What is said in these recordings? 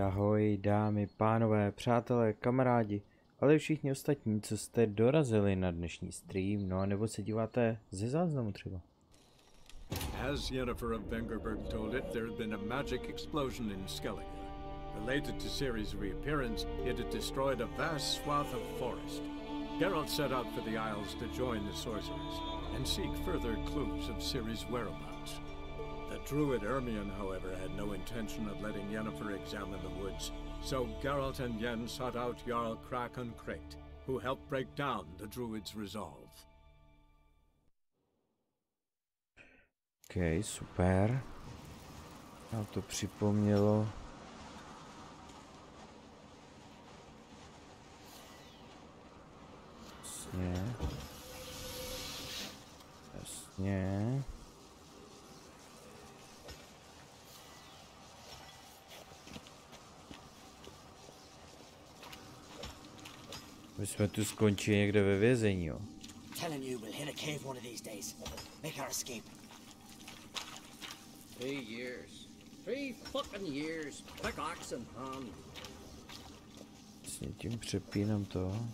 Ahoj dámy, pánové, přátelé, kamarádi, ale i všichni ostatní, co jste dorazili na dnešní stream, no a nebo se díváte ze záznamu třeba. As Yennefer of Vengerberg told it, there had been a magic explosion in Skellige. Related to Ciri's reappearance, it had destroyed a vast swath of forest. Geralt set out for the Isles to join the sorcerers and seek further clues of Ciri's whereabouts. The druid Ermion, however, had no intention of letting Yennefer examine the woods, so Geralt and Yen sought out Jarl Kraken Krate, who helped break down the druid's resolve. OK, super. Nám to připomnělo. Jasně. Jasně. My jsme tu skončili někde ve vězení, jo. Telling you we'll hit a cave one of these days. Make our escape. 3 years. 3 fucking years. Pickaxe in hand. Vlastně tím přepínám to.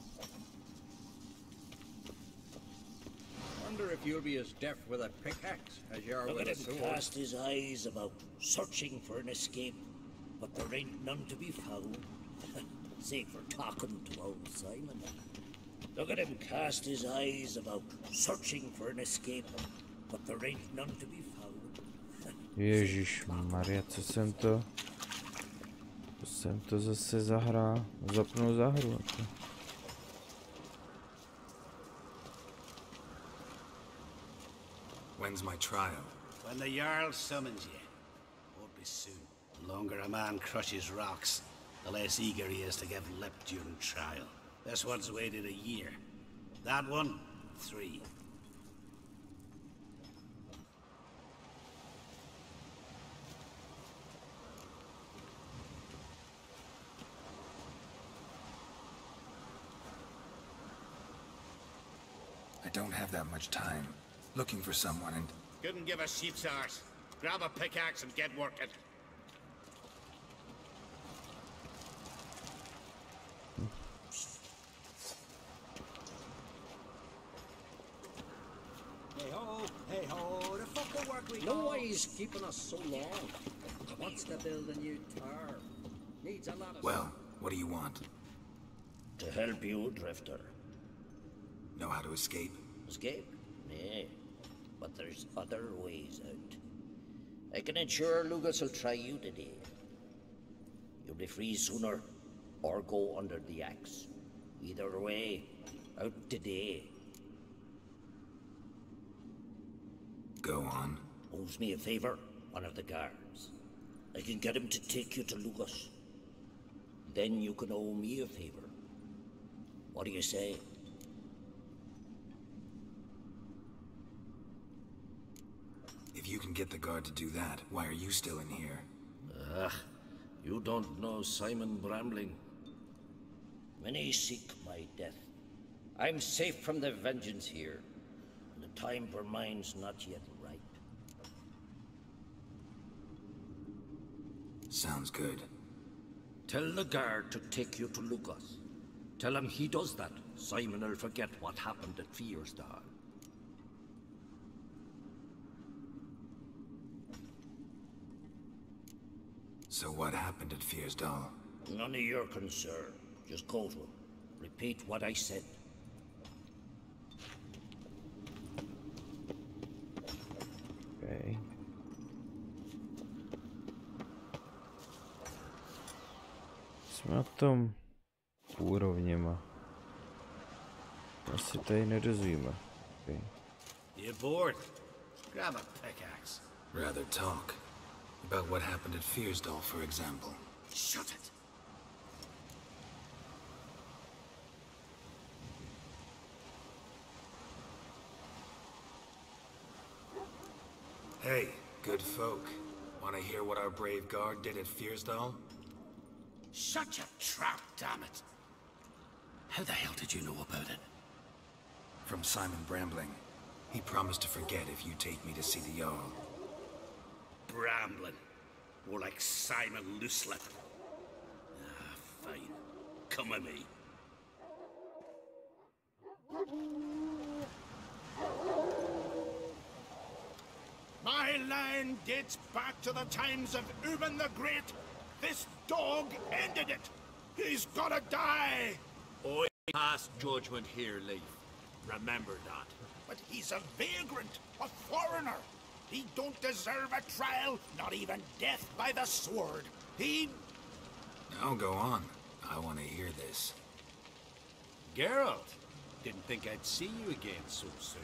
Wonder if you'll be as deaf with a pickaxe as you are with a sword. Cast his eyes about, searching for an escape, but there ain't none to be found. Sake for talking to old Simon. Look at him cast his eyes about, searching for an escape, but there ain't none to be found. Ježišmarja, co jsem to? Co jsem to zase zahrál? Zapnul za hru. When's my trial? When the Jarl summons you. Won't be soon. The longer a man crushes rocks, the less eager he is to give lip during trial. This one's waited a year. That one, 3. I don't have that much time. Looking for someone and... Couldn't give a sheep's arse. Grab a pickaxe and get working. Hey ho, the fucking work we No way he's keeping us so long. Wants to build a new tower. Needs a lot of... Well, what do you want? To help you, Drifter. Know how to escape? Escape? Nay. But there's other ways out. I can ensure Lucas will try you today. You'll be free sooner, or go under the axe. Either way, out today. Go on. Owes me a favor, one of the guards. I can get him to take you to Lucas. Then you can owe me a favor. What do you say? If you can get the guard to do that, why are you still in here? You don't know Simon Brambling. Many seek my death. I'm safe from the vengeance here. And the time for mine's not yet ripe. Sounds good. Tell the guard to take you to Lucas. Tell him he does that, Simon will forget what happened at Fiersdal. So what happened at Fiersdal? None of your concern. Just go to him. Repeat what I said. Okay. Jsme na tom úrovněma. Asi tady nedozvíme. Okay. You bored? Grab a pickaxe. Rather talk. About what happened at Fiersdal, for example. Shut it. Hey, good folk. Want to hear what our brave guard did at Fiersdal? Shut your trap, damn it. How the hell did you know about it? From Simon Brambling. He promised to forget if you take me to see the Jarl. Brambling. More like Simon Looselip. Fine. Come with me. My line dates back to the times of Uben the Great. This dog ended it. He's gotta die. I pass judgment here, Leaf. Remember that. But he's a vagrant, a foreigner. He don't deserve a trial, not even death by the sword. He... Now go on. I want to hear this. Geralt, didn't think I'd see you again so soon.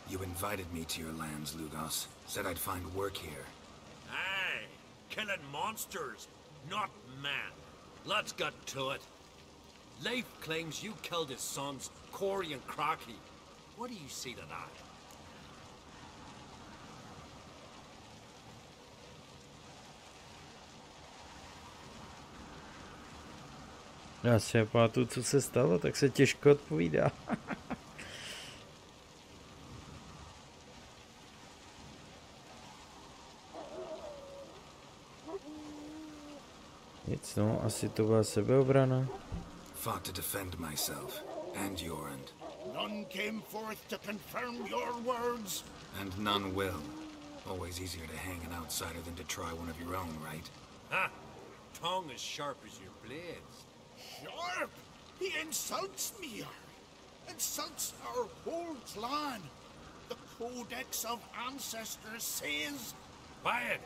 You invited me to your lands, Lugos. Said I'd find work here. Aye, killing monsters, not man. Let's get to it. Leif claims you killed his sons, Corey and Crocky. What do you see to that? Já si nepamatuju, co se stalo, tak se těžko odpovídá. Nic, no, asi to byla sebeobrana. Fought to defend myself and Yorand. None came forth to confirm your words. And none will. Always easier to hang an outsider than to try one of your own, right? Ha! Tongue as sharp as your blades. Sharp! He insults me, insults our whole clan. The Codex of Ancestors says... Quiet!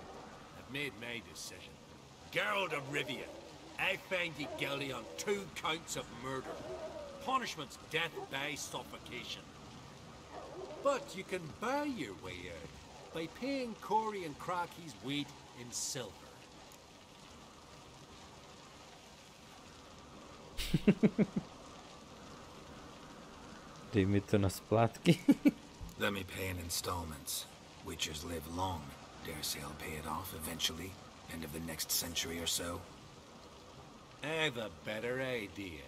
I've made my decision. Geralt of Rivia, I find you guilty on 2 counts of murder. Punishment's death by suffocation. But you can buy your way out by paying Corey and Crocky's weight in silver. Dej mi to na splátky. Let me pay in installments. Witchers live long. Dare say I'll pay it off eventually. End of the next century or so. I've a better idea.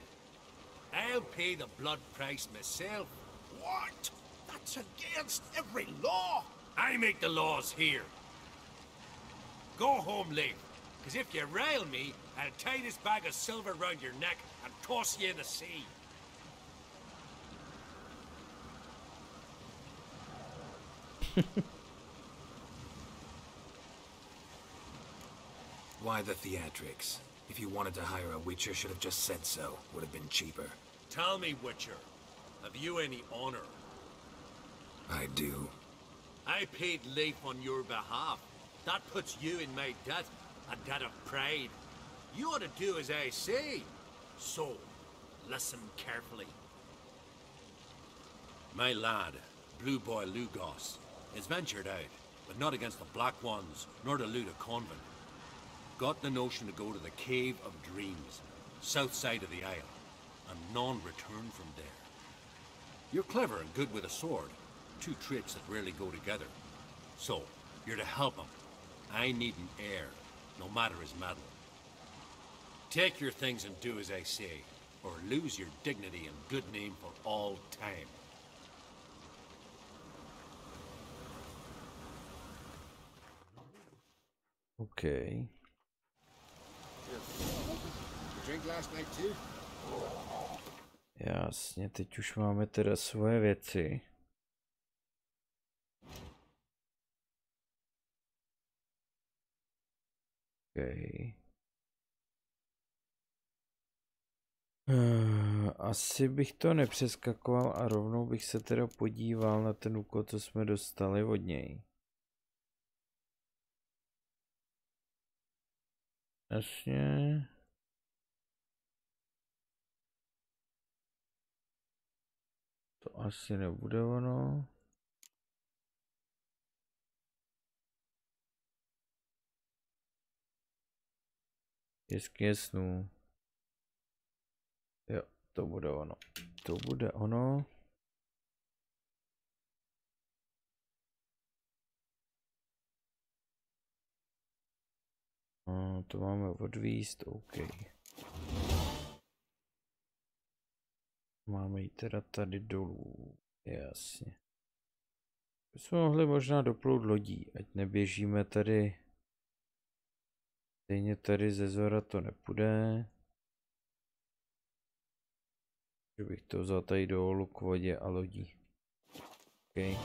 I'll pay the blood price myself. What? That's against every law. I make the laws here. Go home, Leif, because if you rile me, I'll tie this bag of silver round your neck and toss you in the sea. Why the theatrics? If you wanted to hire a Witcher, should have just said so. Would have been cheaper. Tell me, Witcher, have you any honor? I do. I paid Leif on your behalf. That puts you in my debt, a debt of pride. You ought to do as I say. So, listen carefully. My lad, Blue Boy Lugos, has ventured out, but not against the Black Ones, nor to loot a convent. Got the notion to go to the Cave of Dreams, south side of the Isle, and none return from there. You're clever and good with a sword, 2 traits that rarely go together. So, you're to help him. I need an heir, no matter his mettle. Take your things and do as I say, or lose your dignity and good name for all time. Okay. Drink last night too? Jasně, teď už máme teda svoje věci. Okay. Asi bych to nepřeskakoval a rovnou bych se teda podíval na ten úkol, co jsme dostali od něj. Jasně. To asi nebude ono. Jeskyně snů. Jo, to bude ono. To bude ono. To máme odvíst, OK. Máme ji teda tady dolů, jasně. Bychom mohli možná doplout lodí, ať neběžíme tady. Stejně tady ze zora to nepůjde. Že bych to vzal tady dolů k vodě a lodí. Okay.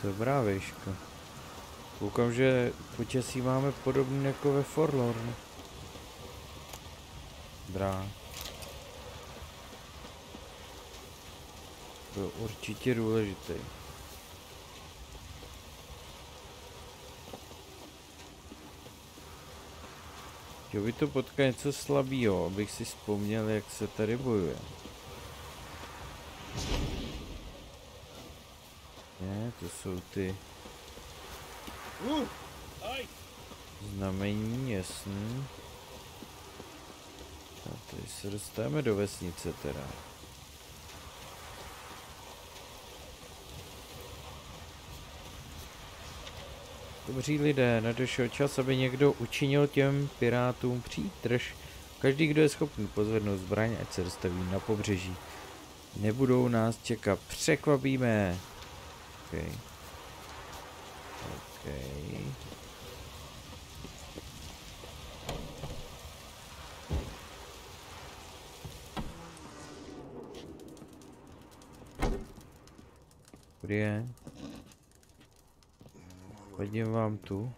Dobrá výška. Koukám, že počasí máme podobný jako ve Forlornu. Dobrá. To je určitě důležitý. Chtěl by to potkat něco slabýho, abych si vzpomněl, jak se tady bojuje. Ne, to jsou ty znamení, jasný. A tady se dostáváme do vesnice teda. Dobří lidé, nadešel čas, aby někdo učinil těm pirátům přítrž. Každý, kdo je schopný pozvednout zbraň, ať se dostaví na pobřeží. Nebudou nás čekat, překvapíme. Okay. Okay. Kde je? Hodím vám tu.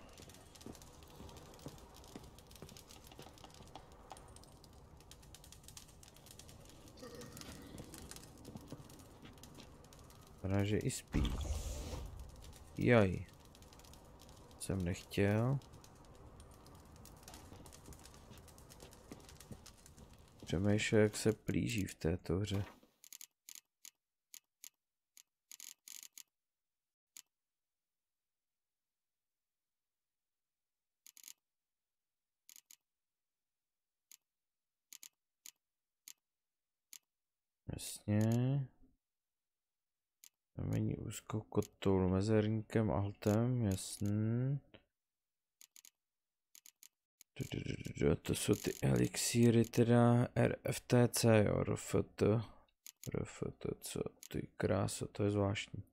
Vypadá, že i spí. Jaj. Jsem nechtěl. Přemýšlel, jak se plíží v této hře. Jasně. Znamení úzkou kotul mezerníkem a altem, jasný. To jsou ty elixíry, teda RFTC, jo, RFT, co, ty krása, to je zvláštní.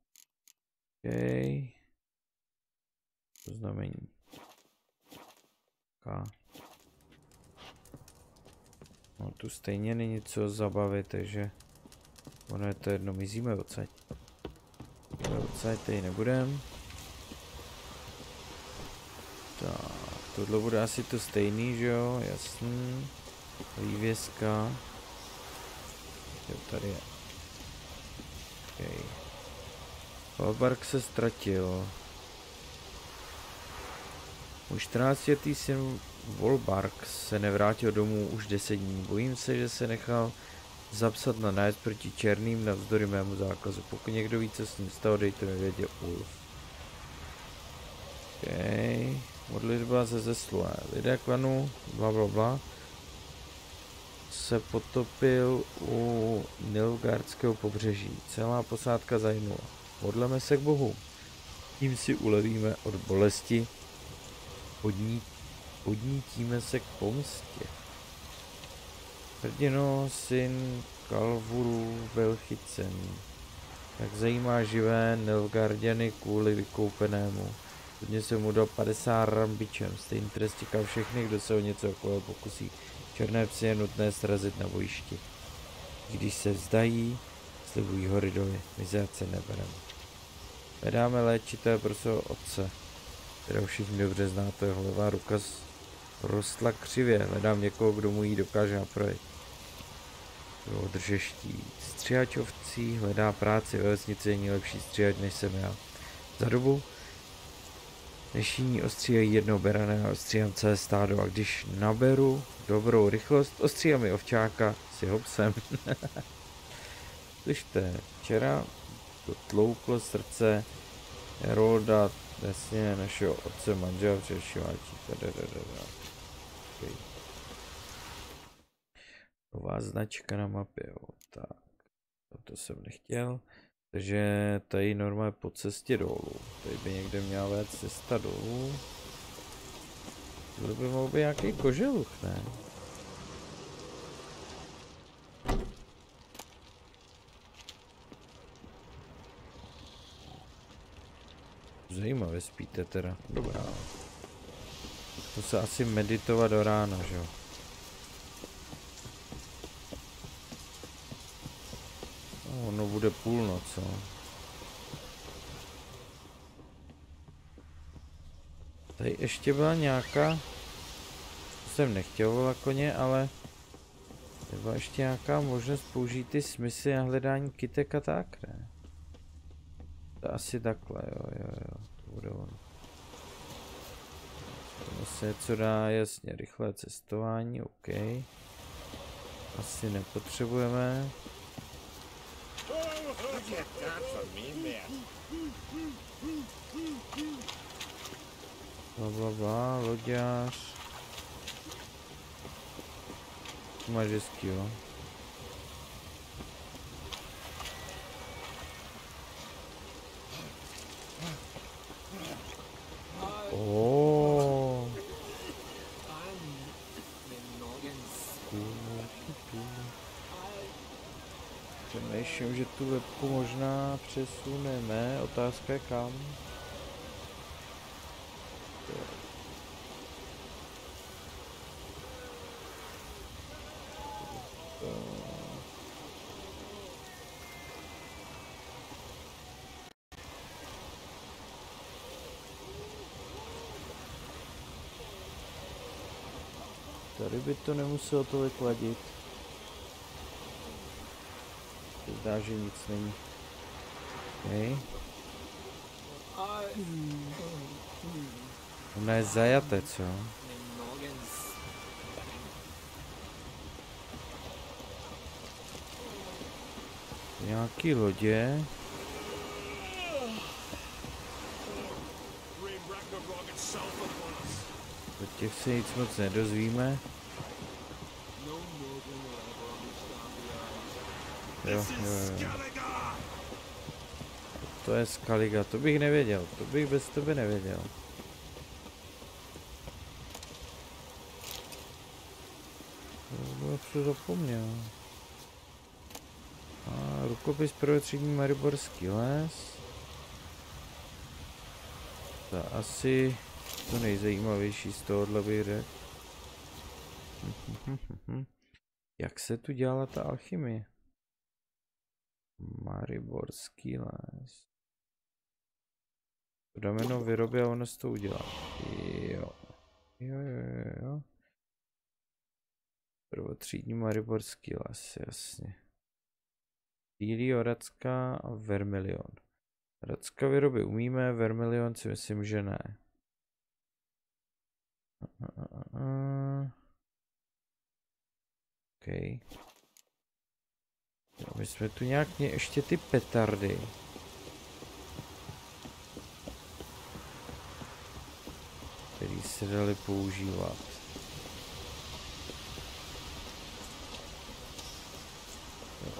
OK. To znamení. K. No tu stejně není co zabavit, takže ono je to jedno, mizíme odsaď. Odsaď tady nebudem. Tak, tohle bude asi to stejný, že jo, jasný. Vývězka. Jo, tady je. Okay. Valbark se ztratil. Už 14letý syn Volbark se nevrátil domů už 10 dní. Bojím se, že se nechal zapsat na nájezd proti černým navzdory mému zákazu. Pokud někdo ví, co s ním stalo, dejte mi vědět, Ulf. Okay. Modlitba ze zesluje. Lidé klanu, blablabla, se potopil u Nilfgaardského pobřeží. Celá posádka zahynula. Modleme se k Bohu. Tím si ulevíme od bolesti. Podnítíme se k pomstě. Hrdino, syn Kalvuru byl chycen. Tak zajímá živé Nilfgaarděny kvůli vykoupenému. Hodně se mu dal 50 rambičem. Stejný trest čeká všechny, kdo se o něco okolo pokusí. Černé psy je nutné srazit na bojišti. Když se vzdají, slibují hory doly. Mizet se nebereme. Hledáme léčité pro svého otce, kterého všichni dobře znáte. Jeho levá ruka rostla křivě. Hledám někoho, kdo mu ji dokáže napravit. Kdo drže štít. Stříhač ovcí hledá práci ve vesnici, není lepší stříhač než jsem já. Za dobu než jiní ostříhají jednou berané a ostříhám celé stádo, a když naberu dobrou rychlost, ostříhám i ovčáka s jeho psem. Slyšte, včera to tlouklo srdce Herolda, jasně, našeho otce manžela přešíváčí. Okay. Nová značka na mapě, jo. Tak, to jsem nechtěl. Takže tady normálně po cestě dolů. Tady by někde měla vést cesta dolů. Tohle by mohl být nějaký koželuch, ne? Zajímavě spíte teda. Dobrá. To se asi meditovat do rána, že jo? No, ono bude půlnoc, no. Tady ještě byla nějaká... jsem nechtěl volat koně, ale... byla ještě nějaká možnost použít ty smysly na hledání kytek a tak, ne? To asi takhle, jo, to bude ono. To se něco dá, jasně, rychlé cestování, OK. Asi nepotřebujeme. Blablabla, loďář. To máš hezký, jo. Přemýšlím, že tu webku možná přesuneme. Otázka je kam. Tady by to nemuselo tolik vadit. Zdá, že nic není. Okay. Ona je zajatec, jo? Nějaký lodě. Od těch se nic moc nedozvíme. Jo. To je Skaliga, to bych nevěděl, to bych bez tebe nevěděl. To jsem zapomněl. A rukopis pro třídní mariborský les. To asi to nejzajímavější z tohohle bych řekl. Jak se tu dělala ta alchymie? Mariborský les. To dáme jenom vyrobit a ono se to udělá. Jo. Prvotřídní mariborský les, jasně. Bílý, Oracka a vermilion. Oracka vyroby umíme, vermilion si myslím, že ne. OK. My jsme tu nějak ještě ty petardy. Který se daly používat.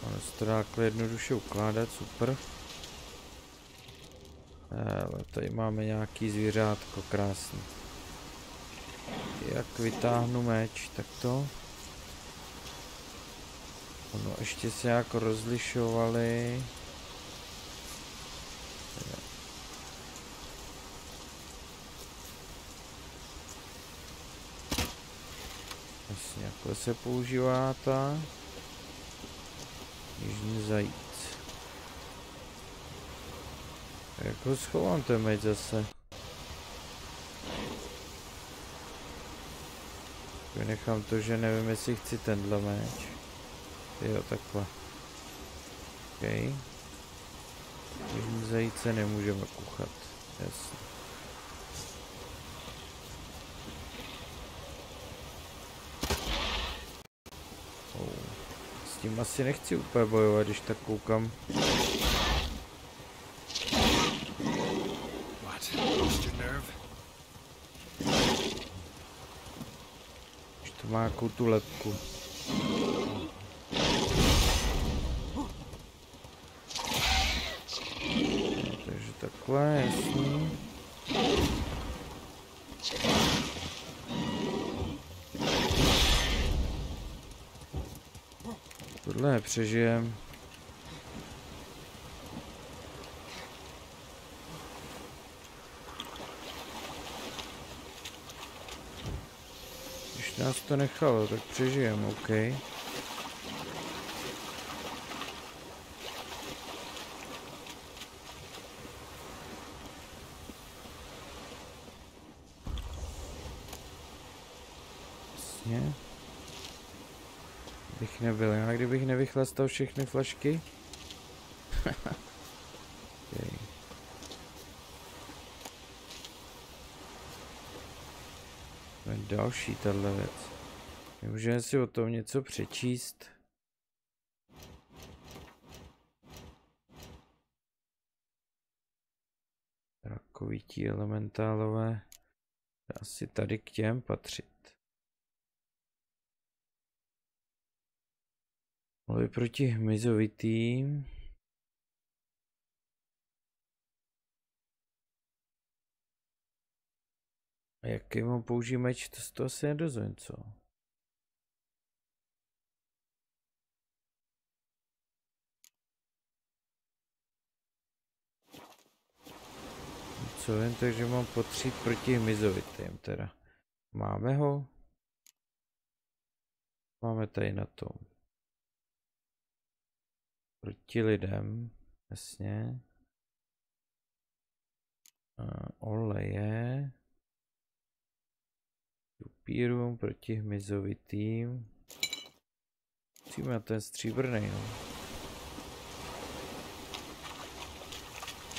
Ono se to dá jednoduše ukládat, super. Ale tady máme nějaký zvířátko, krásný. Jak vytáhnu meč, tak to. Ono ještě se jako rozlišovali. Jasně, jako se používá ta jižní zajíc. Jak ho schovám ten meč zase? Vynechám to, že nevím, jestli chci tenhle meč. Jo, takhle. OK. Jižní zajíce nemůžeme kuchat. Jasně. S tím asi nechci úplně bojovat, když tak koukám. Už to má jakou tu lepku. Takže takhle, jasný. Tohle nepřežijem. Když nás to nechalo, tak přežijem, OK. Jasně. Bych nebyl, já kdybych nevychlastal všechny flašky. Okay. Další tahle věc. Můžeme si o tom něco přečíst. Rakovití elementálové. Asi tady k těm patřit. Mluví proti hmyzovitým. A jaký mám použít meč, to z toho se nedozvím, co? Co vím, takže mám potřít proti hmyzovitým teda. Máme ho? Máme tady na tom. Proti lidem, jasně. Oleje. Upírům proti hmyzovitým. Musíme na ten stříbrnej, no.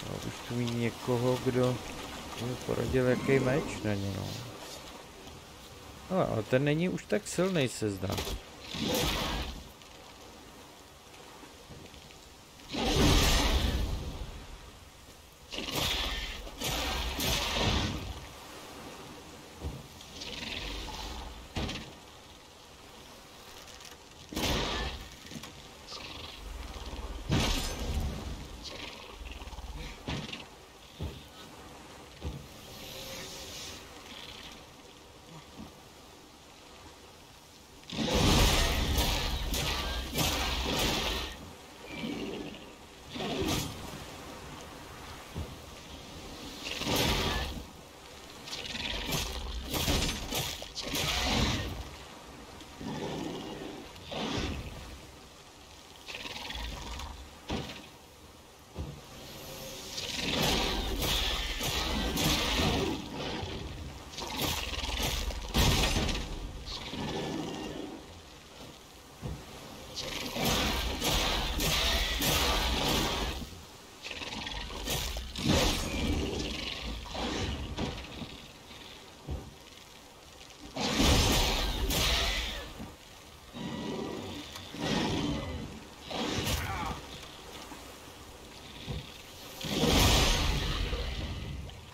No, už tu mít někoho, kdo mi poradil, jaký meč na ně, no. Ale ten není už tak silný, se zdá.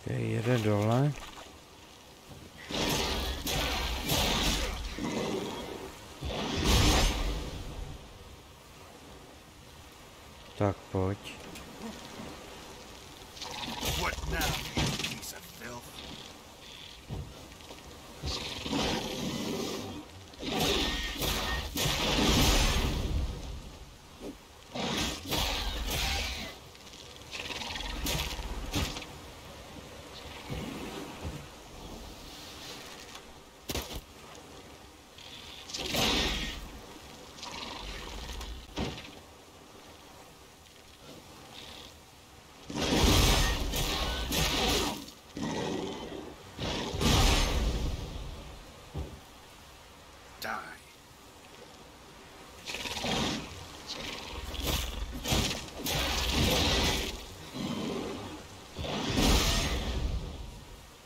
Jede dole. Tak pojď.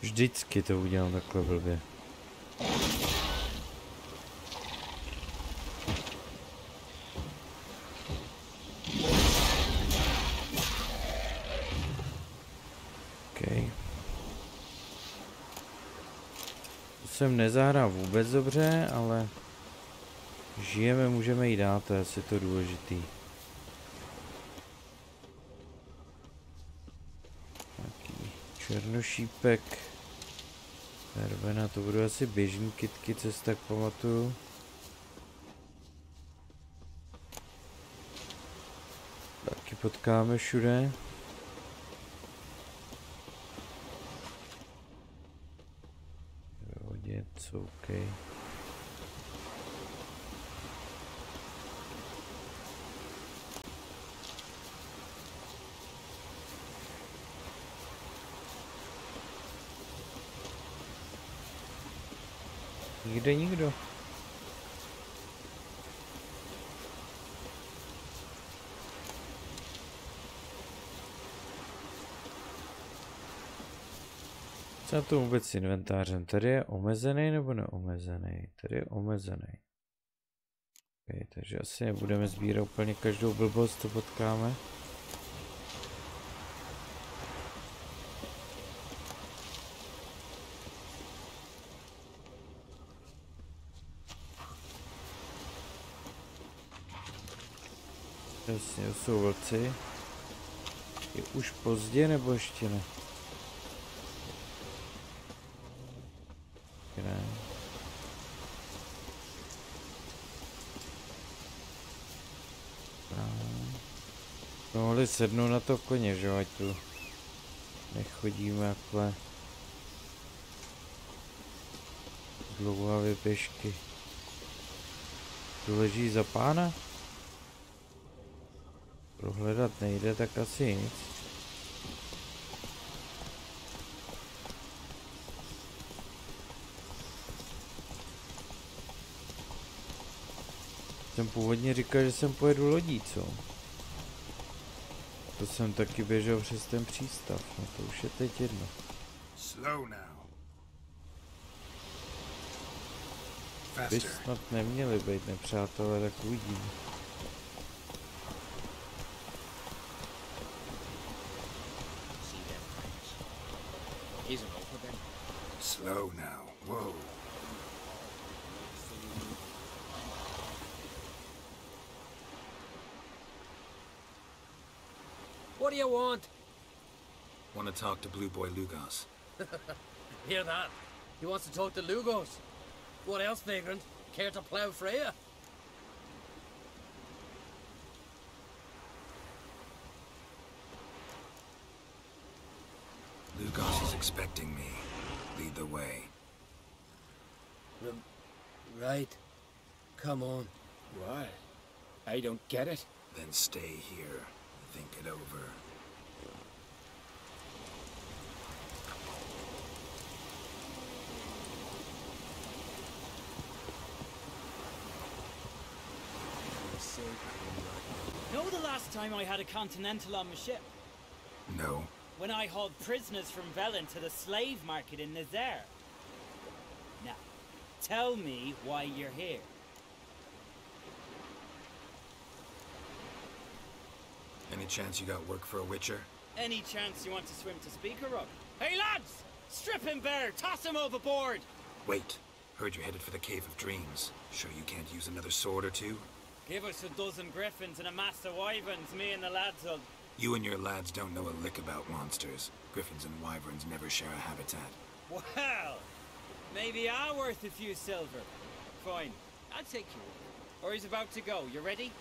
Vždycky to udělám takhle blbě. Okay. To jsem nezahrál vůbec dobře, ale žijeme, můžeme jít dál, to je asi to důležitý. Taký černošípek. Verbena, to budou asi běžný kytky, co si tak pamatuju. potkáme všude. Hodně, co OK. Nikde nikdo. Co na to vůbec s inventářem? Tady je omezený nebo neomezený? Tady je omezený. Okay, takže asi nebudeme sbírat úplně každou blbost, co potkáme. Jasně, to jsou vlci. Je už pozdě nebo ještě ne? Ne. Mohli sednout na to koně, že jo, ať tu nechodíme takhle dlouhavé pěšky. Tu leží za pána? Prohledat nejde, tak asi nic. Jsem původně říkal, že jsem pojedu lodí, co? To jsem taky běžel přes ten přístav, no to už je teď jedno. By snad neměli být nepřátelé, tak uvidíme. Slow now, whoa. What do you want? Want to talk to Blue Boy Lugos. Hear that? He wants to talk to Lugos. What else, vagrant? Care to plough Freya? Lugos is expecting me. Lead the way. Right. Come on. What? I don't get it. Then stay here. Think it over. Know the last time I had a Continental on my ship? No. When I hauled prisoners from Velen to the slave market in Nazaire. Now, tell me why you're here. Any chance you got work for a witcher? Any chance you want to swim to Speaker Up? Hey lads! Strip him bare! Toss him overboard! Wait. Heard you're headed for the Cave of Dreams. Sure you can't use another sword or two? Give us a dozen griffins and a mass of wyverns, me and the lads will... You and your lads don't know a lick about monsters. Griffins and wyverns never share a habitat. Well, maybe I'm worth a few silver. Fine, I'll take you. Or he's about to go. You ready?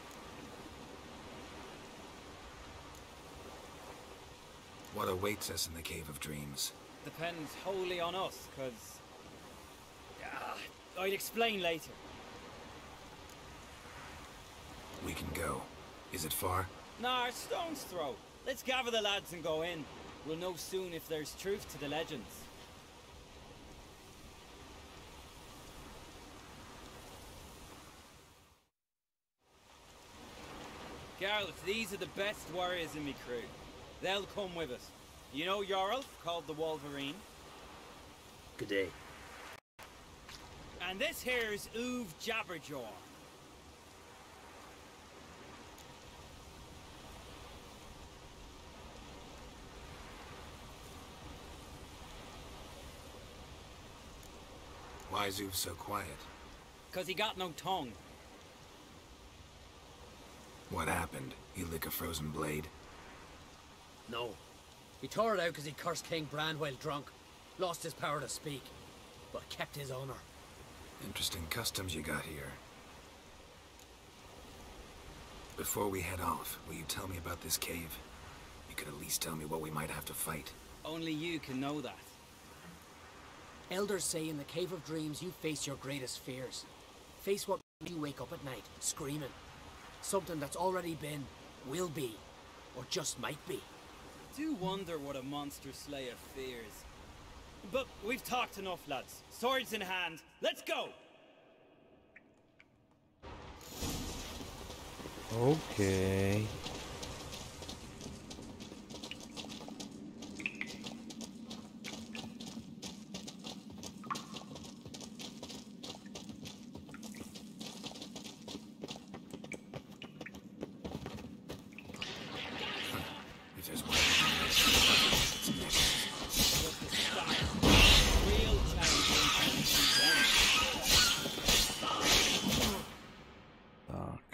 What awaits us in the Cave of Dreams? Depends wholly on us, cause... I'll explain later. We can go. Is it far? Nah, stone's throw. Let's gather the lads and go in. We'll know soon if there's truth to the legends. Gareth, these are the best warriors in me crew. They'll come with us. You know Jarl, called the Wolverine? Good day. And this here's Uv Jabberjaw. Why is Uv so quiet? 'Cause he got no tongue. What happened? He lick a frozen blade? No. He tore it out because he cursed King Bran while drunk. Lost his power to speak. But kept his honor. Interesting customs you got here. Before we head off, will you tell me about this cave? You could at least tell me what we might have to fight. Only you can know that. Elders say in the Cave of Dreams you face your greatest fears. Face what you wake up at night, screaming. Something that's already been, will be, or just might be. Do wonder what a monster slayer fears. But we've talked enough, lads. Swords in hand, let's go! Okay.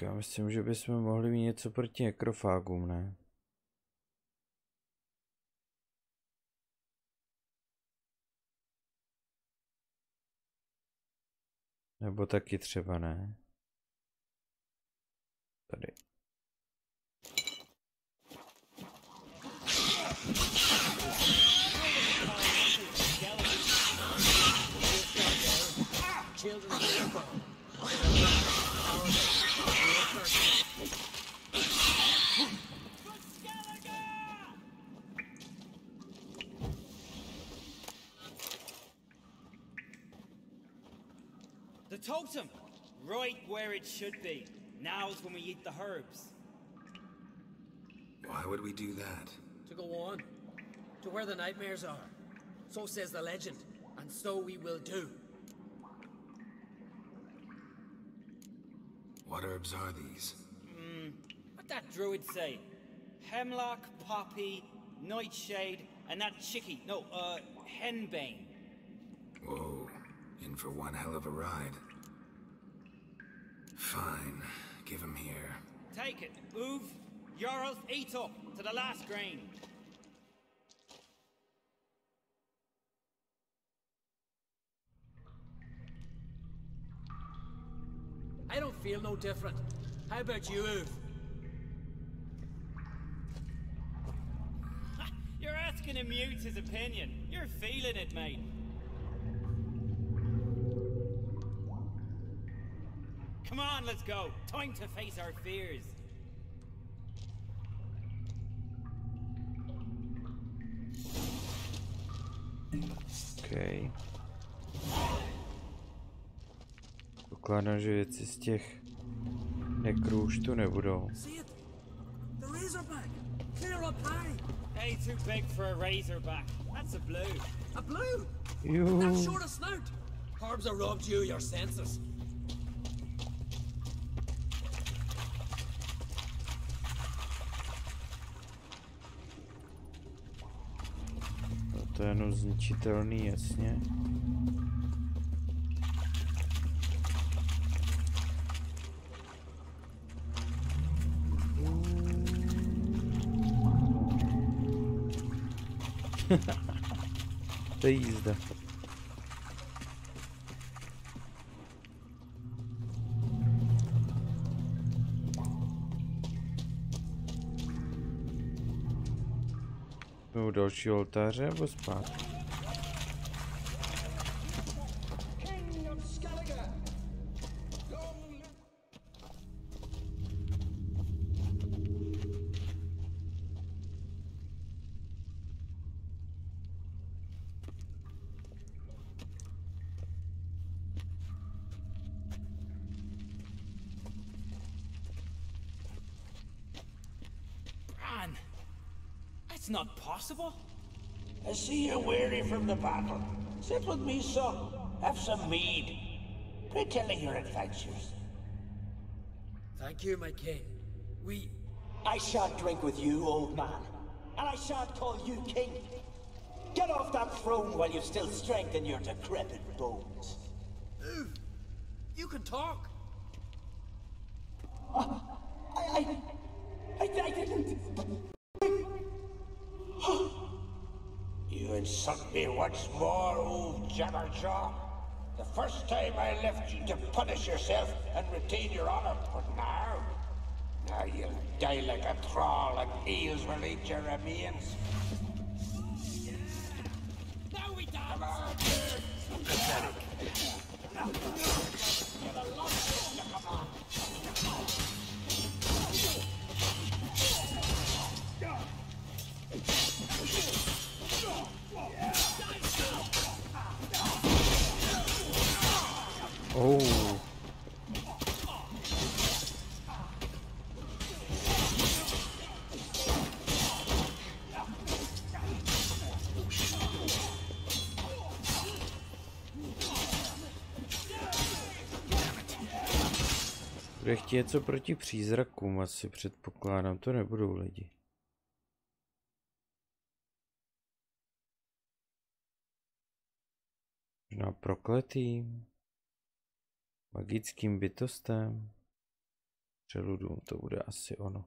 Já myslím, že bychom mohli mít něco proti nekrofágům, ne? Nebo taky třeba ne? Tady. The totem! Right where it should be. Now's when we eat the herbs. Why would we do that? To go on. To where the nightmares are. So says the legend. And so we will do. What herbs are these? What that druid say? Hemlock, poppy, nightshade, and that chickie. No, henbane. Whoa. In for one hell of a ride. Fine. Give him here. Take it. Move. Jarls, eat up to the last grain. I don't feel no different. How about you, Uv? You're asking him mute his opinion. You're feeling it, mate. Come on, let's go. Time to face our fears. Okay. Pokládám, že věci z těch nekrů už tu nebudou. Hey, too big for a razorback. That's a blue. A blue? You. That short of snout. Herbs have robbed you your senses. No to je jenom zničitelný, jasně. To je jízda. U dalšího oltáře nebo zpátky? It's not possible. I see you're weary from the battle. Sit with me, son. Have some mead. Pray tell of your adventures. Thank you, my king. I shan't drink with you, old man. And I shan't call you king. Get off that throne while you've still strength in your decrepit bones. You can talk. I didn't. You insult me once more, old Jabberjaw. The first time I left you to punish yourself and retain your honor, but You'll die like a thrall and eels will eat your remains. Now we dance! Oh. Bude chtít něco proti přízrakům, asi předpokládám, to nebudou lidi. Možná prokletým, magickým bytostem, přeludům, to bude asi ono.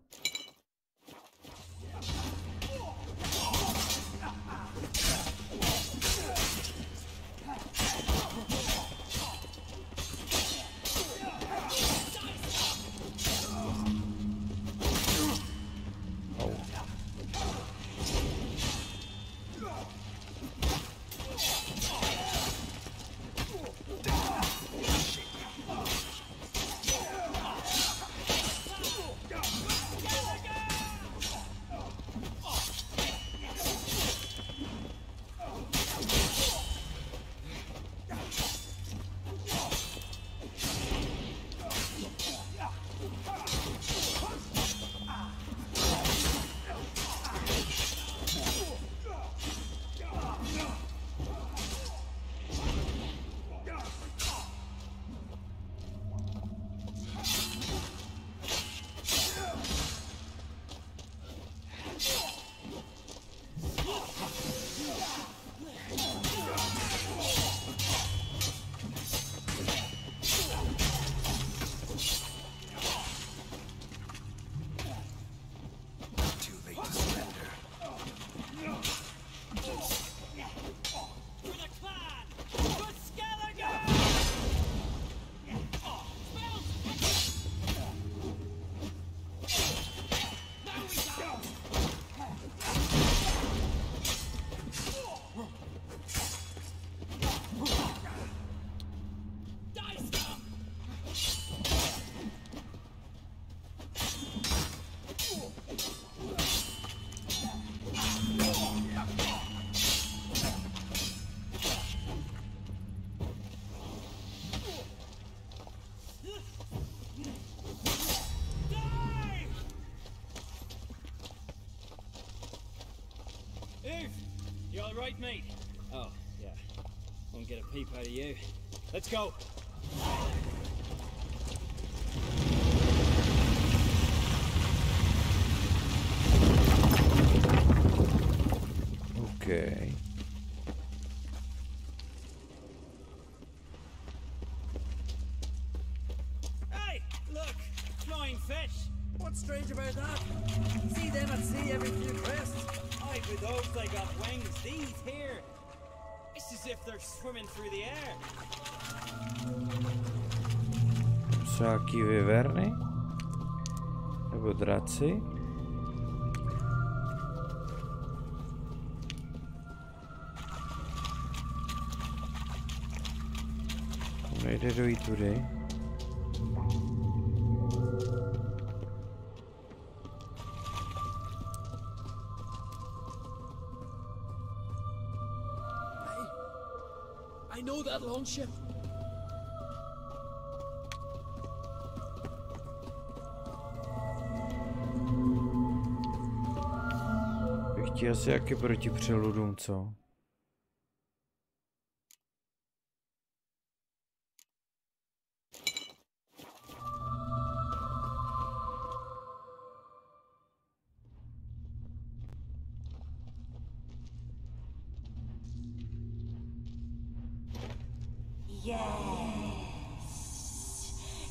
Right, mate? Oh, yeah. Won't get a peep out of you. Let's go. Okay. Hey, look! Flying fish! What's strange about that? See them at sea every few crests. Aye, with those they got wings. These here, it's as if they're swimming through the air. Jsou jaký vyverny? Nebo draci? Nejde dojít tudy. I know that long ship. Bych chtěl asi jaký proti přeludům, co?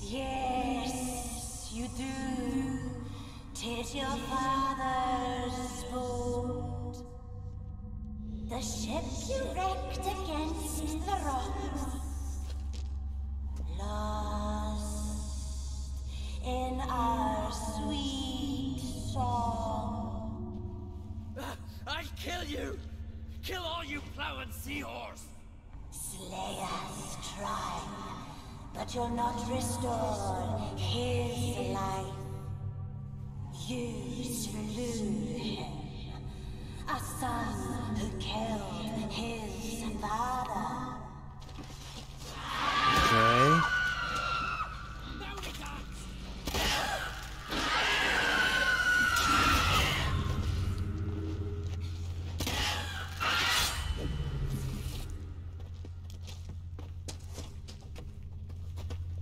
Yes, you do. 'Tis your father's boat. The ship you wrecked against the rocks. Lost in our sweet seahorse. Slayers try, but you'll not restore his life. You slew him, a son who killed his father. Okay.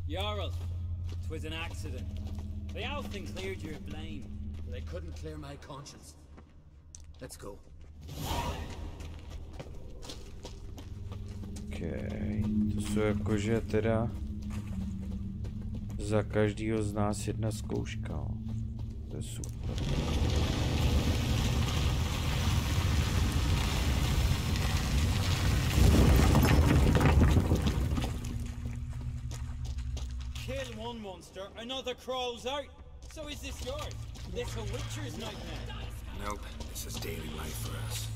Jarl, 'twas an accident. They often cleared your blame. They couldn't clear my conscience. Let's go. Okay. To jsou jakože teda za každýho z nás jedna zkouška. Jo. To je super. Kill one monster, another crawls out. So is this yours? This a witcher's nightmare? Nope, this is daily life for us.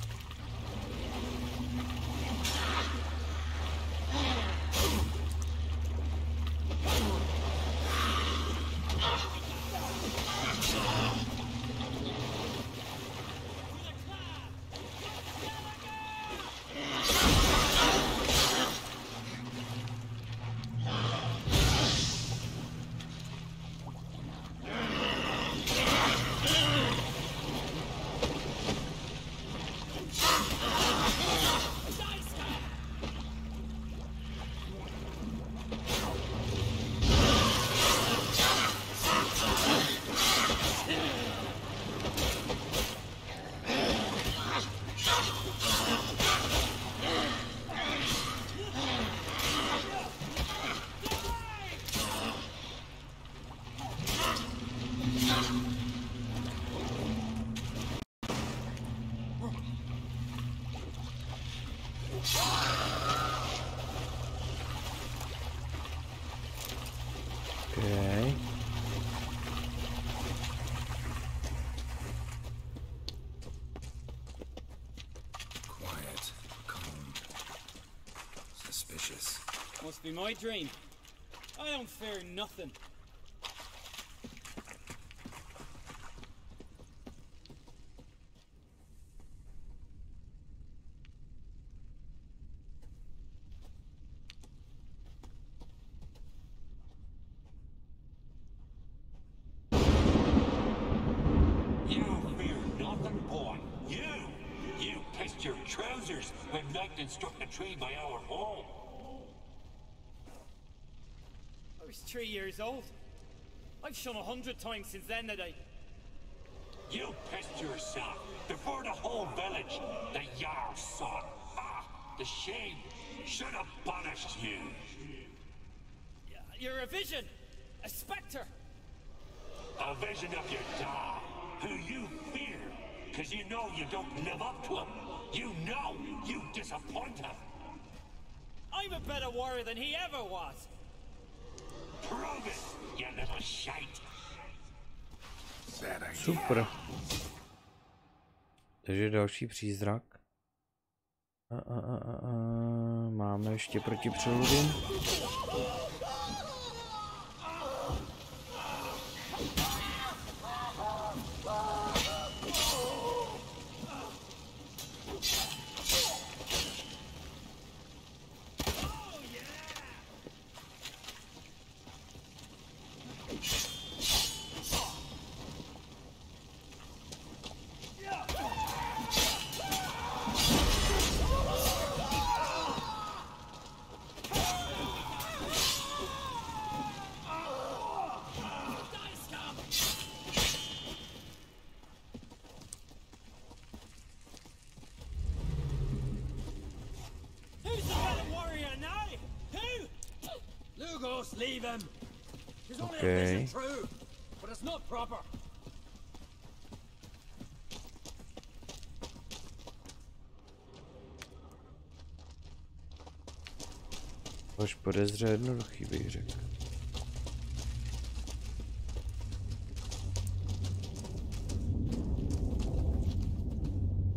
Okay. Quiet, calm, suspicious. Must be my dream. I don't fear nothing. When lightning struck the tree by our home. I was 3 years old. I've shone 100 times since then that I... You pissed yourself before the whole village. The Jarl's son. Ah, the shame should have punished you. You're a vision! A spectre! A vision of your dad, who you fear, because you know you don't live up to him. You know you disappoint him. I'm a better warrior than he ever was. Prove it, you little shite. Super. Takže další přízrak. Máme ještě proti přeludům. Leave him. He's only a Okay. vision true, but it's not proper. Až podezře jednoduchý, bych řekl.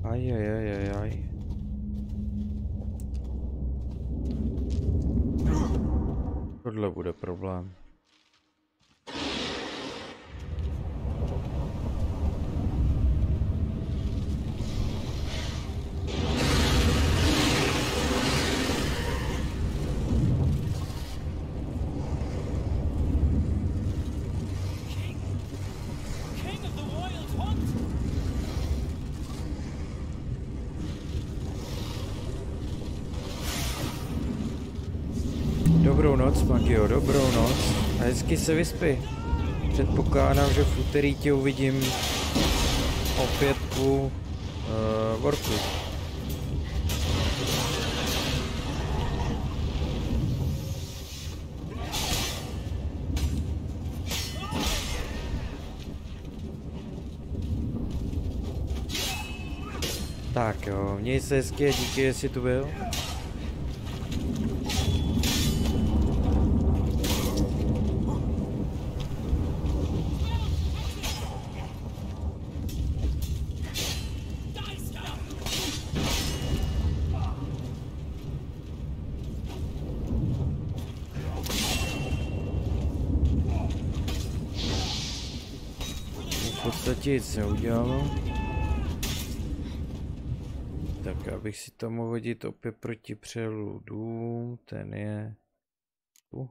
Ajajajajaj. Tohle bude problém. Dobrou noc, Magio, dobrou noc. A hezky se vyspí. Předpokládám, že v úterý tě uvidím opět u worku. Tak jo, měj se hezky a díky, že jsi tu byl. Nic neudělalo. Tak abych si to mohl hodit opět proti přeludu, ten je tu.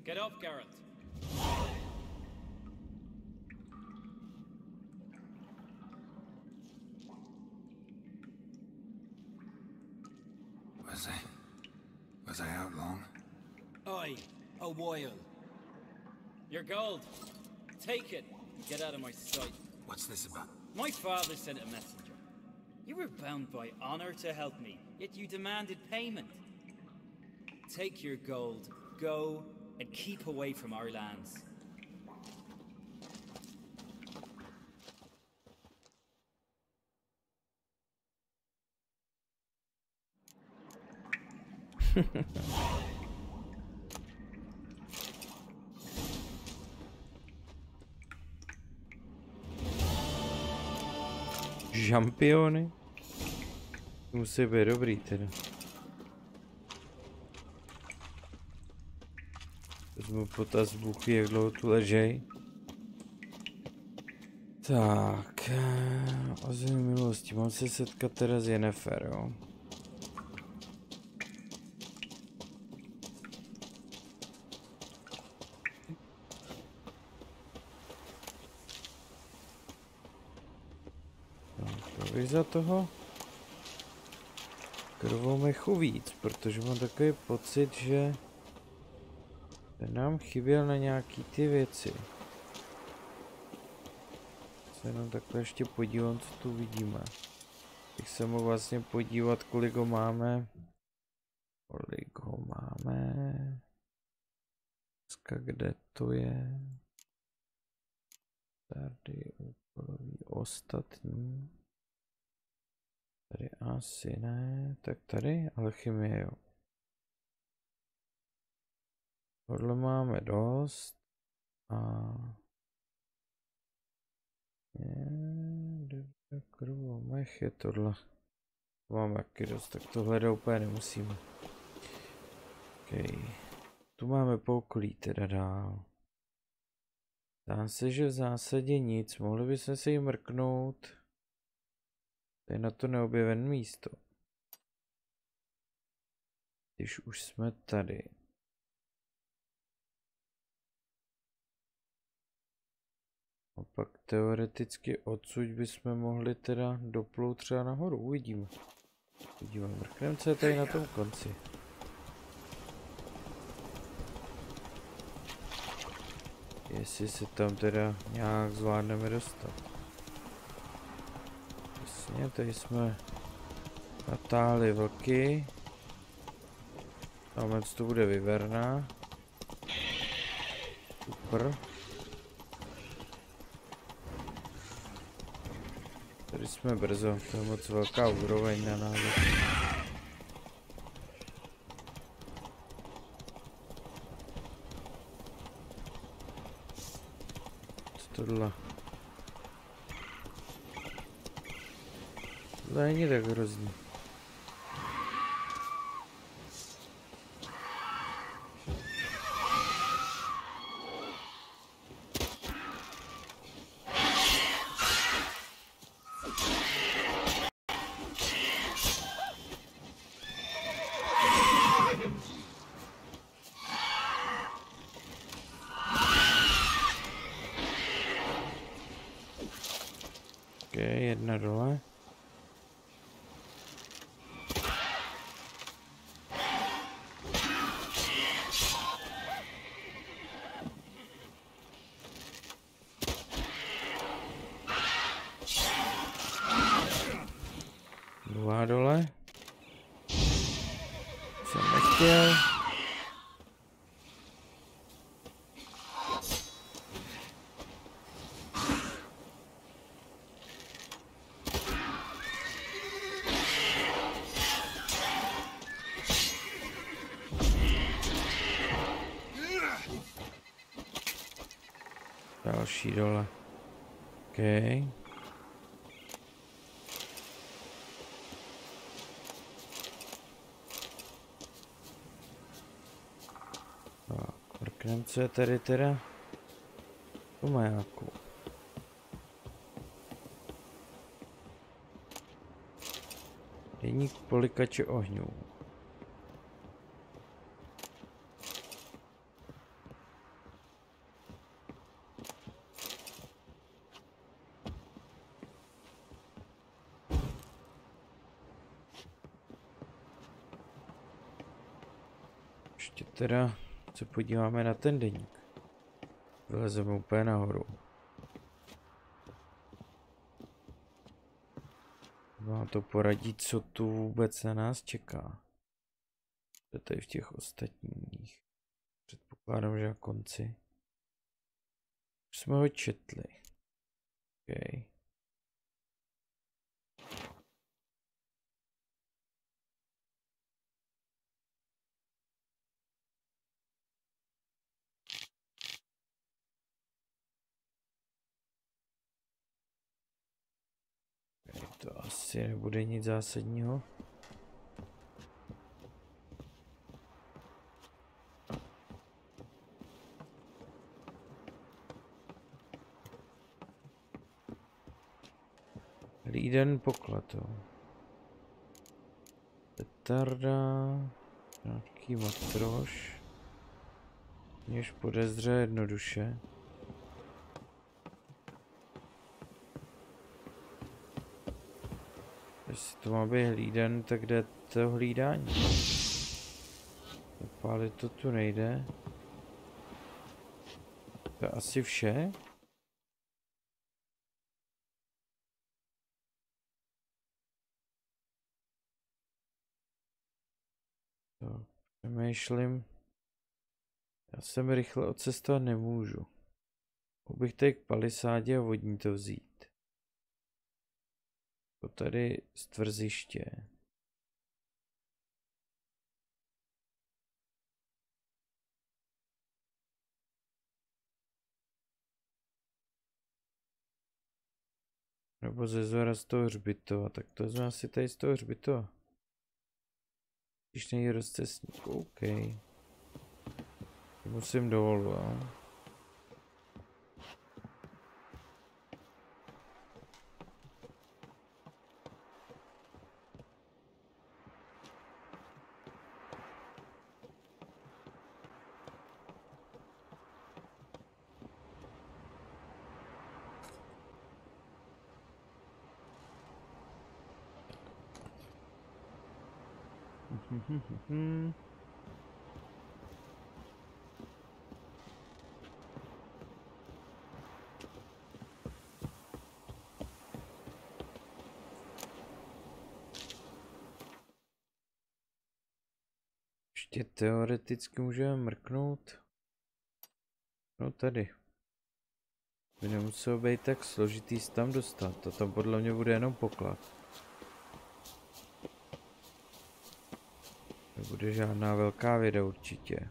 Get up, Garrett. Was I out long? Aye, a while. Your gold. Take it. Get out of my sight. What's this about? My father sent a messenger. You were bound by honor to help me, yet you demanded payment. Take your gold, go, and keep away from our lands. Žampiony? Musí být dobrý teda. Vezmu potaz buchy, jak dlouho tu ležej. Tak, o zemi milosti, mám se setkat teda s Yennefer, jo. Za toho krvomechu víc, protože mám takový pocit, že nám chyběl na nějaký ty věci. Se jenom takhle ještě podívám, co tu vidíme. Bych se mohl vlastně podívat, kolik ho máme. Dneska kde to je? Tady úkolový ostatní. Tady asi ne, tak tady alchymie, jo. Tohle máme dost a krvomech je tohle. Máme taky dost, tak tohle úplně nemusíme. Okay. Tu máme poukolí teda dál. Zdá se, že v zásadě nic, mohli bychom se jim mrknout. To je na to neobjevené místo. Když už jsme tady. A pak teoreticky odsud bychom mohli teda doplout třeba nahoru, uvidíme. Podívám, mrknem, co je tady na tom konci. Jestli se tam teda nějak zvládneme dostat. Jasně, tady jsme natáhli vlky. Moment, to bude vyverná. Super. Tady jsme brzo, to je moc velká úroveň na nás. Co tohle? Tohle není tak hrozný. Jedna dole. Druhá dole. Jsem nechtěl. Další dole. OK. Tak, mrknem, co je tady teda? To majáku. Deník polikače ohňů. Ještě teda se podíváme na ten deník. Vylezeme úplně nahoru. Vám to poradí, co tu vůbec na nás čeká. To je tady v těch ostatních. Předpokládám, že na konci. Už jsme ho četli. OK. To asi nebude nic zásadního. Líden poklad. Petarda. Nějaký matroš. Něž podezře jednoduše. Jestli to má být hlíden, tak jde to hlídání. Zapálit to tu nejde. To je asi vše. To přemýšlím. Já jsem rychle odcestovat nemůžu. Mohl bych tady k palisádě a vodní to vzít. To tady stvrziště. Nebo ze zora z toho hřbitova, tak to jsme asi tady z toho hřbitova. Když nejde rozcestník, OK. Musím dolů, jo. Ještě teoreticky můžeme mrknout. No tady. By nemuselo být tak složitý se tam dostat. To tam podle mě bude jenom poklad. Nebude žádná velká věda určitě.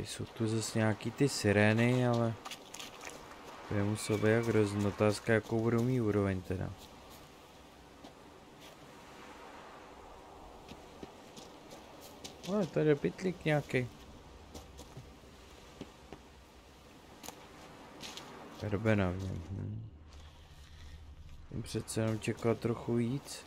Jsou tu zase nějaký ty sirény, ale to je musel být jak hrozný. Otázka, jakou budou mít úroveň teda. Ale tady je pytlík nějaký. Verbena v něm. Jsem přece jenom čekal trochu víc.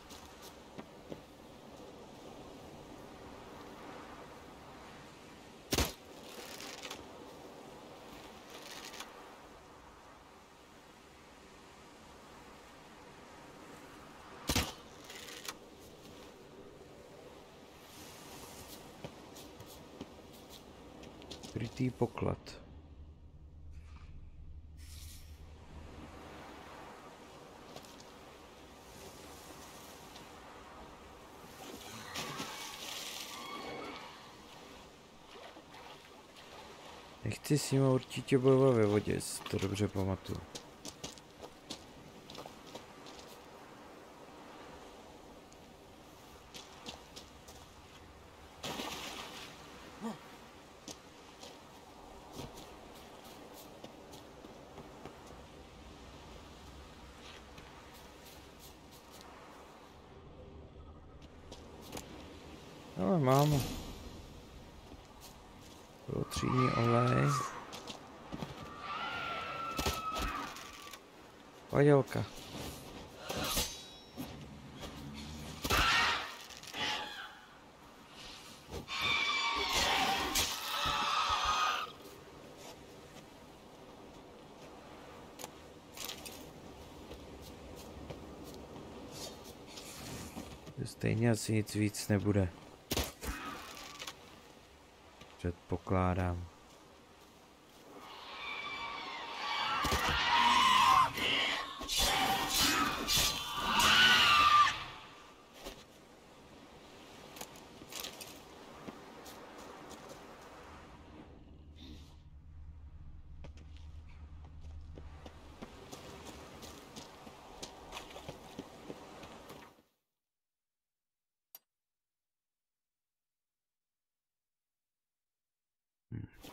Krytý poklad. Nechci s ním určitě bojovat ve vodě, si to dobře pamatuju. Ale mám třídní olej. Padělka. Stejně asi nic víc nebude. Předpokládám.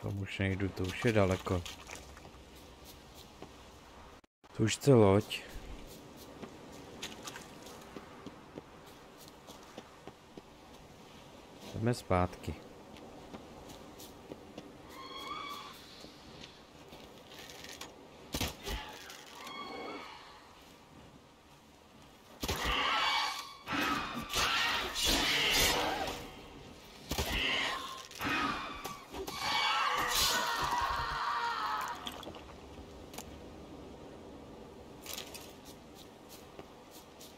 Tam už nejdu, to už je daleko. To už chce loď. Jdeme zpátky.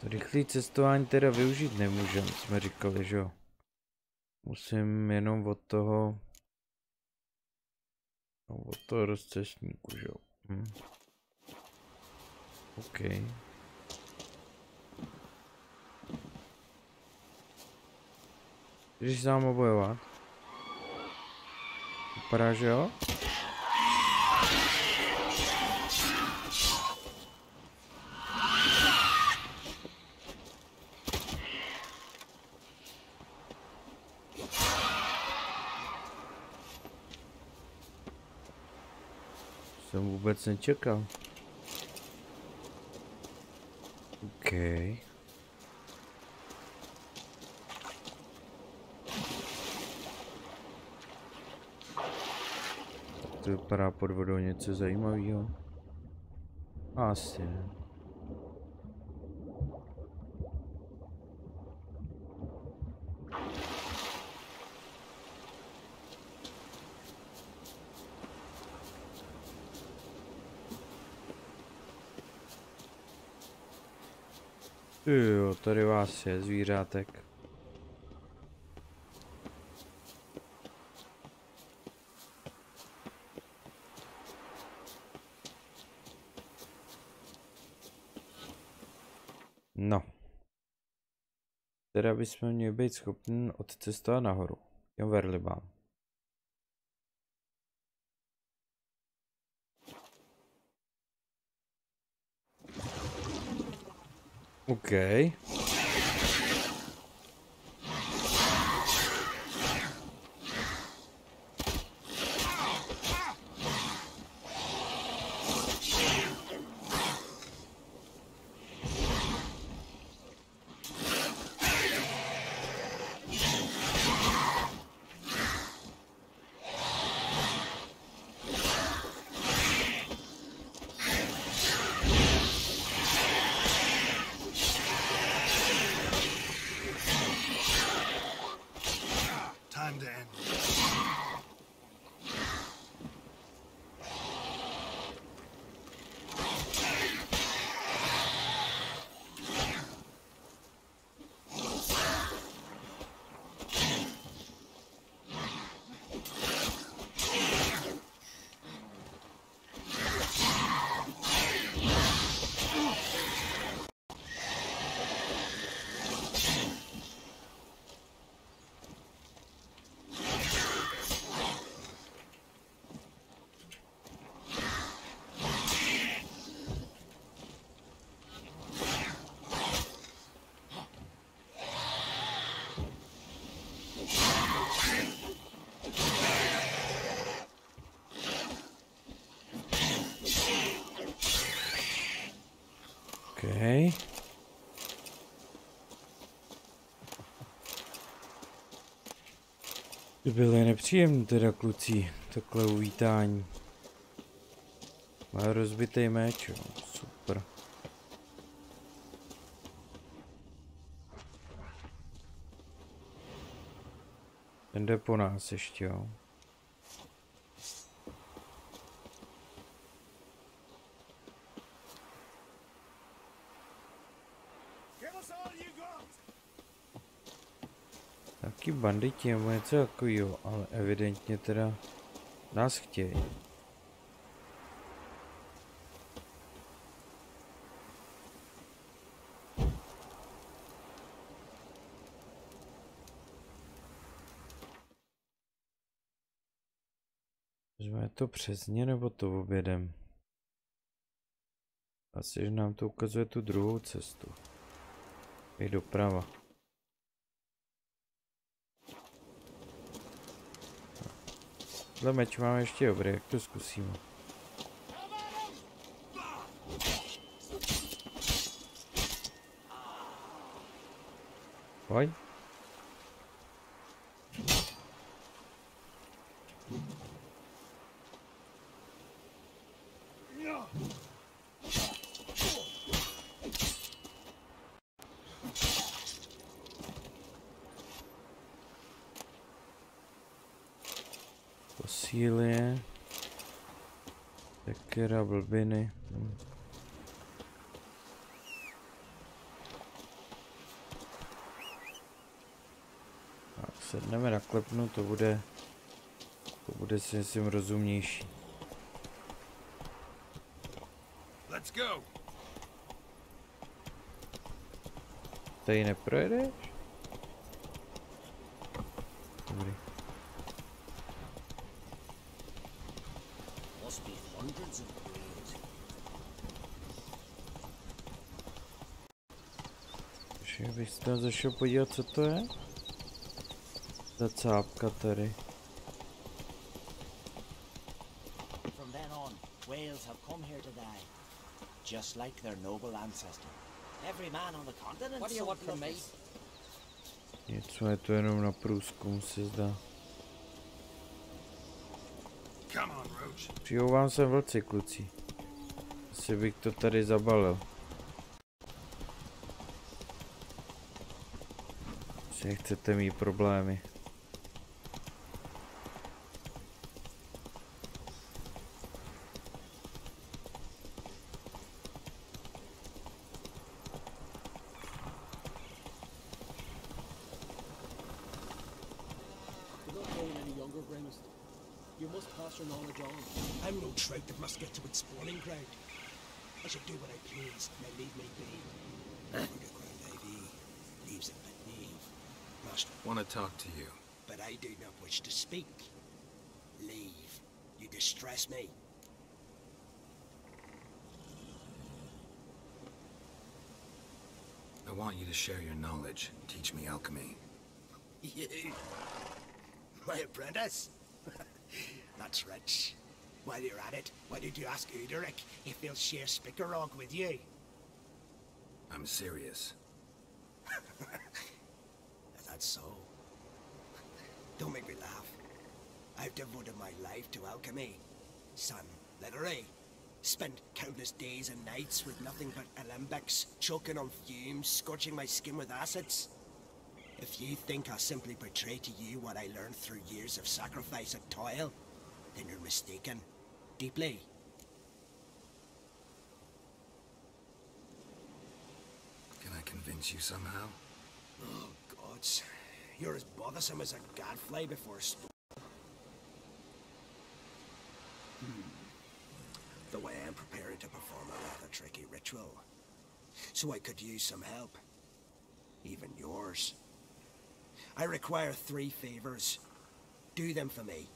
Rychlý cestování teda využít nemůžem, jsme říkali, že jo. Musím jenom od toho rozcestníku, že jo. OK. Když se mám obojovat. Vypadá, že jo? Jsem vůbec nečekal. OK. to vypadá pod vodou něco zajímavého? Asi ne. Jo, tady vás je zvířátek. No. Teda bychom měli být schopni odcestovat nahoru. Těm verlibám. OK. Okay. To bylo nepříjemné teda, kluci, takhle uvítání. Má rozbitý meč, jo. Super. Ten jde po nás ještě, jo. Taky banditi nebo něco takového, ale evidentně teda nás chtějí. Vezme to přesně nebo to obědem? Asi, že nám to ukazuje tu druhou cestu. I doprava. Tohle meč máme ještě dobrý, jak to zkusíme. Pojď. Posílie. Tekera, blbiny. Tak sedneme na klepnu, to bude si myslím rozumnější. Let's go. Tady neprojedeš? Dobrý. Takže bych se tam zašel podívat, co to je? Ta cápka tady. From then on, whales have come here to die, just like their noble ancestor. Every man on the continent. What do you want from me? Něco je to jenom na průzkum, se zdá. Přijou vám sem vlci, kluci. Asi bych to tady zabalil. Asi chcete mít problémy. I'm no trout that must get to its spawning ground. I should do what I please, now leave me be. Underground IV leaves it but me. Master. Want to talk to you. But I do not wish to speak. Leave. You distress me. I want you to share your knowledge. Teach me alchemy. You? My apprentice? That's rich. While you're at it, why don't you ask Uderic if he'll share Spickerog with you? I'm serious. Is that so? Don't make me laugh. I've devoted my life to alchemy. Son, literally. Spent countless days and nights with nothing but alembics, choking on fumes, scorching my skin with acids. If you think I'll simply portray to you what I learned through years of sacrifice and toil, then you're mistaken. Deeply. Can I convince you somehow? Oh, gods. You're as bothersome as a gadfly before a storm. Though I am preparing to perform a rather tricky ritual. So I could use some help. Even yours. I require 3 favors. Do them for me,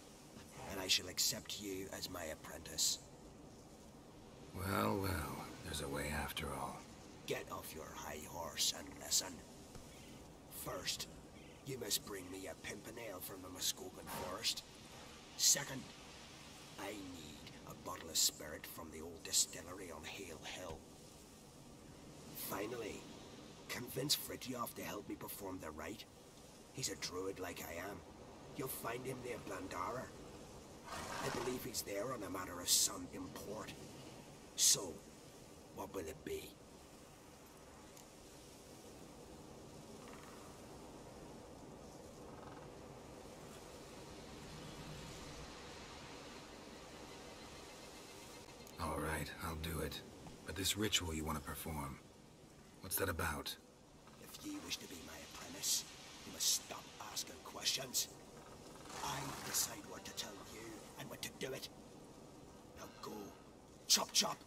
and I shall accept you as my apprentice. Well, well, there's a way after all. Get off your high horse and listen. First, you must bring me a pimpernel from the Muskogan forest. Second, I need a bottle of spirit from the old distillery on Hale Hill. Finally, convince Fridtjof to help me perform the rite. He's a druid like I am. You'll find him near Blandara. I believe he's there on a matter of some import. So, what will it be? All right, I'll do it. But this ritual you want to perform, what's that about? If you wish to be my apprentice, you must stop asking questions. I decide what to tell you and what to do it. Now go, chop chop,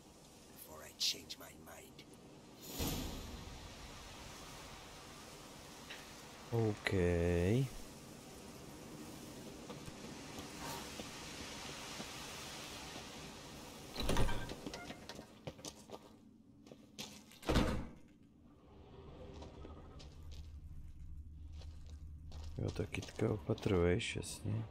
before I change my mind. Okay. Jo, ta kytka opatruješ, jasně.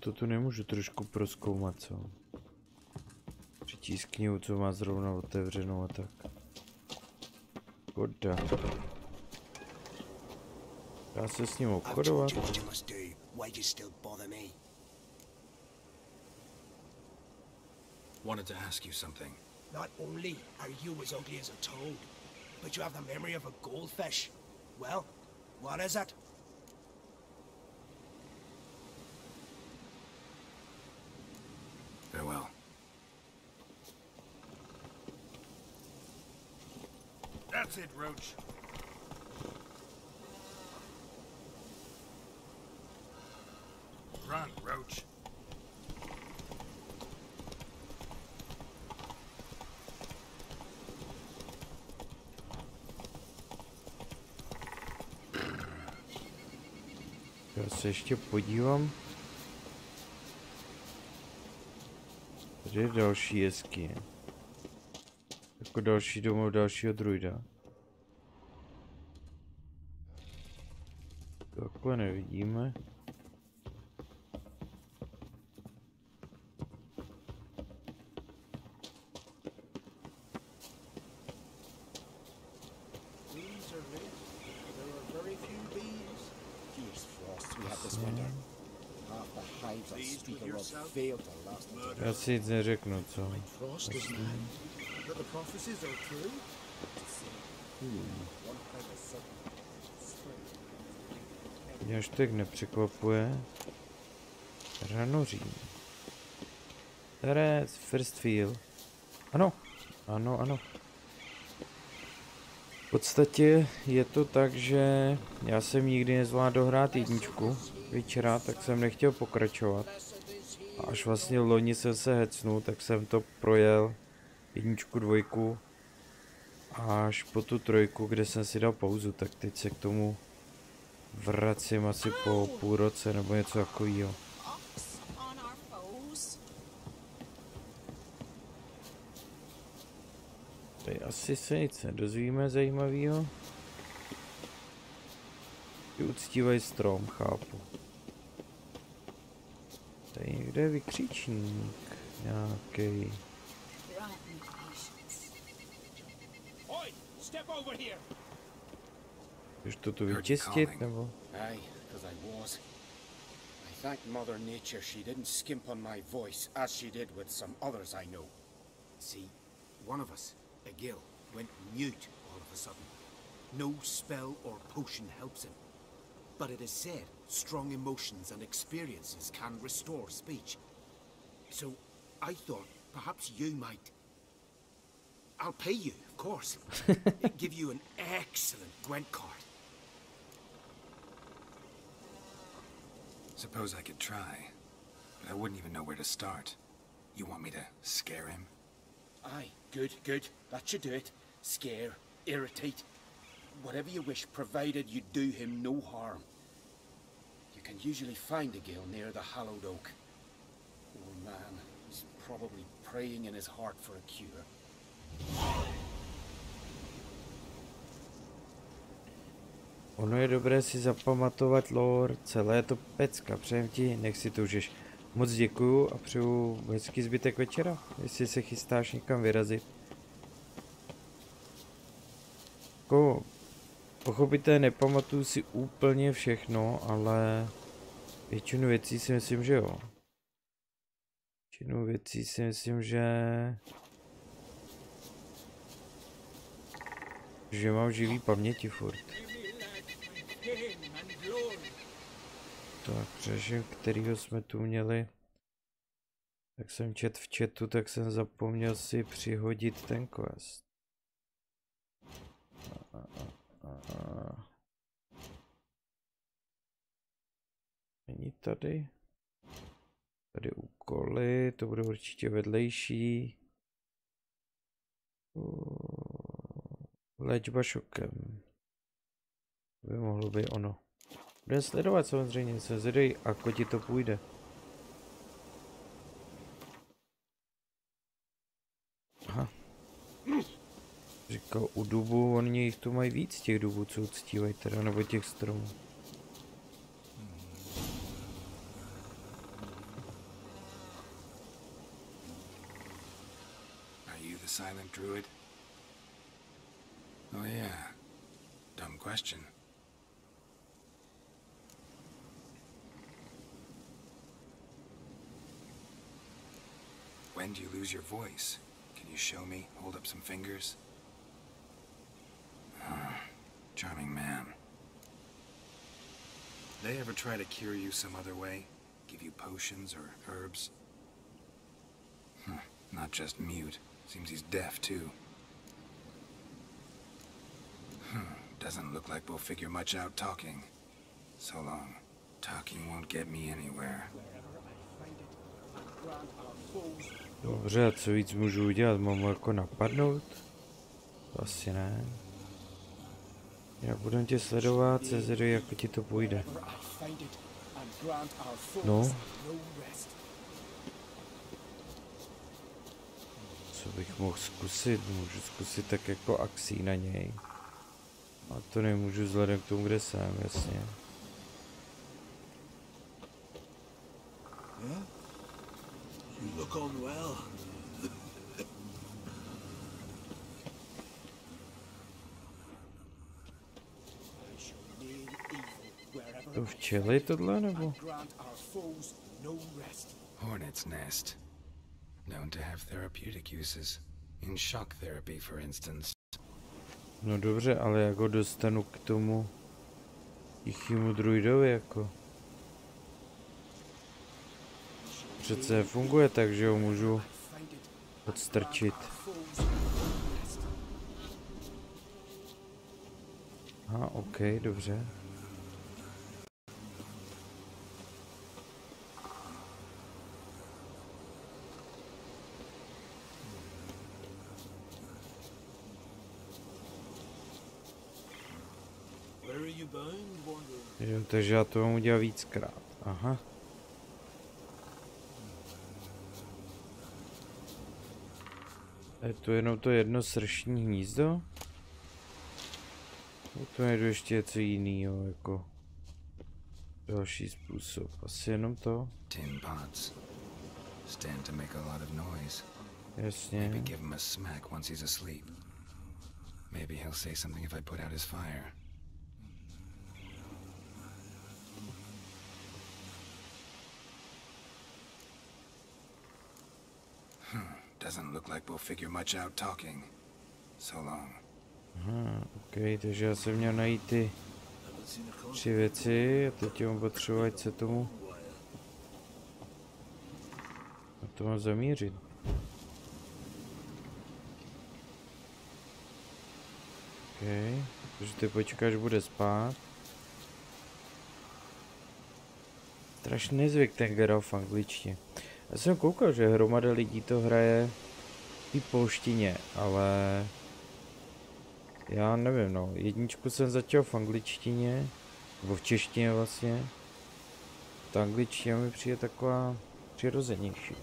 To tu nemůžu trošku prozkoumat, co? Přečíst knihu, co má zrovna otevřenou a tak. Škoda. Dá se s ním obchodovat? Wanted to ask you something. Not only are you as ugly as a toad, but you have the memory of a goldfish. Well, what is it? Farewell. That's it, Roach. Run, Roach. Já se ještě podívám. Tady je další jeskyně. Jako další domov dalšího druida. Takhle nevidíme. Bees are lit. There are very few bees lives unspeakable of failed to last until Já si nic neřeknu, co? Mě až tak nepřekvapuje. Ranořím. Terec, first feel. Ano, ano, ano. V podstatě je to tak, že já jsem nikdy nezvládl hrát jedničku včera, tak jsem nechtěl pokračovat. A až vlastně loni jsem se hecnul, tak jsem to projel jedničku, dvojku až po tu trojku, kde jsem si dal pauzu, tak teď se k tomu vracím asi po půl roce nebo něco takového. Tady asi se nic nedozvíme zajímavého. Uctívej strom, chápu. Tady někde je vykřičník nějaký. Už to tu vyčistit, nebo? Aye, because I was. I thank Mother Nature she didn't skimp on my voice as she did with some others I know. See, one of us, a gill, went mute all of a sudden. No spell or potion helps him. But it is said strong emotions and experiences can restore speech. So I thought perhaps you might... I'll pay you, of course. Give you an excellent Gwent card. Suppose I could try, but I wouldn't even know where to start. You want me to scare him? Aye, good, good. That should do it. Scare, irritate, whatever you wish, provided you do him no harm. You can usually find a gill near the hallowed oak. Poor man, he's probably praying in his heart for a cure. Ono je dobré si zapamatovat lore, celé je to pecka, přejem ti, nech si to užiješ. Moc děkuju a přeju hezký zbytek večera, jestli se chystáš někam vyrazit. Jako, pochopitelně nepamatuju si úplně všechno, ale většinu věcí si myslím, že jo. Většinu věcí si myslím, že mám živý paměti furt. Tak přeším, kterýho jsme tu měli. Tak jsem čet v chatu, tak jsem zapomněl si přihodit ten quest. Není tady. Tady úkoly, to bude určitě vedlejší. Léčba šokem. To by mohlo být ono. Budeme sledovat samozřejmě, se zvědej, ako ti to půjde. Aha. Říkal u dubu, oni jich tu mají víc těch dubů, co uctívají teda, nebo těch stromů. Are you the silent druid? Oh yeah. Dumb question. When do you lose your voice? Can you show me? Hold up some fingers? Charming man. They ever try to cure you some other way? Give you potions or herbs? Not just mute. Seems he's deaf too. Doesn't look like we'll figure much out talking. So long. Talking won't get me anywhere. Dobře, a co víc můžu udělat? Mám ho jako napadnout? To asi ne. Já budu tě sledovat, Cezery, jako ti to půjde. No. Co bych mohl zkusit? Můžu zkusit tak jako akcí na něj. A to nemůžu vzhledem k tomu, kde jsem, jasně. You look unwell. To včely tohle, nebo? no rest. Hornet's nest. Known to have therapeutic uses. In shock therapy, for instance. No dobře, ale jak ho dostanu k tomu tichému druidovi, jako? Přece funguje tak, že ho můžu odstrčit. Aha, ok, dobře. Jo, takže já to mám udělat víckrát. Aha. Je to jenom to jedno sršní hnízdo? To najdu ještě něco jiného, jako další způsob. Asi jenom to. Tin pots. Stand to make a lot of noise. Jasně. Maybe give him a smack once he's asleep. Maybe he'll say something if I put out his fire. Doesn't look like we'll figure much out talking. So long. Aha, ok, takže já jsem měl najít ty 3 věci a teď mám potřebovat se tomu na to mám zamířit. Ok, takže ty počkáš, bude spát. Strašný nezvyk ten Geralt v angličtině. Já jsem koukal, že hromada lidí to hraje v té polštině, ale já nevím, no. Jedničku jsem začal v angličtině, nebo v češtině vlastně. Ta angličtina mi přijde taková přirozenější.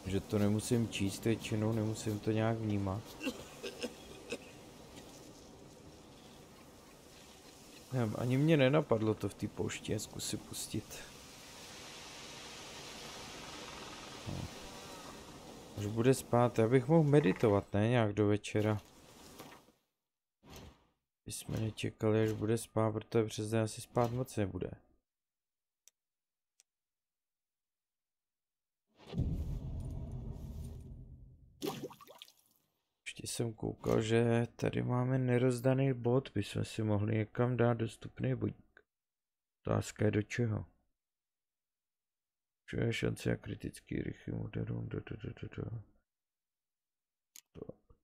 Že to nemusím číst většinou, nemusím to nějak vnímat. Nevím, ani mě nenapadlo to v té polštině zkusit pustit. Až bude spát, já bych mohl meditovat, ne? Nějak do večera. My jsme nečekali, až bude spát, protože přes den asi spát moc nebude. Ještě jsem koukal, že tady máme nerozdaný bod, bychom si mohli někam dát dostupný bodík. Otázka je do čeho. Čo je šance na kritický rychlý úderům.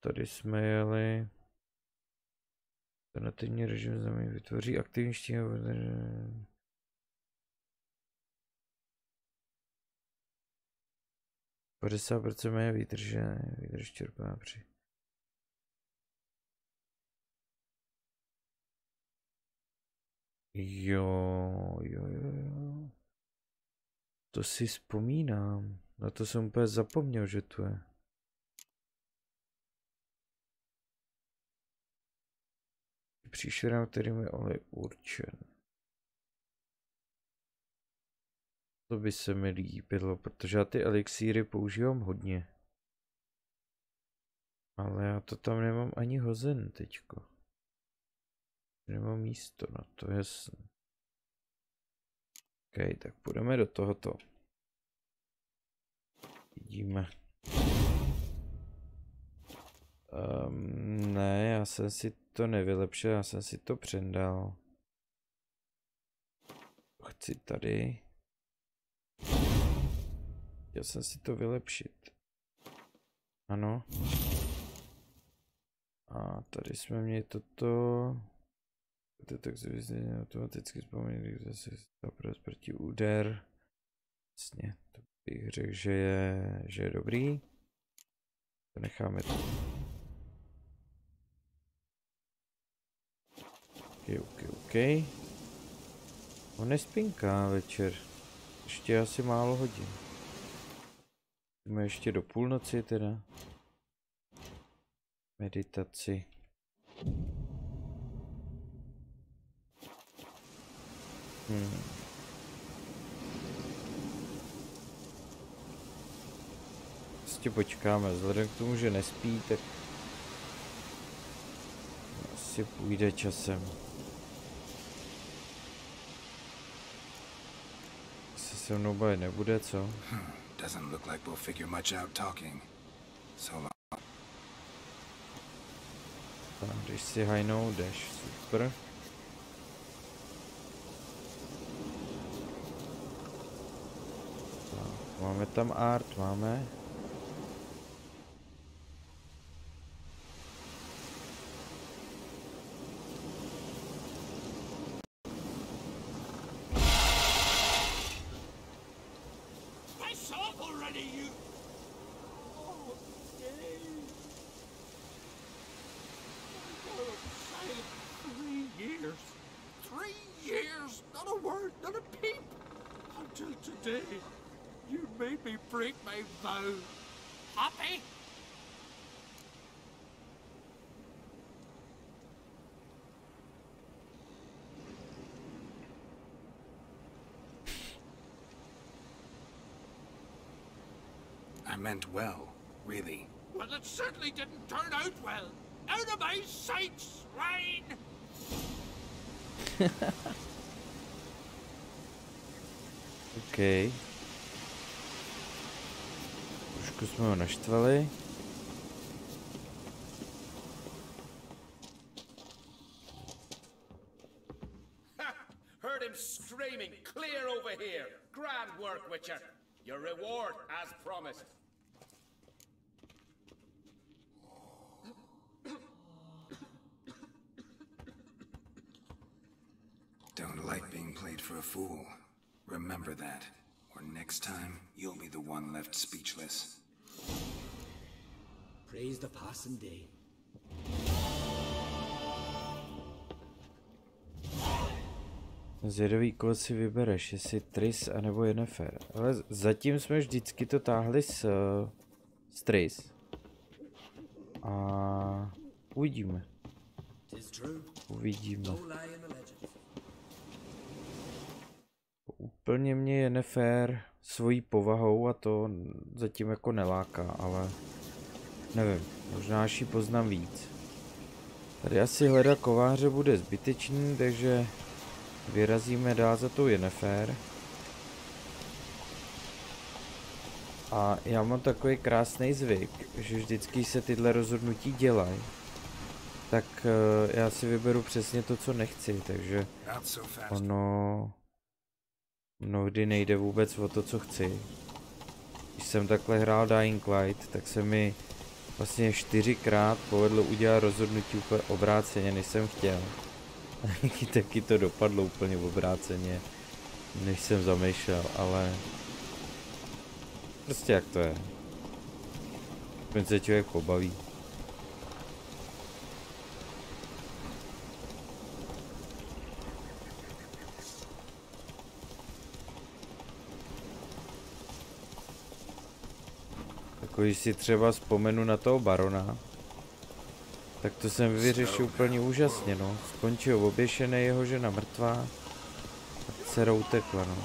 Tady jsme jeli. Alternativní režim znamená vytvoří aktivní štíhne. 50% méně výdrž čerpá při. Jo. To si vzpomínám. Na to jsem úplně zapomněl, že tu je. Příšerám, kterým je olej určen. To by se mi líbilo, protože já ty elixíry používám hodně. Ale já to tam nemám ani hozen teďko. Nemám místo na to, jasně. OK, tak půjdeme do tohoto. Vidíme. Ne, já jsem si to nevylepšil, já jsem si to přendal. Chci tady. Chtěl jsem si to vylepšit. Ano. A tady jsme měli toto. To tak se automaticky vzpomíná, když zase pro proti úder. Vlastně, to bych řekl, že je dobrý. To necháme tu. OK. On nespinká večer. Ještě asi málo hodin. Jsme ještě do půlnoci teda. Meditaci. Prostě počkáme, vzhledem k tomu, že nespí, tak asi půjde časem. se mnou bavit nebude, co? Doesn't look like we'll figure much out talking. So long. Tak, když si hajnou, jdeš, super. Tak, máme tam art, máme. I meant well, really. Well, it certainly didn't turn out well. Out of my sight, swine! OK. Trošku jsme ho naštvali. Heard him screaming, clear over here. Grand work, Witcher. Your reward as promised. Don't like being played for a fool. Remember that, or next time you'll be the one left speechless. Praise the passing day. Zvědavý, koho si vybereš, jestli Tris anebo Yennefer. Ale zatím jsme vždycky to táhli s Tris. A uvidíme. Uvidíme. Úplně mě Yennefer svojí povahou a to zatím jako neláká, ale nevím, možná až ji poznám víc. Tady asi hledat kováře bude zbytečný, takže vyrazíme dál za tou Yennefer. A já mám takový krásný zvyk, že vždycky se tyhle rozhodnutí dělají. Tak já si vyberu přesně to, co nechci, takže ono mnohdy nejde vůbec o to, co chci. Když jsem takhle hrál Dying Light, tak se mi vlastně 4krát povedlo udělat rozhodnutí úplně obráceně, než jsem chtěl. Taky to dopadlo úplně obráceně, než jsem zamýšlel, ale prostě jak to je. Aspoň se člověk pobaví. Jako když si třeba vzpomenu na toho barona, tak to jsem vyřešil úplně úžasně, no. Skončil oběšený, jeho žena mrtvá a dcera utekla, no.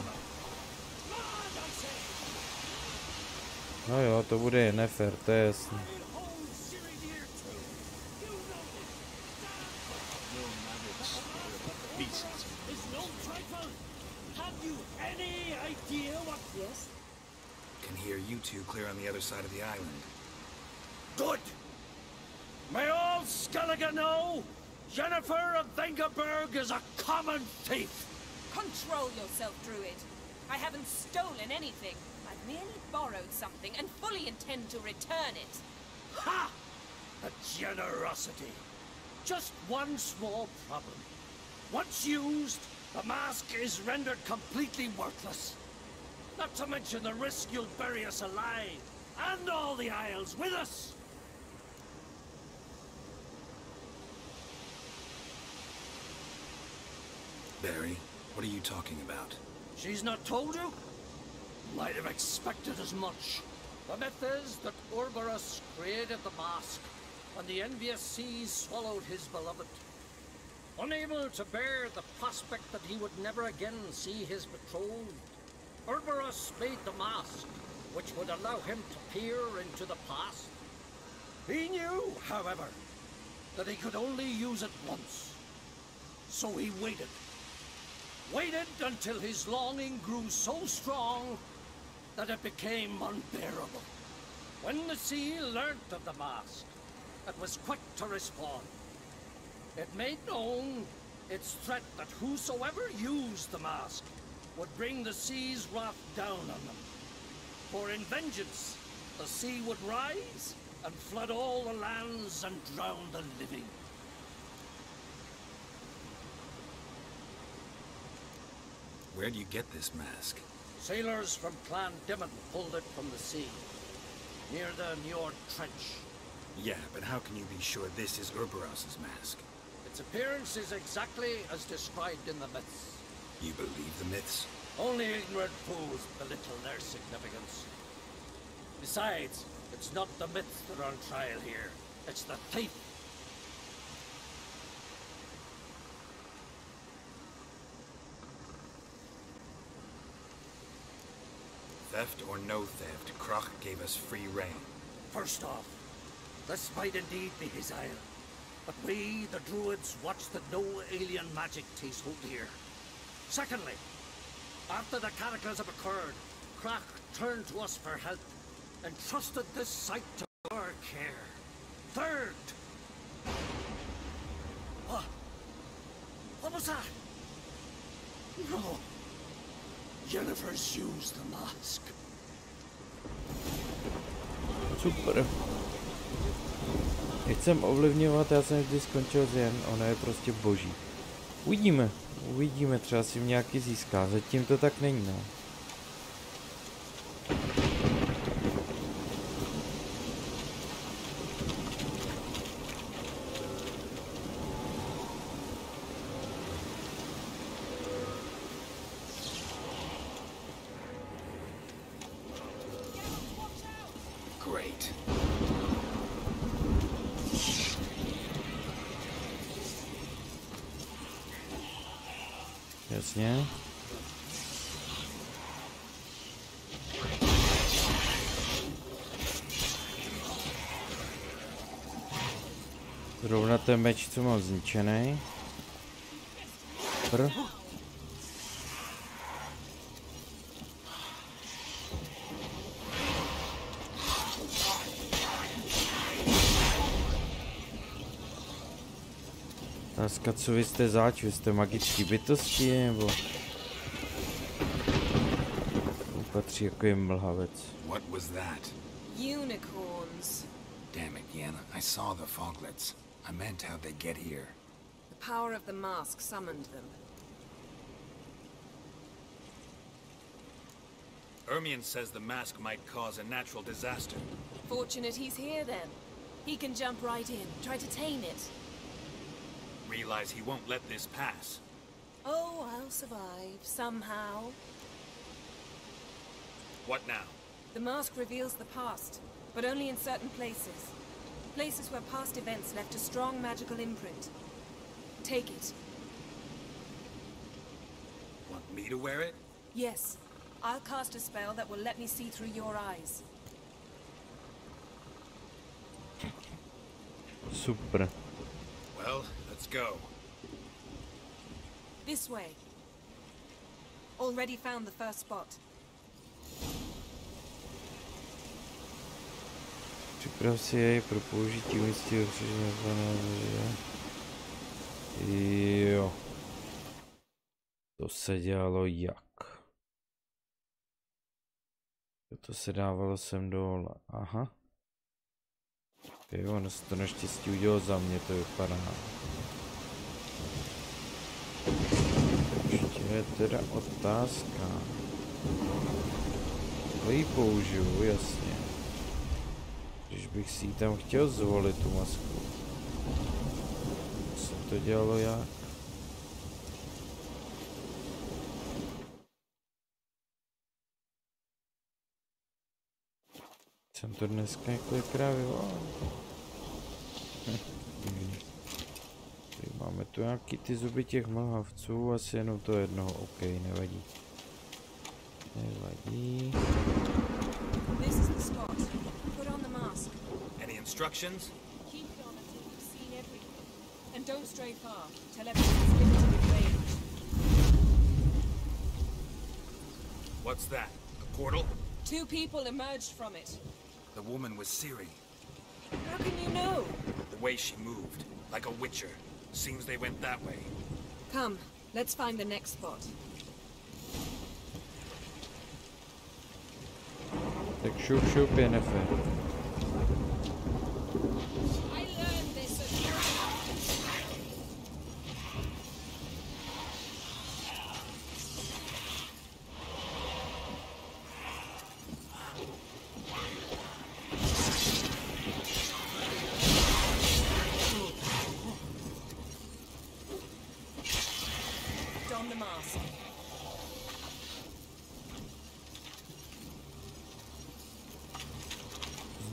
No jo, to bude Yennefer, to je jasný. Can hear you two clear on the other side of the island. Good! May all Skellige know, Yennefer of Vengerberg is a common thief! Control yourself, Druid. I haven't stolen anything. I've merely borrowed something and fully intend to return it. Ha! A generosity. Just one small problem. Once used, the mask is rendered completely worthless. Not to mention the risk you'll bury us alive, and all the Isles with us! Barry, what are you talking about? She's not told you? Might have expected as much. The myth is that Ouroboros created the mask, and the envious seas swallowed his beloved. Unable to bear the prospect that he would never again see his betrothed, Ouroboros made the mask, which would allow him to peer into the past. He knew, however, that he could only use it once. So he waited. waited until his longing grew so strong that it became unbearable. When the sea learnt of the mask, it was quick to respond. It made known its threat that whosoever used the mask would bring the sea's wrath down on them. For in vengeance, the sea would rise and flood all the lands and drown the living. Where do you get this mask? Sailors from Clan Dimon pulled it from the sea, near the Njord Trench. Yeah, but how can you be sure this is Urberos's mask? Its appearance is exactly as described in the myths. You believe the myths? Only ignorant fools belittle their significance. Besides, it's not the myths that are on trial here. It's the thief. Theft or no theft, Krach gave us free rein. First off, this might indeed be his isle. But we, the druids, watch that no alien magic takes hold here. Secondly, after the cataclysm occurred, Krach turned to us for help and trusted this site to our care. Third... What was that? No. Jennifer's used the mask. Super. Nechcem ovlivňovat, já jsem vždy skončil s jen, ono je prostě boží. Uvidíme, třeba si nějaký získá, zatím to tak není, no. Jasně. Zrovna ten meč, co mám zničený. Otázka, co vy jste zač? Vy jste magické bytosti, nebo... Patří jako je mlhavec. What was that? Unicorns. Damn it, Yen. I saw the foglets. I meant how'd they get here. The power of the mask summoned them. Ermion says the mask might cause a natural disaster. Fortunate he's here then. He can jump right in, try to tame it. Realize he won't let this pass. Oh, I'll survive, somehow. What now? The mask reveals the past, but only in certain places. Places where past events left a strong magical imprint. Take it. Want me to wear it? Yes. I'll cast a spell that will let me see through your eyes. Super. Well, let's go. This way. Already found the first spot. Připrav si jej pro použití umístění roztržené. Jo. To se dělalo jak? To se dávalo sem dole. Aha. Jo, ono se to naštěstí udělalo za mě, to vypadá. Ještě je teda otázka. To ji použiju, jasně. Když bych si ji tam chtěl zvolit, tu masku. Co to dělalo jak? Jsem to dneska několikrát vyvolal. Máme tu nějaký ty zuby těch mlhavců, asi jenom to jednoho, ok, nevadí. Nevadí. This is the spot. Put on the mask. Any instructions? Keep it on until you've seen everything. And don't stray far. Tell everyone it's limited in range. What's that? A portal? 2 people emerged from it. The woman was Ciri. How can you know? The way she moved, like a witcher. Seems they went that way. Come, let's find the next spot. Tak šup je nefér.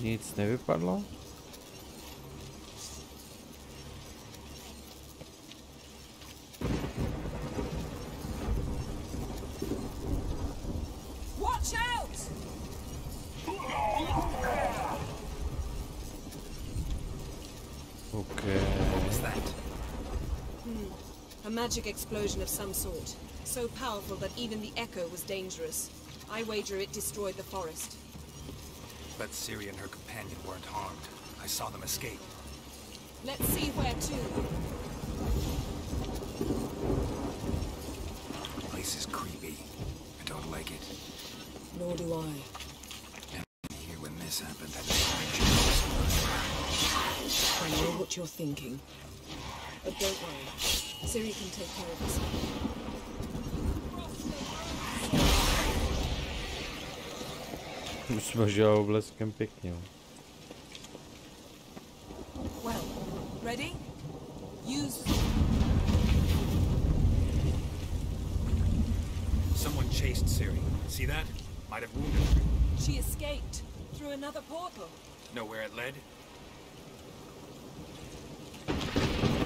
Nic nevypadlo? Watch out! Okay. What was that? A magic explosion of some sort. So powerful that even the echo was dangerous. I wager it destroyed the forest. But Ciri and her companion weren't harmed. I saw them escape. Let's see where to. The place is creepy. I don't like it. Nor do I. And here when this happened, I know what you're thinking. But don't worry. Ciri can take care of herself. Usmažila obleskem pěkně. Well, ready? Use. Someone chased Ciri. See that? Might have wounded her. She escaped through another portal. Know where it led?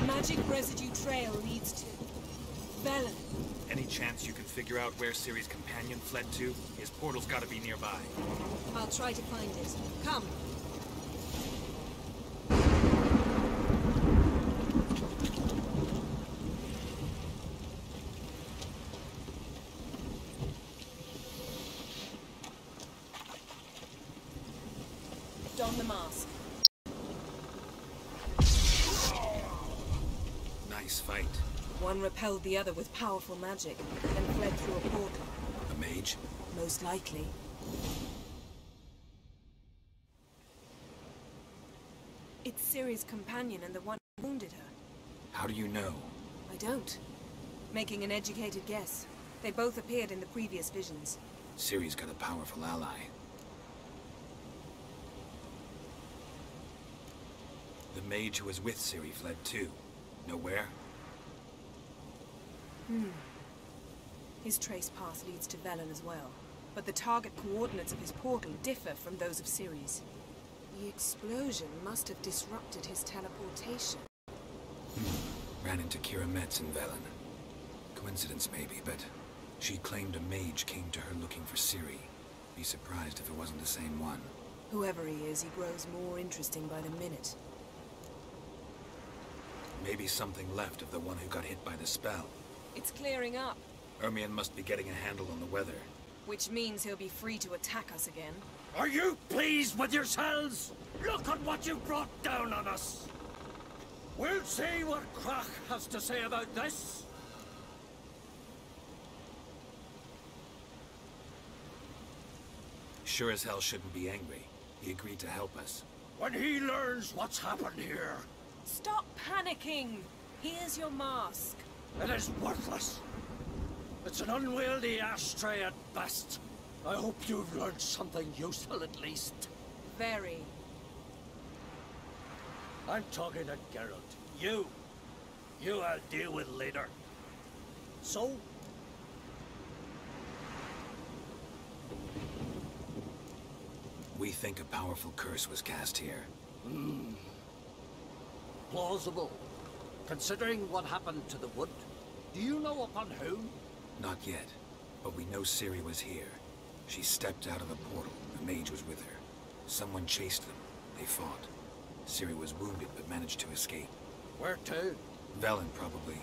Magic residue trail leads to Vzhledem. Any chance you can figure out where Ciri's companion fled to? His portal's gotta be nearby. I'll try to find it. Come. Don the mask. Nice fight. One repelled the other with powerful magic, then fled through a portal. A mage? Most likely. It's Ciri's companion and the one who wounded her. How do you know? I don't. Making an educated guess. They both appeared in the previous visions. Ciri's got a powerful ally. The mage who was with Ciri fled too. Know where? His trace path leads to Vzhledem as well. But the target coordinates of his portal differ from those of Ciri's. The explosion must have disrupted his teleportation. Ran into Kira Metz in Vzhledem. Coincidence maybe, but she claimed a mage came to her looking for Ciri. Be surprised if it wasn't the same one. Whoever he is, he grows more interesting by the minute. Maybe something left of the one who got hit by the spell. It's clearing up. Ermion must be getting a handle on the weather. Which means he'll be free to attack us again. Are you pleased with yourselves? Look at what you've brought down on us. We'll see what Krach has to say about this. Sure as hell shouldn't be angry. He agreed to help us. When he learns what's happened here... Stop panicking! Here's your mask. It is worthless. It's an unwieldy ashtray at best. I hope you've learned something useful at least. Very. I'm talking to Geralt. You I'll deal with later. So? We think a powerful curse was cast here. Plausible. Considering what happened to the wood, do you know upon whom? Not yet, but we know Ciri was here. She stepped out of the portal. A mage was with her. Someone chased them. They fought. Ciri was wounded but managed to escape. Where to? Vzhledem, probably.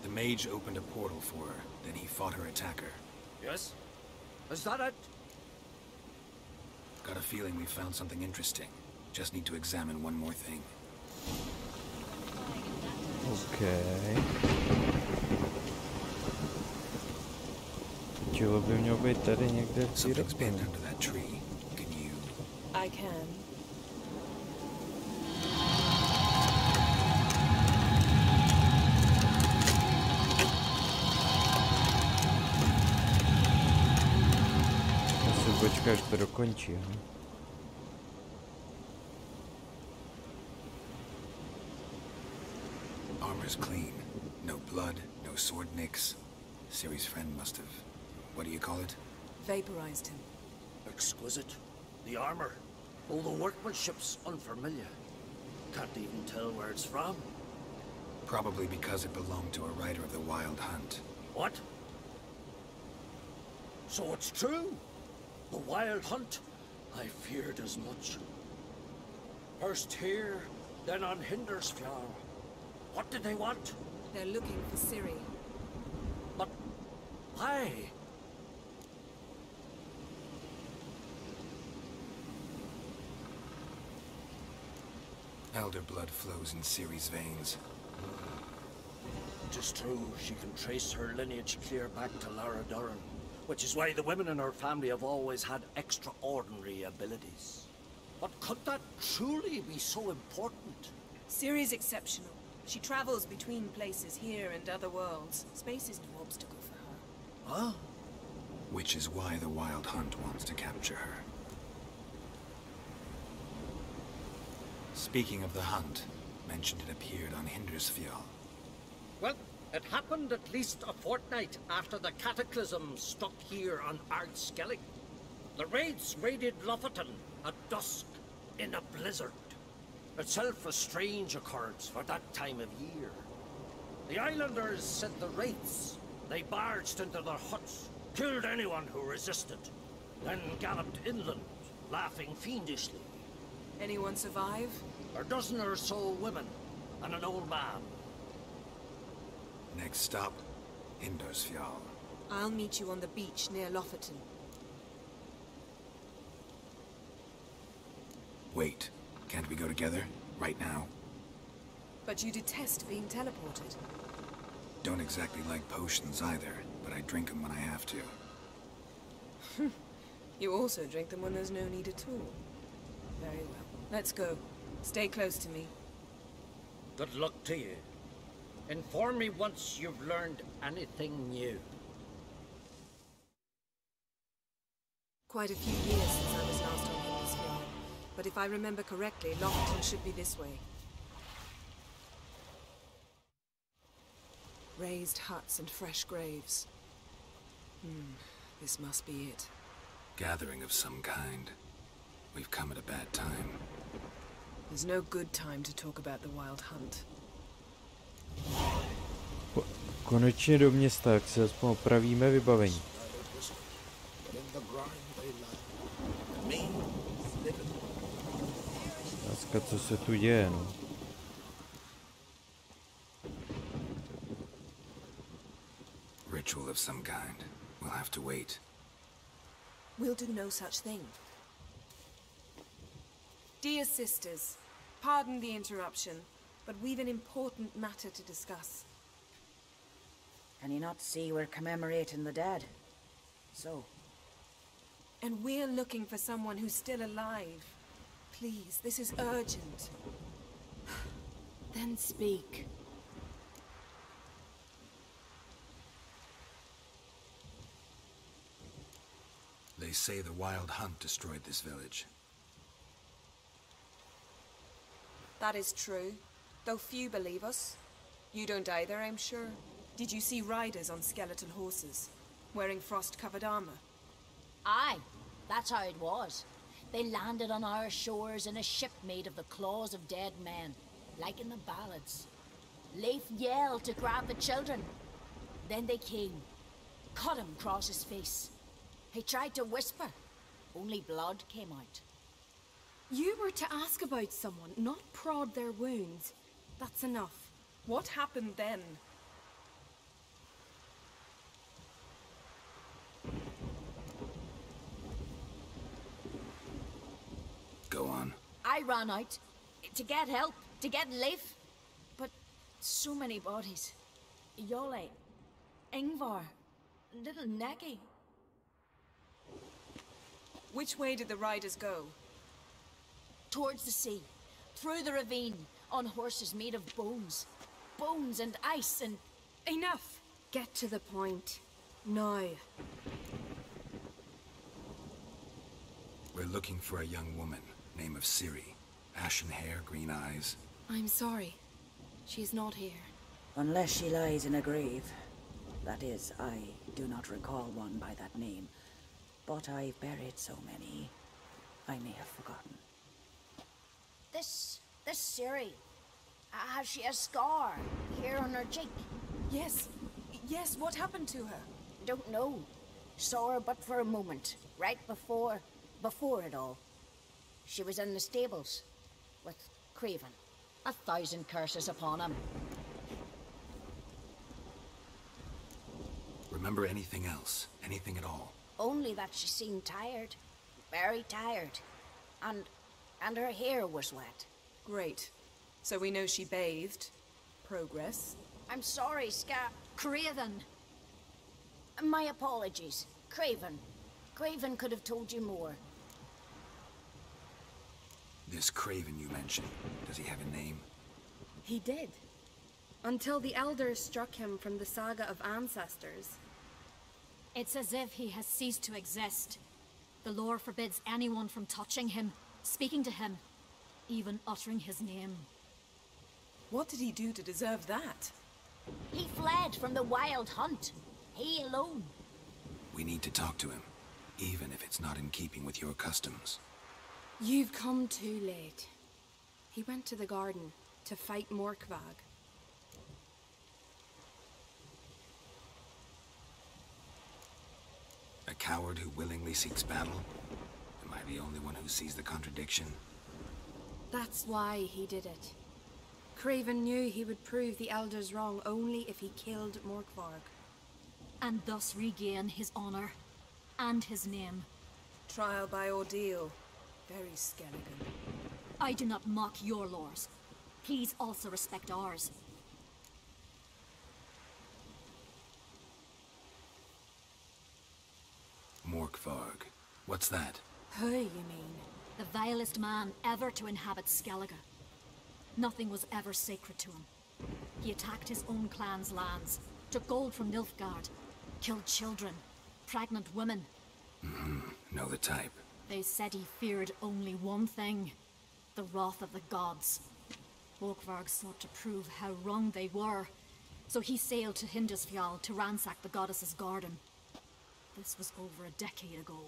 The mage opened a portal for her, then he fought her attacker. Yes? Is that it? Got a feeling we found something interesting. Just need to examine one more thing. Okay. Tělo by mělo být tady někde v Something's pinned under that tree. Can you? I can. Asi počkej, až to dokončí, ne? Armor's clean. No blood, no sword nicks. Ciri's friend must have... What do you call it? Vaporized him. Exquisite. The armor. All the workmanship's unfamiliar. Can't even tell where it's from. Probably because it belonged to a rider of the Wild Hunt. What? So it's true? The Wild Hunt? I feared as much. First here, then on Hindersfjall. What did they want? They're looking for Ciri. But why? Elder blood flows in Ciri's veins. It is true, she can trace her lineage clear back to Lara Duran, which is why the women in her family have always had extraordinary abilities. But could that truly be so important? Ciri's exceptional. She travels between places here and other worlds. Space is no obstacle for her. Huh? Which is why the Wild Hunt wants to capture her. Speaking of the hunt, mentioned it appeared on Hindersfjall. Well, it happened at least a fortnight after the cataclysm struck here on Ardskellig. The raids raided Lofoten at dusk in a blizzard. Itself a strange occurrence for that time of year. The islanders sent the wraiths. They barged into their huts, killed anyone who resisted, then galloped inland, laughing fiendishly. Anyone survive? A dozen or so women, and an old man. Next stop, Hindersfjall. I'll meet you on the beach near Lofoten. Wait, can't we go together? Right now? But you detest being teleported. Don't exactly like potions either, but I drink them when I have to. You also drink them when there's no need at all. Very well. Let's go. Stay close to me. Good luck to you. Inform me once you've learned anything new. Quite a few years since I was last on Hindersfjall, but if I remember correctly, Lofoten should be this way. Raised huts and fresh graves. This must be it. Gathering of some kind. We've come at a bad time. There's no good time to talk about the Wild Hunt. Konečně do města, jak se aspoň opravíme vybavení. Otázka, co se tu děje, no. Ritual of some kind. We'll have to wait. We'll do no such thing. Dear sisters, pardon the interruption, but we've an important matter to discuss. Can you not see we're commemorating the dead? So? And we're looking for someone who's still alive. Please, this is urgent. Then speak. They say the Wild Hunt destroyed this village. That is true, though few believe us. You don't either, I'm sure. Did you see riders on skeletal horses, wearing frost-covered armor? Aye, that's how it was. They landed on our shores in a ship made of the claws of dead men, like in the ballads. Leif yelled to grab the children. Then they came, cut him across his face. He tried to whisper, only blood came out. You were to ask about someone, not prod their wounds. That's enough. What happened then? ran out to get help, to get life. But so many bodies. Yole, Ingvar, little Necky. Which way did the riders go? Towards the sea, through the ravine, on horses made of bones. Bones and ice and... Enough! Get to the point. Now. We're looking for a young woman, name of Ciri. Ashen hair, green eyes. I'm sorry. She's not here. Unless she lies in a grave. That is, I do not recall one by that name. But I've buried so many, I may have forgotten. This Ciri, has she a scar here on her cheek? Yes, what happened to her? Don't know. Saw her but for a moment, right before it all. She was in the stables with Craven. 1,000 curses upon him. Remember anything else? Anything at all? Only that she seemed tired. Very tired. And her hair was wet. Great. So we know she bathed. Progress. I'm sorry, Craven. My apologies. Craven. Craven could have told you more. This Craven you mentioned, does he have a name? He did. Until the elders struck him from the saga of ancestors. It's as if he has ceased to exist. The lore forbids anyone from touching him, speaking to him, even uttering his name. What did he do to deserve that? He fled from the wild hunt. He alone. We need to talk to him, even if it's not in keeping with your customs. You've come too late. He went to the garden to fight Morkvag. A coward who willingly seeks battle? Am I the only one who sees the contradiction? That's why he did it. Craven knew he would prove the elders wrong only if he killed Morkvarg. And thus regain his honor and his name. Trial by ordeal. Very Skelligan. I do not mock your laws. Please also respect ours. Morkvarg. What's that? Who, you mean? The vilest man ever to inhabit Skellige. Nothing was ever sacred to him. He attacked his own clan's lands, took gold from Nilfgaard, killed children, pregnant women. Know the type. They said he feared only one thing, the wrath of the gods. Morkvarg sought to prove how wrong they were, so he sailed to Hindisfjall to ransack the goddess's garden. This was over a decade ago.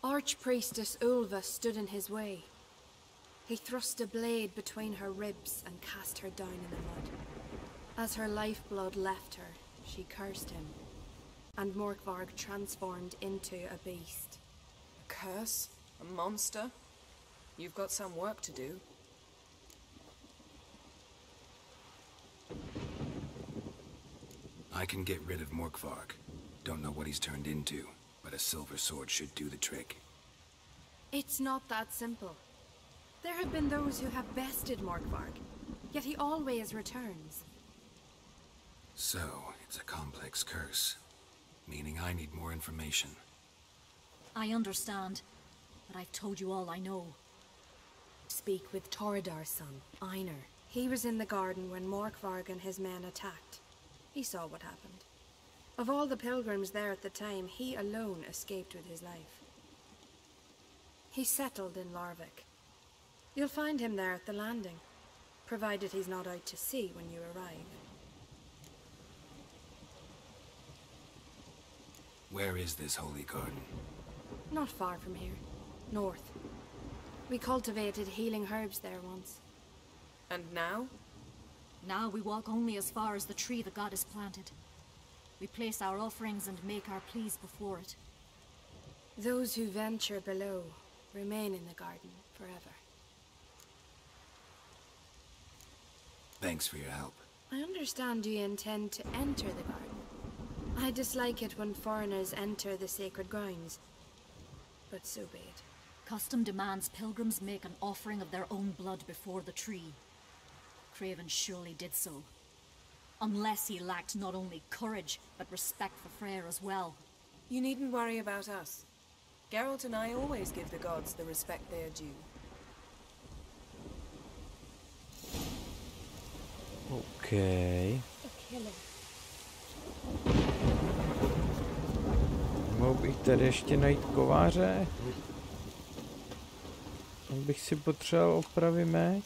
Archpriestess Ulva stood in his way. He thrust a blade between her ribs and cast her down in the mud. As her lifeblood left her, she cursed him, and Morkvarg transformed into a beast. A curse? A monster? You've got some work to do. I can get rid of Morkvarg. Don't know what he's turned into, but a silver sword should do the trick. It's not that simple. There have been those who have bested Morkvarg, yet he always returns. So, it's a complex curse, meaning I need more information. I understand, but I've told you all I know. Speak with Torridar's son, Einar. He was in the garden when Morkvarg and his men attacked. He saw what happened. Of all the pilgrims there at the time, he alone escaped with his life. He settled in Larvik. You'll find him there at the landing, provided he's not out to sea when you arrive. Where is this holy garden? Not far from here. North. We cultivated healing herbs there once. And now? Now we walk only as far as the tree the goddess planted. We place our offerings and make our pleas before it. Those who venture below remain in the garden forever. Thanks for your help. I understand you intend to enter the garden. I dislike it when foreigners enter the sacred grounds, but so be it. Custom demands pilgrims make an offering of their own blood before the tree. Craven surely did so. Unless he lacked not only courage, but respect for Freyr as well. You needn't worry about us. Geralt and I always give the gods the respect they are due. Okay. Mohl bych tady ještě najít kováře? Bych si potřeboval opravit meč.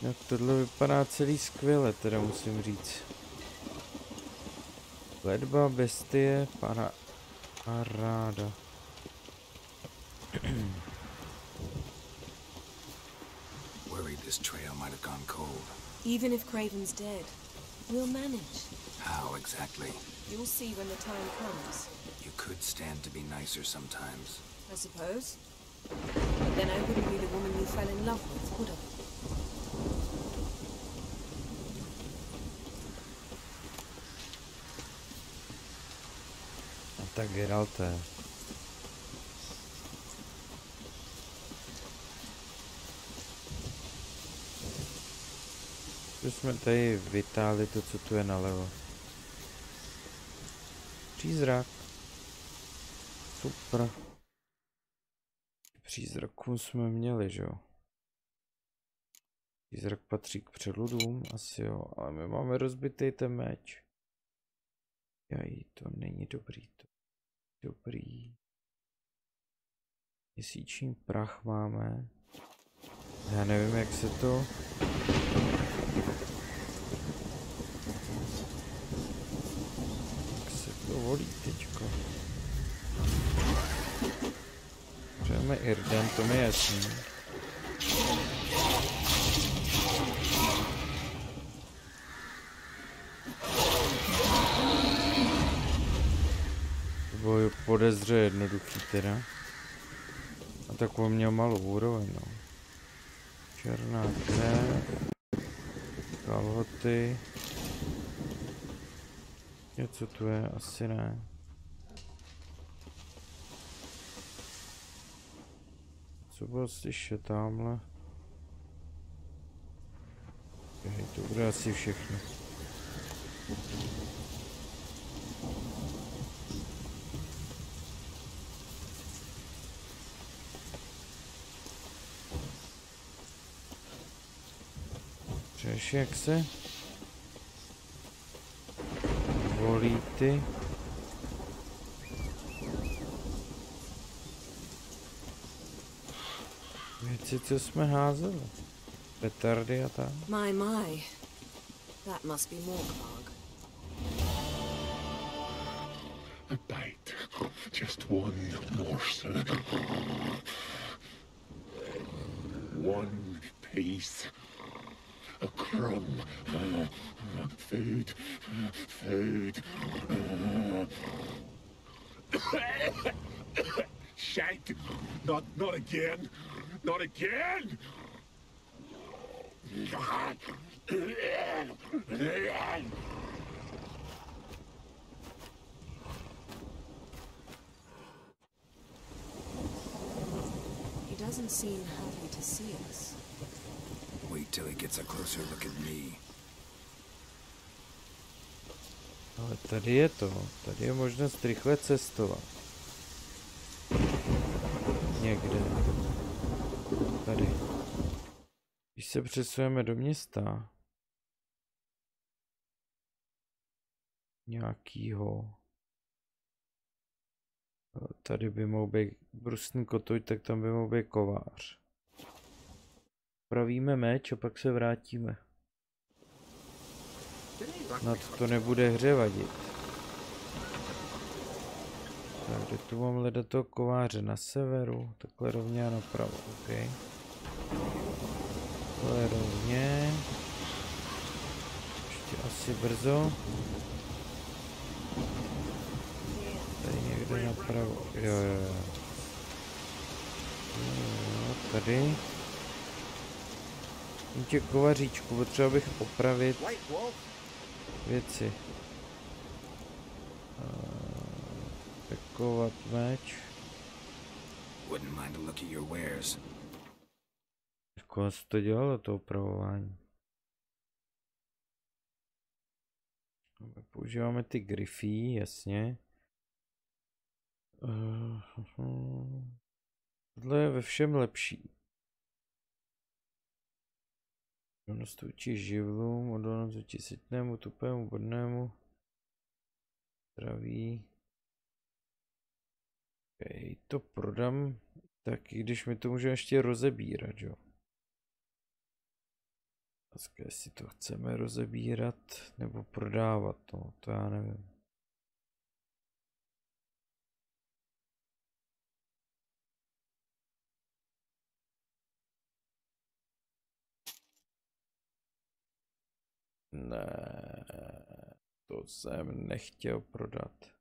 No, tohle vypadá celý skvěle, teda musím říct. Ledba, bestie, paráda. Worried this trail might have gone cold. Even if Craven's dead, we'll manage. How exactly? You'll see when the time comes. You could stand to be nicer sometimes. I suppose. But then I wouldn't be the woman you fell in love with, would I? A tak Geralte. Už jsme tady vytáhli to, co tu je nalevo. Přízrak. Super. Přízraků jsme měli, že jo? Přízrak patří k přeludům, asi jo, ale my máme rozbitý ten meč. Jaj, to není dobrý, to dobrý. Měsíční prach máme. Já nevím, jak se to... Jak se to volí teďko. Přejeme Irden, to mi je jasný. To bylo podezře jednoduchý teda. A tak on měl malou úroveň, no. Černá krev. Kalhoty. Něco tu je, asi ne. Co bylo slyšet tamhle? To bude asi všechno. Přeš, jak se volí ty věci, co jsme házeli. Petardy a tak. My. That must be Morkvarg. A bite. Just one morsel. One piece. A crumb. Food. Shank. Not again. Not again. He doesn't seem happy to see us. Wait till he gets a closer look at me. Ale tady je to. Tady je možnost rychle cestovat. Někde. Tady. Když se přesujeme do města nějakýho, tady by mohl být brustný kotouč, tak tam by mohl být kovář. Pravíme meč a pak se vrátíme. Snad to nebude hře vadit. Tak, kde tu mám hledat toho kováře? Na severu, takhle rovně a napravo, ok. Takhle rovně. Ještě asi brzo. Tady někde napravo, jo. Tady. Tě kovaříčku, potřeba bych opravit věci. Pekovat meč. Wouldn't mind a look at your wares. Jako se to dělalo, to opravování. Používáme ty gryfí, jasně. Tohle je ve všem lepší. Odolnost vůči živlům, odolnost vůči sitnému, tupému, vodnému. Zdraví. Okay, to prodám, tak i když mi to může ještě rozebírat, jo. Dneska jestli to chceme rozebírat nebo prodávat, no, to já nevím. Ne, to jsem nechtěl prodat.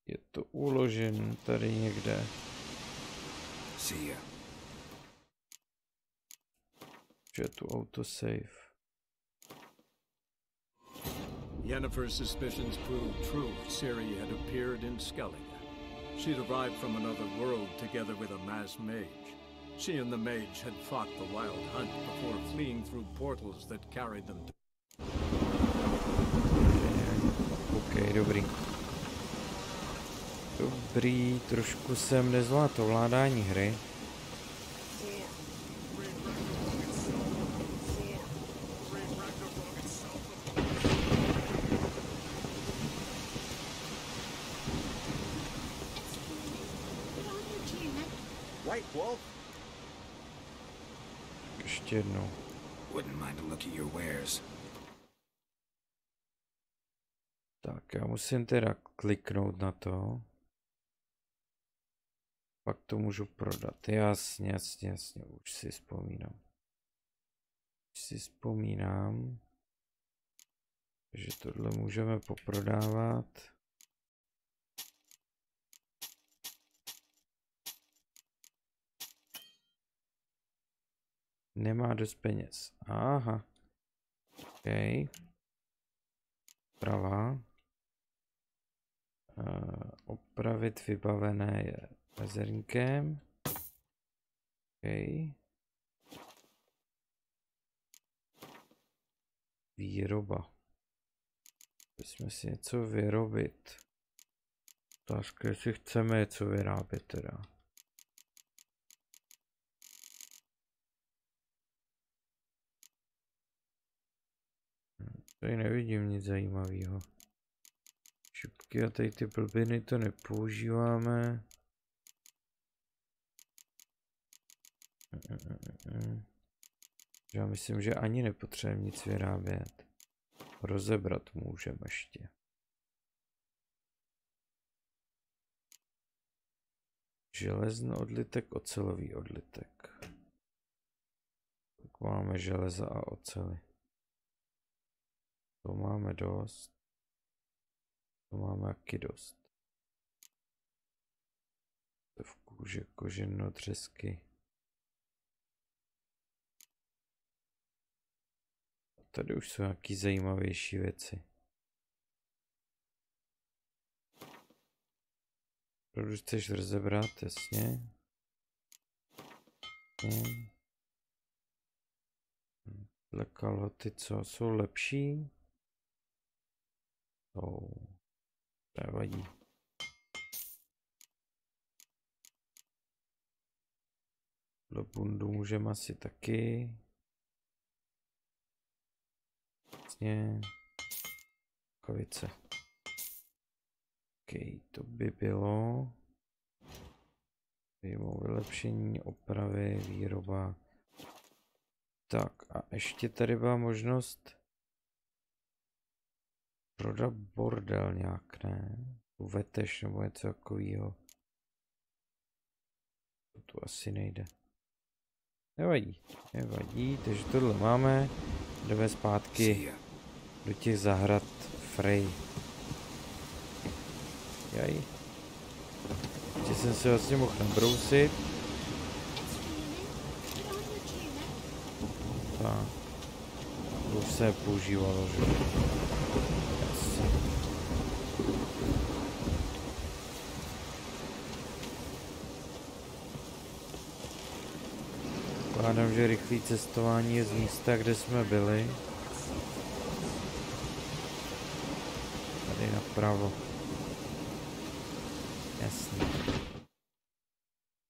Je to uložen tady někde. See ya. Je tu autosave. Yennefer's suspicions proved true. Ciri had appeared in Skellige. She'd arrived from another world together with a masked mage. She and the mage had fought the wild hunt before fleeing through portals that carried them to... OK, dobrý. Dobrý, trošku jsem nezvládl ovládání hry. Ještě jednou. Wouldn't mind a look at your wares. Tak, já musím teda kliknout na to. Pak to můžu prodat. Jasně, jasně, jasně, už si vzpomínám. Že tohle můžeme poprodávat. Nemá dost peněz. Aha. OK. Pravá. Opravit vybavené je mezerníkem. OK. Výroba. Musíme si něco vyrobit. Otázka, jestli chceme něco vyrábět teda. Tady nevidím nic zajímavého. Šipky a tady ty blbiny to nepoužíváme. Já myslím, že ani nepotřebujeme nic vyrábět. Rozebrat můžeme ještě. Železný odlitek, ocelový odlitek. Tak máme železa a ocely. To máme dost. To máme taky dost. To v kůži, koženotřesky. Tady už jsou nějaký zajímavější věci. Proč chceš rozebrat, jasně. Tyhle kalhoty, co jsou lepší? Nevadí. Do bundu můžeme asi taky. Vlastně. Kovice. OK, to by bylo. Vylepšení, opravy, výroba. Tak a ještě tady byla možnost prodat bordel nějak, ne? Veteš nebo něco takového. To tu asi nejde. Nevadí, nevadí, takže tohle máme. Jdeme zpátky do těch zahrad Frey. Jaj. Ještě jsem se vlastně mohl nabrousit. Tak. To už se používalo, že? Hádám, že rychlé cestování je z místa, kde jsme byli. Tady napravo. Jasně.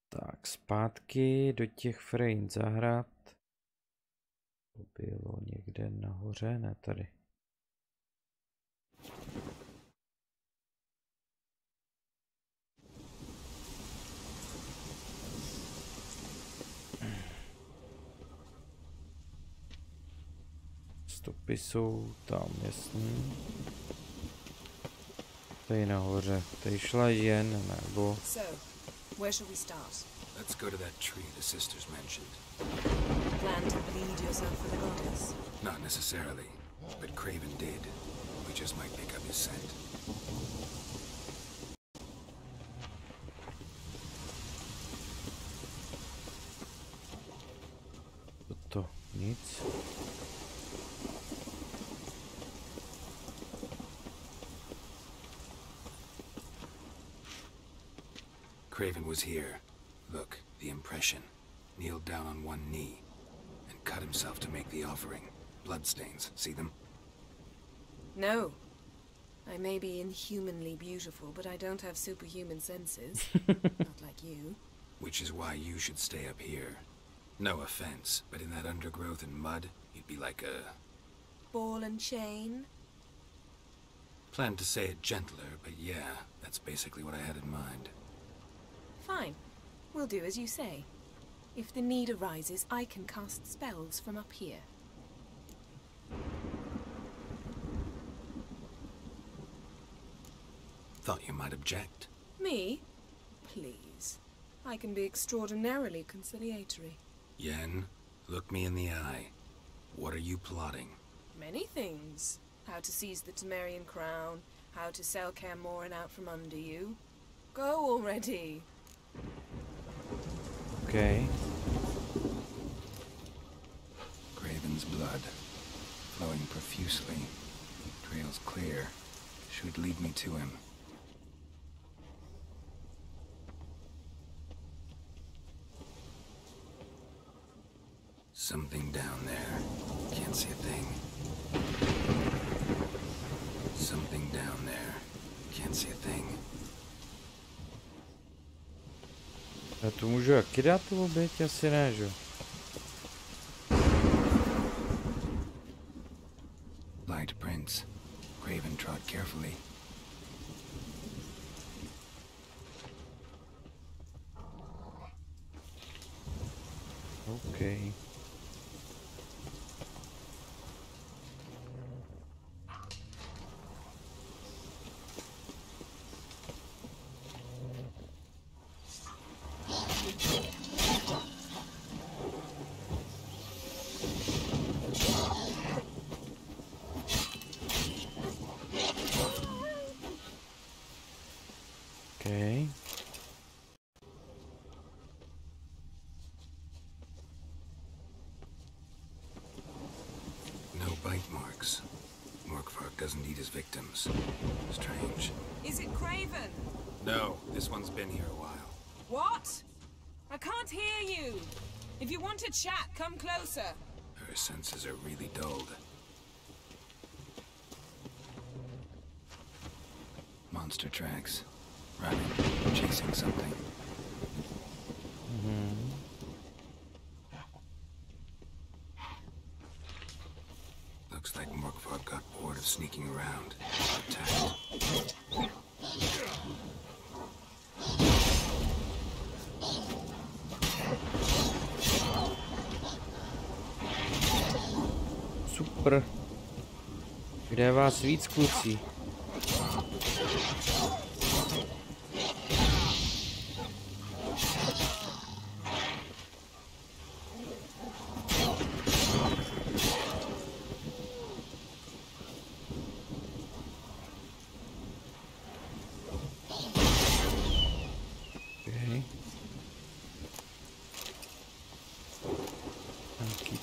Tak, zpátky do těch frame zahrad. To bylo někde nahoře, ne tady. Stopy jsou tam, jasný. Tady nahoře. Tady šla jen, nebo... So, where shall we start? Let's go to that tree the sisters mentioned. Plan to bleed yourself for the goddess? Not necessarily, but Craven did. We just might pick up his scent. To nic. Craven was here. Look, the impression. Kneeled down on one knee and cut himself to make the offering. Bloodstains, see them? No. I may be inhumanly beautiful, but I don't have superhuman senses. Not like you. Which is why you should stay up here. No offense, but in that undergrowth and mud, you'd be like a... Ball and chain? Planned to say it gentler, but yeah, that's basically what I had in mind. Fine. We'll do as you say. If the need arises, I can cast spells from up here. Thought you might object. Me? Please. I can be extraordinarily conciliatory. Yen, look me in the eye. What are you plotting? Many things. How to seize the Temerian crown, how to sell Kaer Morhen out from under you. Go already. Okay. Craven's blood, flowing profusely. Trail's clear. Should lead me to him. Something down there. Can't see a thing. Something down there. Can't see a thing. Já tu můžu jaký dát tu oběť? Asi ne, že? Light prints. Craven trod carefully. Okay. Okay. No bite marks. Morkvark doesn't eat his victims. Strange. Is it Craven? No, this one's been here a while. What? I can't hear you. If you want to chat, come closer. Her senses are really dulled. Monster tracks. Running, chasing something. Looks like Morkvark got bored of sneaking around. Attacked. Super. Kde je vás víc, kluci?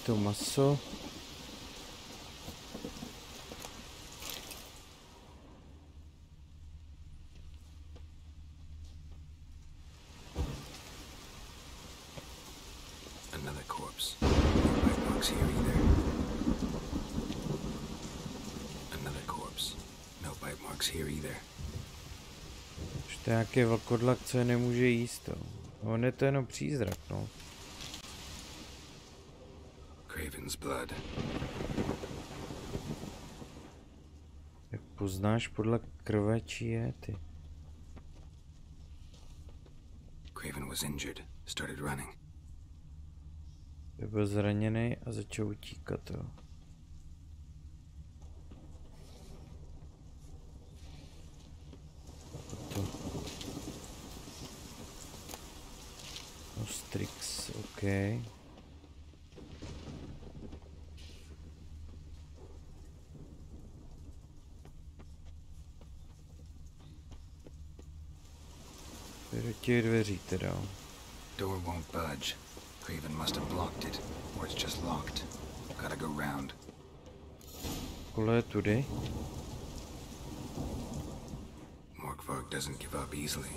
To maso. Another corpse. No bite marks here either. Another corpse. No bite marks here either. To je nějaký vlkodlak, co je nemůže jíst. On je to jenom přízrak, no. Craven's blood. Jak poznáš podle krve, čí je, ty? Craven was injured. Started running. Byl zraněný a začal utíkat, jo. Ostrix, OK. Do těch dveří teda. Door won't budge. Craven must have blocked it, or it's just locked. Gotta go round. Kole je tudy. Morkvark doesn't give up easily.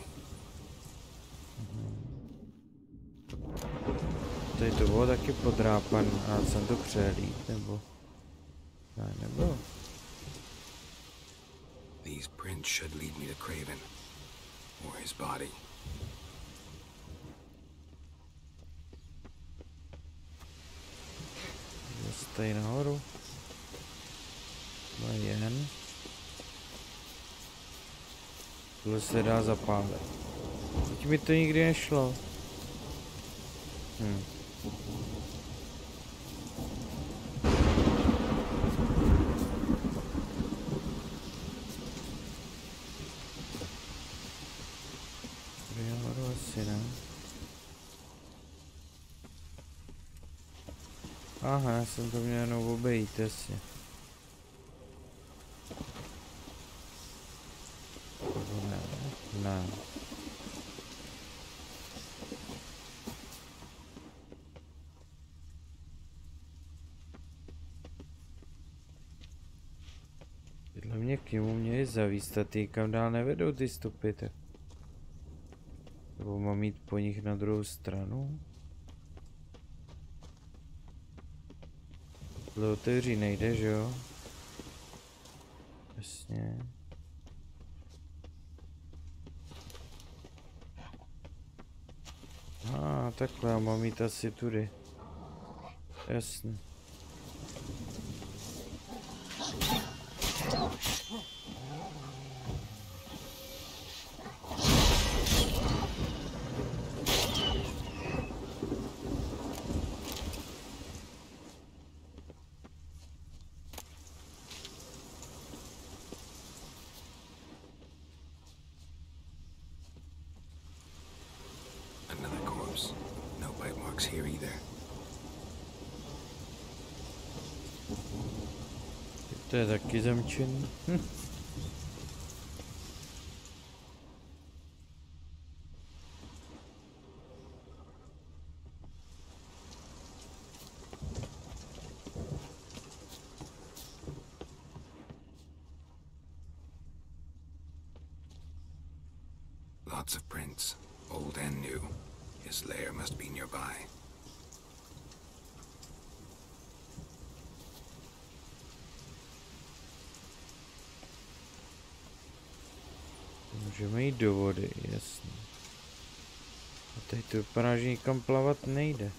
Tady to bylo taky podrápaný, a jsem to přehlíd, nebo... Ne, nebylo. These prints should lead me to Craven, or his body. Tady nahoru. No jen. Tohle se dá zapálit. Teď mi to nikdy nešlo. Nahoru asi ne. Aha, já jsem to měl jenom obejít, jasně. Ne, ne. Tyhle mě k němu měli zavíst a ty kam dál nevedou ty stopy, tak. Nebo mám jít po nich na druhou stranu? Tohle otevří nejde, že jo? Jasně. Takhle, já mám jít asi tudy. Jasně. To je taky zamčený. Lots of prints, old and new. His lair must be nearby. Můžeme jít do vody, jasně. A teď to vypadá, že nikam plavat nejde.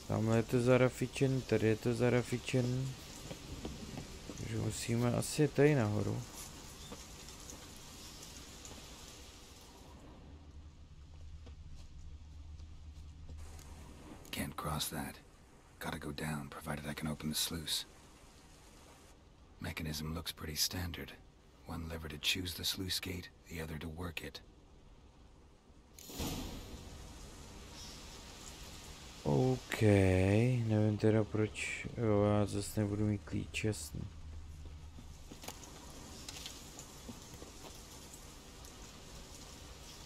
Tamhle je to zarafičen, tady je to zarafičen. Takže musíme asi tady nahoru. Can't cross that. Gotta go down, provided I can open the sluice. Mechanism looks pretty standard. One lever to choose the sluice gate, the other to work it. OK, nevím teda proč, jo, já zase nebudu mít klíč, jasný.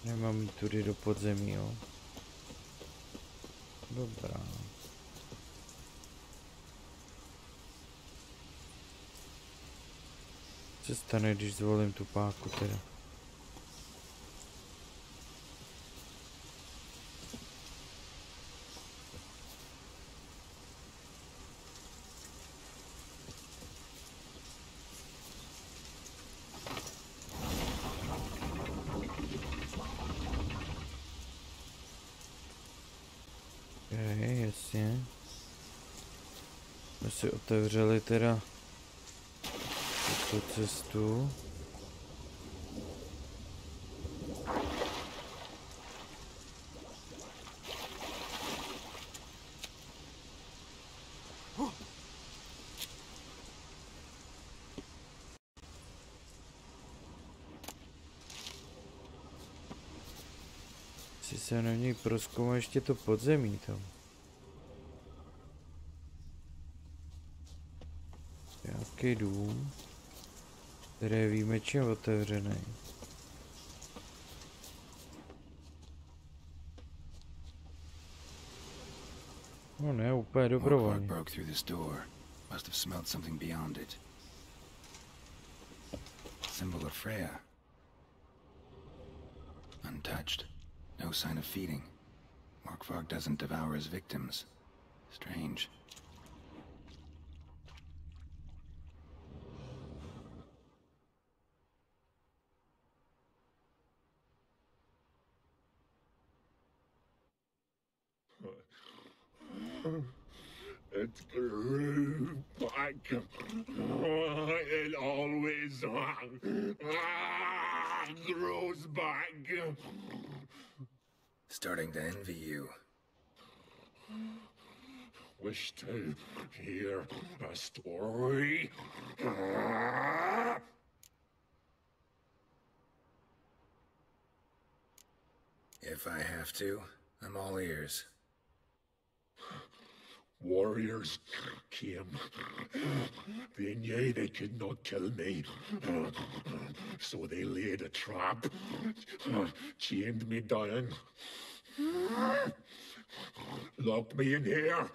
Nemám jít tudy do podzemí, jo. Dobrá. Co se stane, když zvolím tu páku teda? Jasně. Jsme si otevřeli teda tu cestu. Si se na něj prozkoumá ještě to podzemí tam. Nějaký dům, který je výjimečně otevřený. No ne, úplně dobrovolně. Broke through this door. Must have smelled something beyond it. Symbol of Freya. Untouched. No sign of feeding. Morkvarg doesn't devour his victims. Strange. It grew back. It always grows back. Starting to envy you. Wish to hear a story? If I have to, I'm all ears. Warriors came. They knew they could not kill me. So they laid a trap. Chained me down. Locked me in here.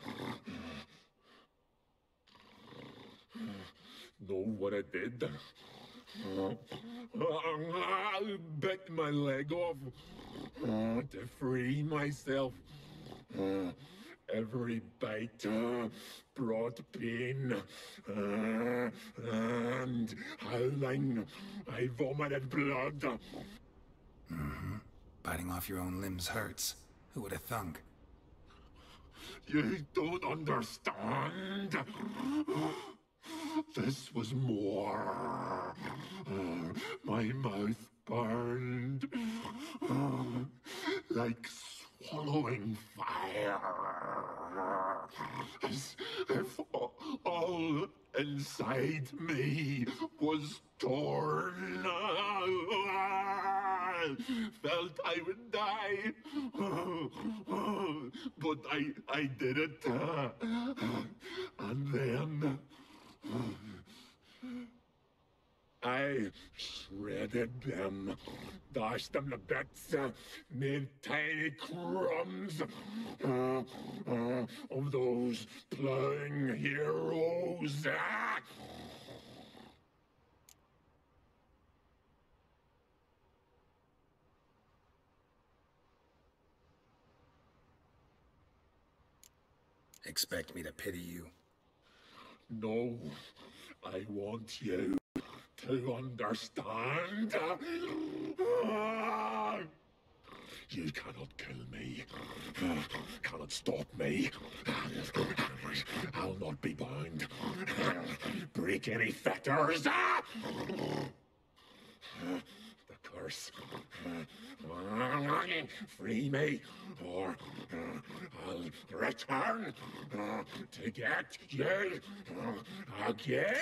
Know what I did? I bit my leg off to free myself. Every bite brought pain, and howling, I vomited blood. Mm-hmm. Biting off your own limbs hurts. Who would have thunk? You don't understand. This was more. My mouth burned like swallowing fire, as if all inside me was torn. Felt I would die, but I did it, and then I shredded them, dashed them to bits, made tiny crumbs of those plowing heroes. Expect me to pity you? No, I want you to understand. You cannot kill me. Cannot stop me. I'll not be bound. Break any fetters. The curse. Free me, or I'll return to get you again.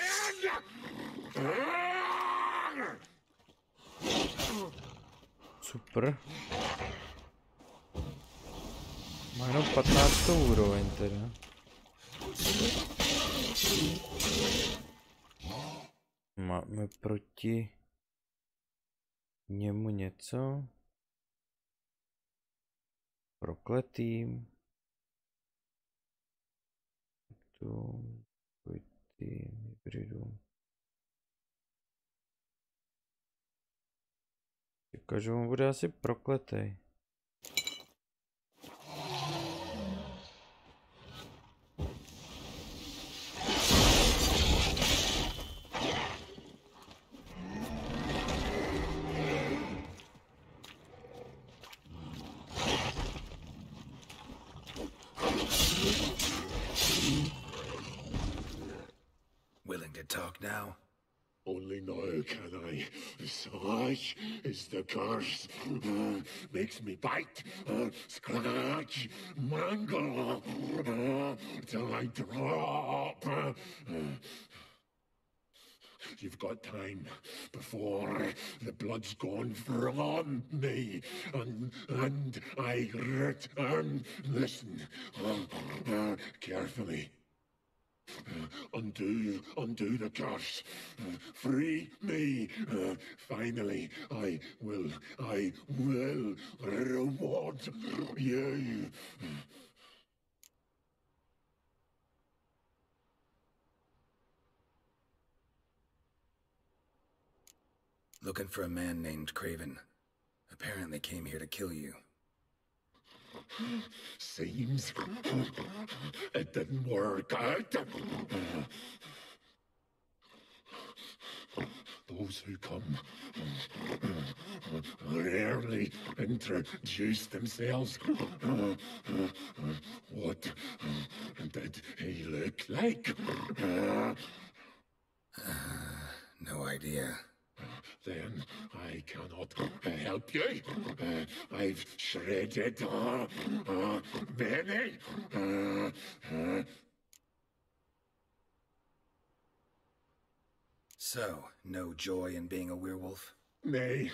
Super. Má jenom 15. úroveň teda. Máme proti němu něco? Prokletým. Hybridům. Říká, že on bude asi prokletej. to talk now? Only now can I. Such is the curse. Makes me bite, scratch, mangle, till I drop. You've got time before the blood's gone from me, and I return. Listen, carefully. Undo the curse. Free me. Finally, I will reward you. Looking for a man named Craven. Apparently came here to kill you. Seems it didn't work out. Those who come rarely introduce themselves. What did he look like? No idea. Then I cannot help you. I've shredded many. So, no joy in being a werewolf? Nay.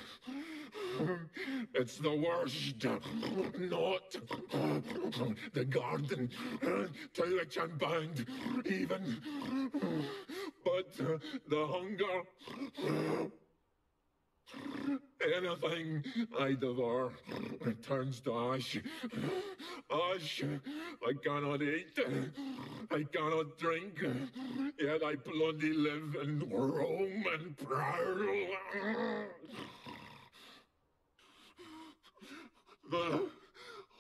It's the worst. Not the garden to which I'm bound, even. But the hunger. Anything I devour turns to ash. Ash. I cannot eat. I cannot drink. Yet I bloody live and roam and prowl. The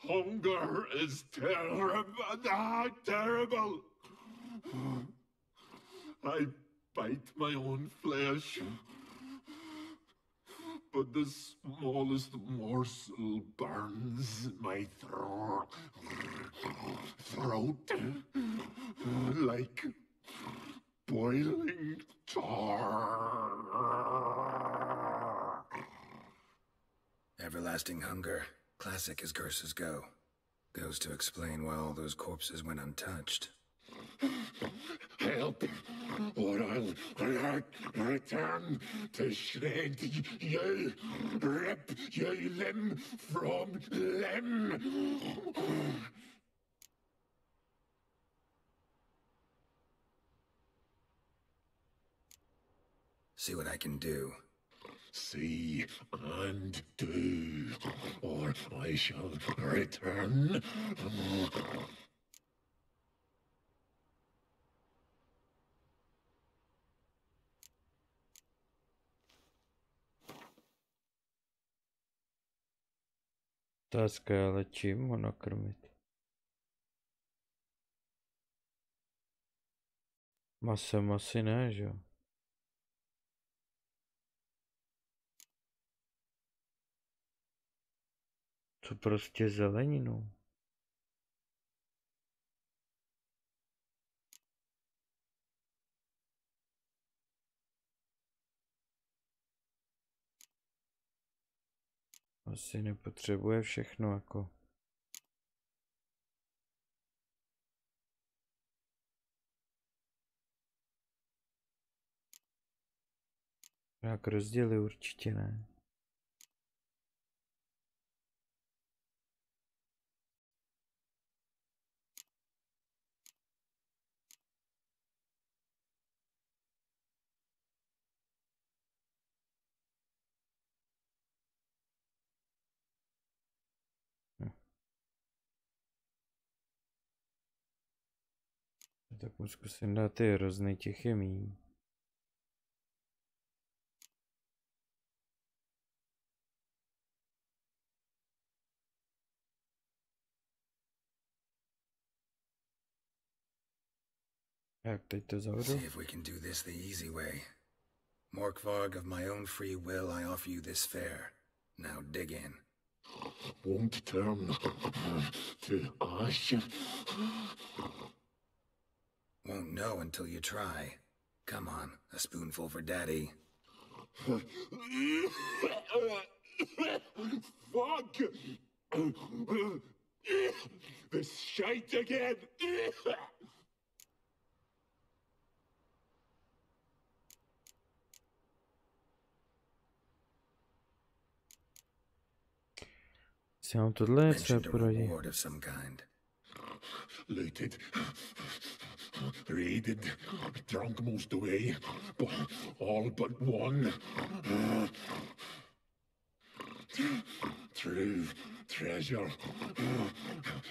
hunger is terrible. Terrible. I bite my own flesh. But the smallest morsel burns my throat like boiling tar. Everlasting hunger. Classic as curses go. Goes to explain why all those corpses went untouched. Help, or I'll return to shred you, rip you limb from limb. See what I can do. See and do, or I shall return. Otázka je, ale čím ho nakrmit? Masem asi ne, že jo? Co prostě zeleninou? Asi nepotřebuje všechno jako. Jak rozděly určitě ne. Tak mu zkusím dát ty hrozný, těch je míň. Jak teď to zavřu? See if we can do this the easy way. Morkvarg, of my own free will, I offer you this fare. Now dig in. Won't turn to ash. Won't know until you try. Come on, a spoonful for Daddy. Fuck! This shite again! Si mám tohle něco Mentioned a poradí. reward of some kind. Looted, raided, drunk most away, but all but one. True treasure,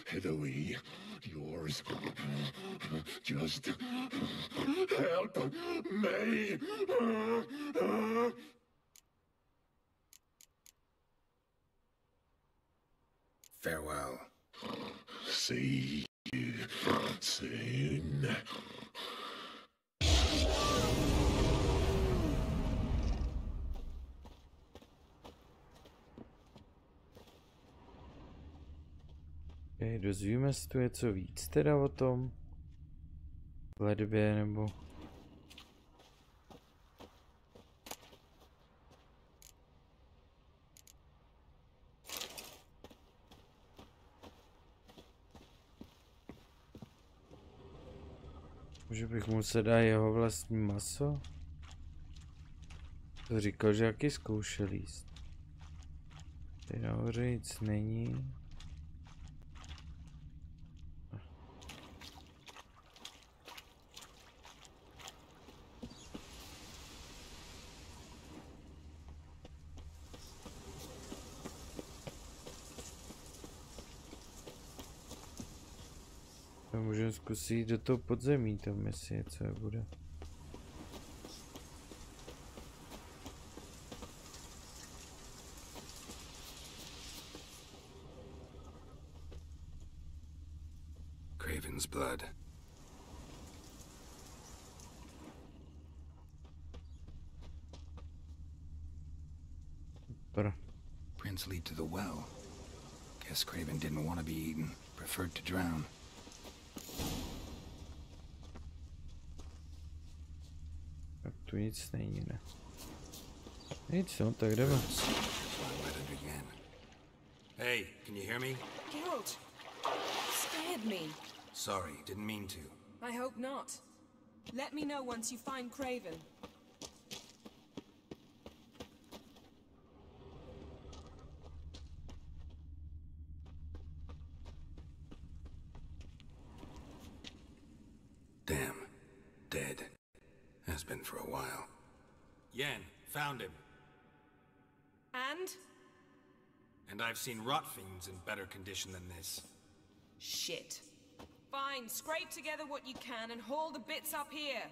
hid away, yours. Just help me. Farewell. See you soon. Okay, dozvíme se tu něco víc teda o tom hledbě nebo... Že bych musel dát jeho vlastní maso? To říkal, že jaký zkoušel jíst. Tady nahoře nic není. Můžeme zkusit jít do toho podzemí, tam jestli něco bude. Craven's blood. Prince lead to the well. Guess Craven didn't want to be eaten. Preferred to drown. Tak tu nic není, ne? Nic, no, tak jdeme. Hey, can you hear me? Geralt! Scared me. Sorry, didn't mean to. I hope not. Let me know once you find Craven. Damn. Dead. Has been for a while. Yen, found him. And? And I've seen rot fiends in better condition than this. Shit. Fine, scrape together what you can and haul the bits up here.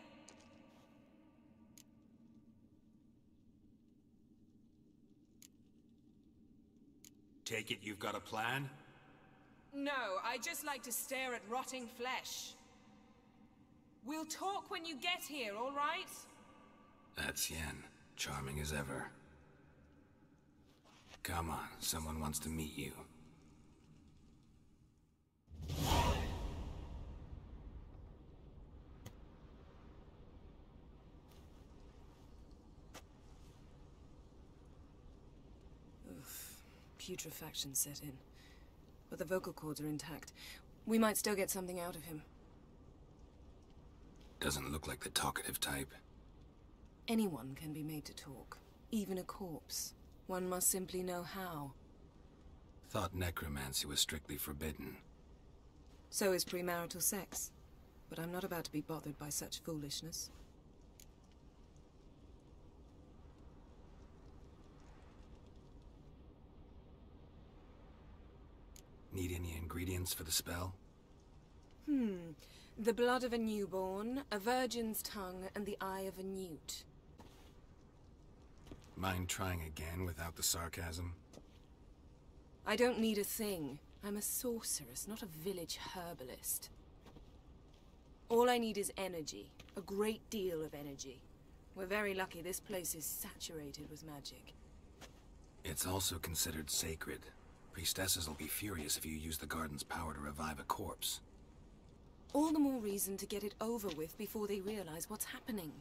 Take it you've got a plan? No, I just like to stare at rotting flesh. We'll talk when you get here, all right? That's Yen. Charming as ever. Come on, someone wants to meet you. Oof. Putrefaction set in. But the vocal cords are intact. We might still get something out of him. Doesn't look like the talkative type. Anyone can be made to talk. Even a corpse. One must simply know how. Thought necromancy was strictly forbidden. So is premarital sex. But I'm not about to be bothered by such foolishness. Need any ingredients for the spell? The blood of a newborn, a virgin's tongue, and the eye of a newt. Mind trying again without the sarcasm? I don't need a thing. I'm a sorceress, not a village herbalist. All I need is energy. A great deal of energy. We're very lucky this place is saturated with magic. It's also considered sacred. Priestesses will be furious if you use the garden's power to revive a corpse. All the more reason to get it over with before they realize what's happening.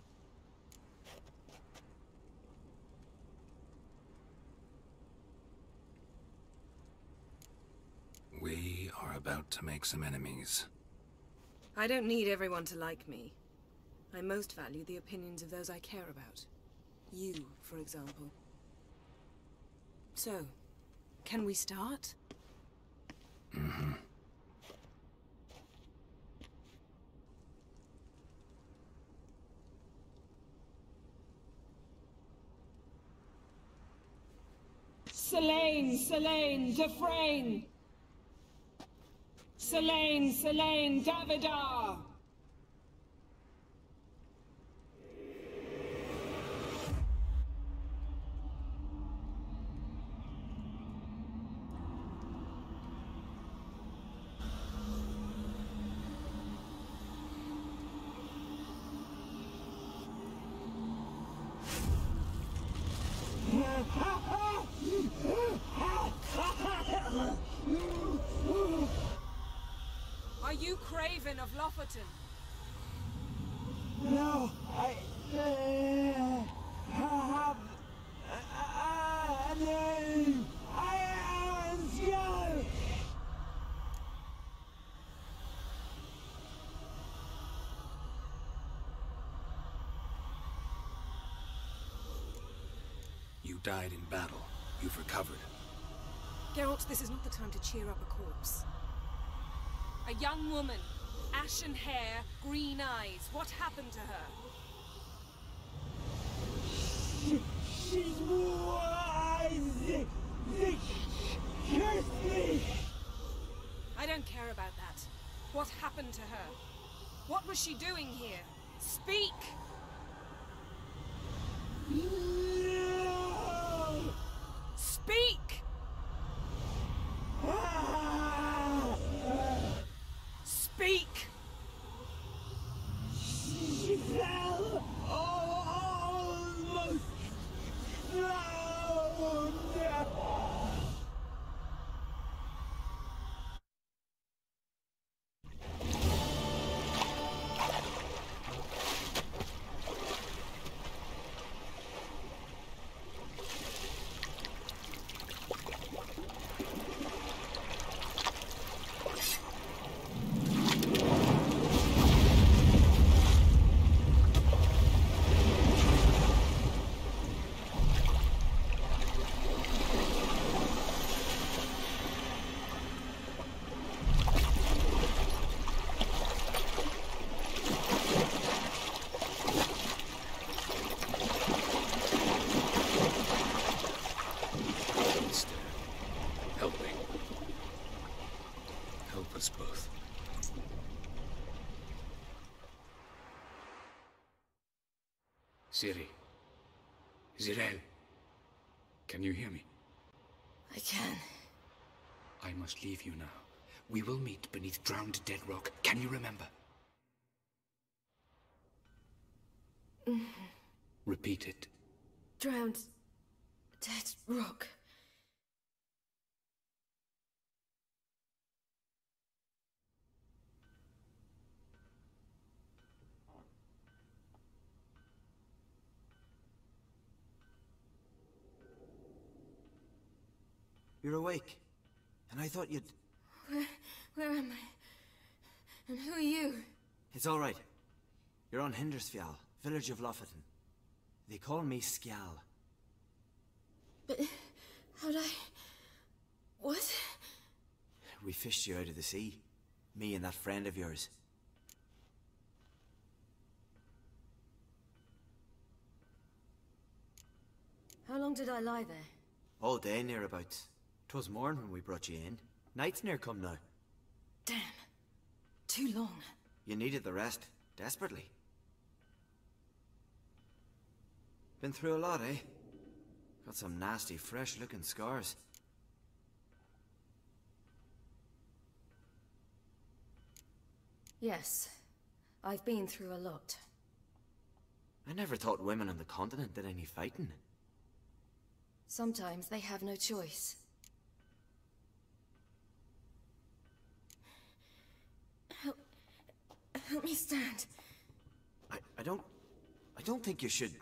We are about to make some enemies. I don't need everyone to like me. I most value the opinions of those I care about. You, for example. So, can we start? Mm-hmm. Selene, Dufresne! Selene, Davidar! Are you Craven of Lofoten? No, I have a name. I am Skull. You died in battle. You've recovered. Geralt, this is not the time to cheer up a corpse. A young woman, ashen hair, green eyes. What happened to her? She's wise. They cursed me. I don't care about that. What happened to her? What was she doing here? Speak! No! Speak! Speak! She fell almost drowned. Ciri. Zirel. Can you hear me? I can. I must leave you now. We will meet beneath drowned dead rock. Can you remember? Repeat it. Drowned. Dead rock. You're awake. And I thought you'd... Where am I? And who are you? It's all right. You're on Hindersfjall, village of Lofoten. They call me Skjal. But how'd I... What? We fished you out of the sea. Me and that friend of yours. How long did I lie there? All day nearabouts. 'Twas morn when we brought you in. Night's near come now. Damn. Too long. You needed the rest, desperately. Been through a lot, eh? Got some nasty, fresh-looking scars. Yes. I've been through a lot. I never thought women on the continent did any fighting. Sometimes they have no choice. Help me stand. I don't think you should...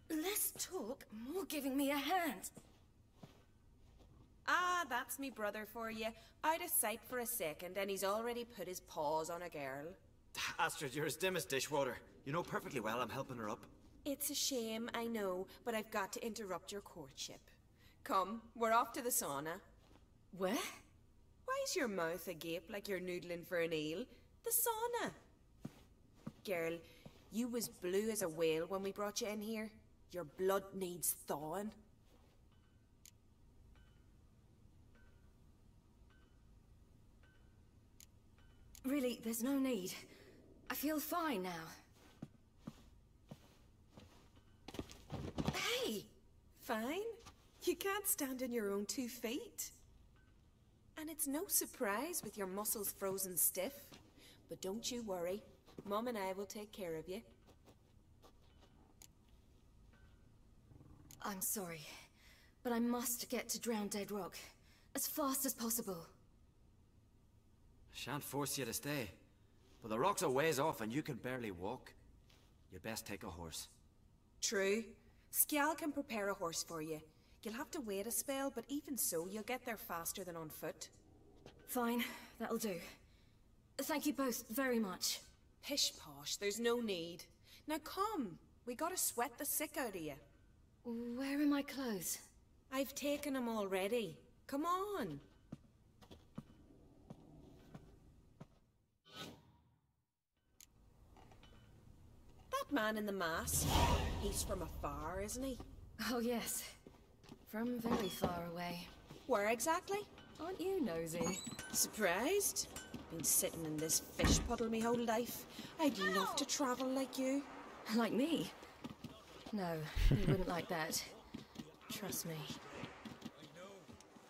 Less talk, more giving me a hand. Ah, that's me brother for you. Out of sight for a second, and he's already put his paws on a girl. Astrid, you're as dim as dishwater. You know perfectly well I'm helping her up. It's a shame, I know, but I've got to interrupt your courtship. Come, we're off to the sauna. Where? Why's your mouth agape like you're noodling for an eel? The sauna. Girl, you was blue as a whale when we brought you in here. Your blood needs thawing. Really, there's no need. I feel fine now. Hey! Fine? You can't stand on your own 2 feet. And it's no surprise with your muscles frozen stiff. But don't you worry. Mom and I will take care of you. I'm sorry, but I must get to Drowned Dead Rock as fast as possible. Shan't force you to stay. But the rock's a ways off and you can barely walk. You'd best take a horse. True. Skjal can prepare a horse for you. You'll have to wait a spell, but even so, you'll get there faster than on foot. Fine, that'll do. Thank you both very much. Pish-posh, there's no need. Now come, we gotta sweat the sick out of you. Where are my clothes? I've taken them already. Come on. That man in the mask, he's from afar, isn't he? Oh yes, from very far away. Where exactly? Aren't you nosy? Surprised? Been sitting in this fish puddle me whole life. I'd love to travel like you. Like me? No, you wouldn't like that. Trust me.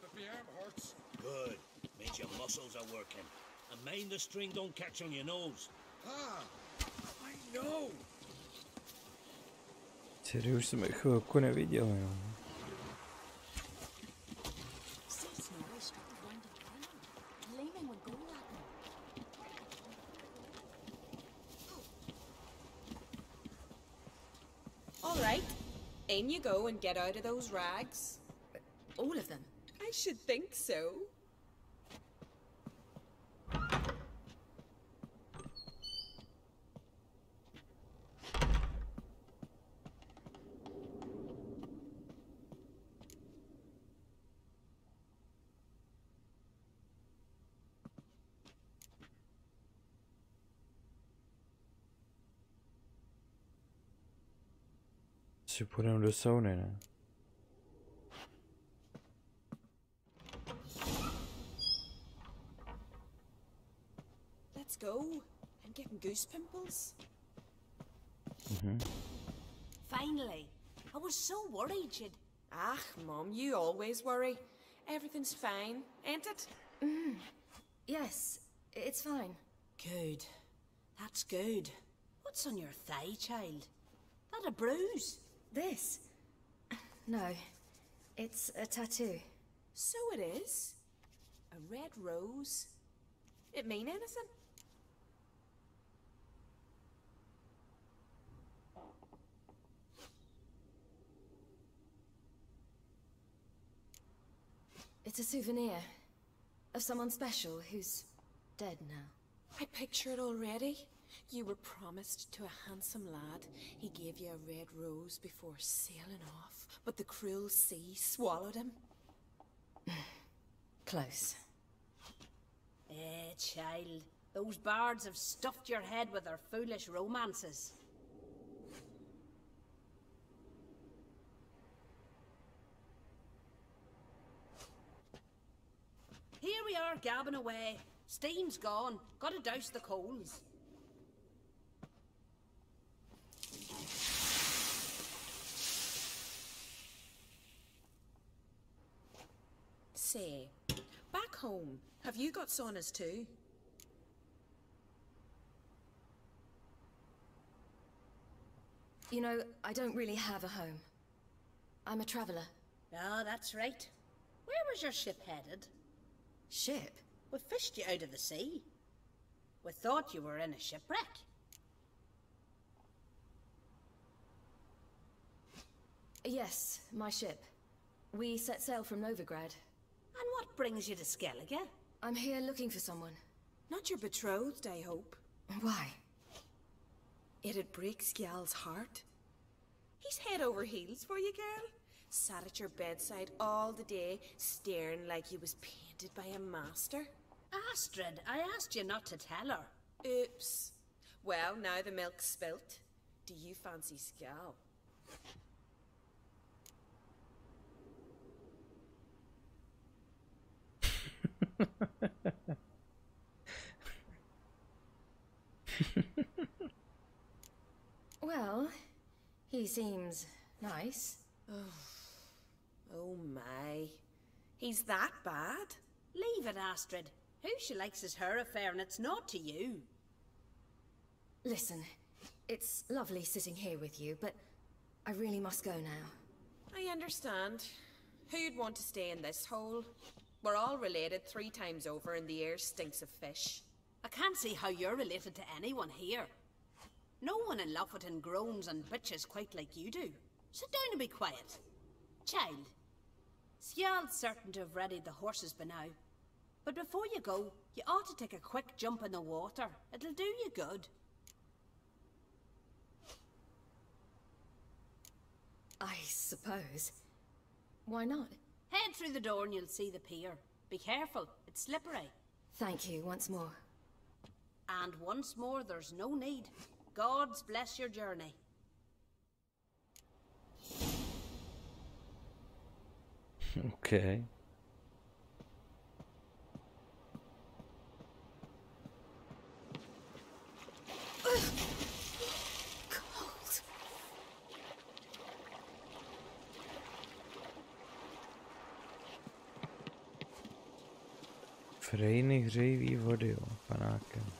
But the arm hurts. Good. Means your muscles are working. And mind the string don't catch on your nose. Ah, I know. Dcery už jsem je chvilku neviděl, jo. All right, in you go and get out of those rags. All of them? I should think so. Si půjdeme do sauny, ne? Let's go. I'm getting goose pimples. Finally. I was so worried you'd... Ah, Mum, you always worry. Everything's fine, ain't it? Yes, it's fine. Good. That's good. What's on your thigh, child? That a bruise? This? No, it's a tattoo. So it is. A red rose. It mean anything? It's a souvenir of someone special who's dead now. I picture it already. You were promised to a handsome lad. He gave you a red rose before sailing off, but the cruel sea swallowed him. Close. Child. Those bards have stuffed your head with their foolish romances. Here we are gabbing away. Steam's gone. Gotta douse the coals. Say, back home, have you got saunas too? You know, I don't really have a home. I'm a traveller. Ah, that's right. Where was your ship headed? Ship? We fished you out of the sea. We thought you were in a shipwreck. Yes, my ship. We set sail from Novigrad. And what brings you to Skellige? I'm here looking for someone. Not your betrothed, I hope. Why? It'd break Skjal's heart. He's head over heels for you, girl. Sat at your bedside all the day, staring like he was painted by a master. Astrid, I asked you not to tell her. Oops. Well, now the milk's spilt. Do you fancy Skjal? Well, he seems nice. Oh my. He's that bad? Leave it, Astrid. Who she likes is her affair, and it's not to you. Listen, it's lovely sitting here with you, but I really must go now. I understand. Who'd want to stay in this hole? We're all related 3 times over, and the air stinks of fish. I can't see how you're related to anyone here. No one in Lofoten groans and bitches quite like you do. Sit down and be quiet. Child, Skjal's certain to have readied the horses by now. But before you go, you ought to take a quick jump in the water. It'll do you good. I suppose. Why not? Head through the door and you'll see the pier. Be careful, it's slippery. Thank you once more. And once more, there's no need. Gods bless your journey. Okay. Cold. Frejny hřejivý vody, jo, panákem.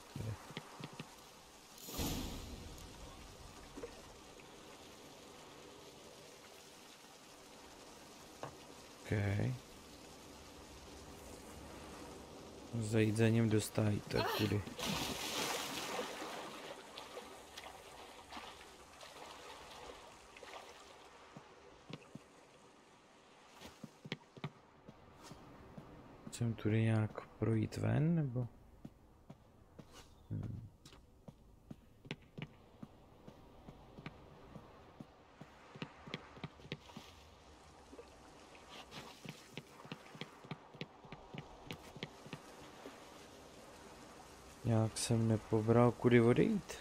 Okay. Zajít za ním dostájí, tak kudy. Chcem tudy nějak projít ven, nebo? Nějak jsem nepobral, kudy odejít.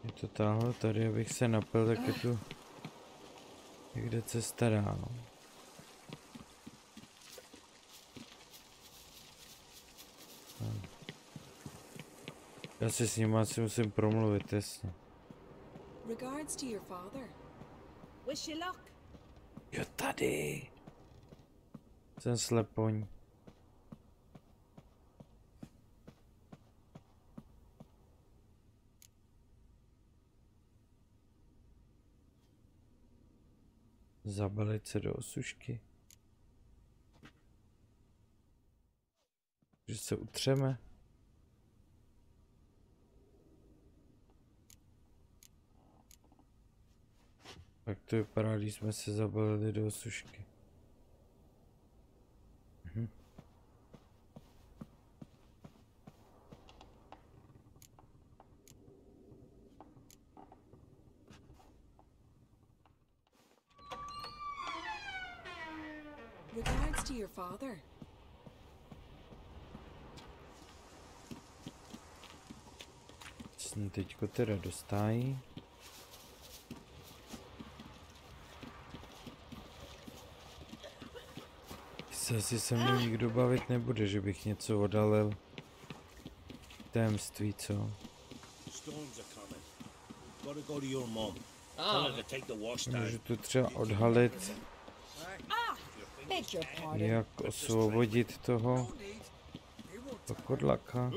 Je to táhle tady, abych se napil, tak je tu někde cesta dál. Já si s ním asi musím promluvit, jasně. Regards to your father. Wish you luck. Jo, tady. Jsem slepoň. Zabalit se do osušky. Že se utřeme. Tak to vypadá, když jsme se zabalili do osušky. Regards to your father. Jsem teďko teda dostájí. Se asi se mnou nikdo bavit nebude, že bych něco odhalil. Tajemství, co? Můžu tu třeba odhalit, jak osvobodit toho kodlaka.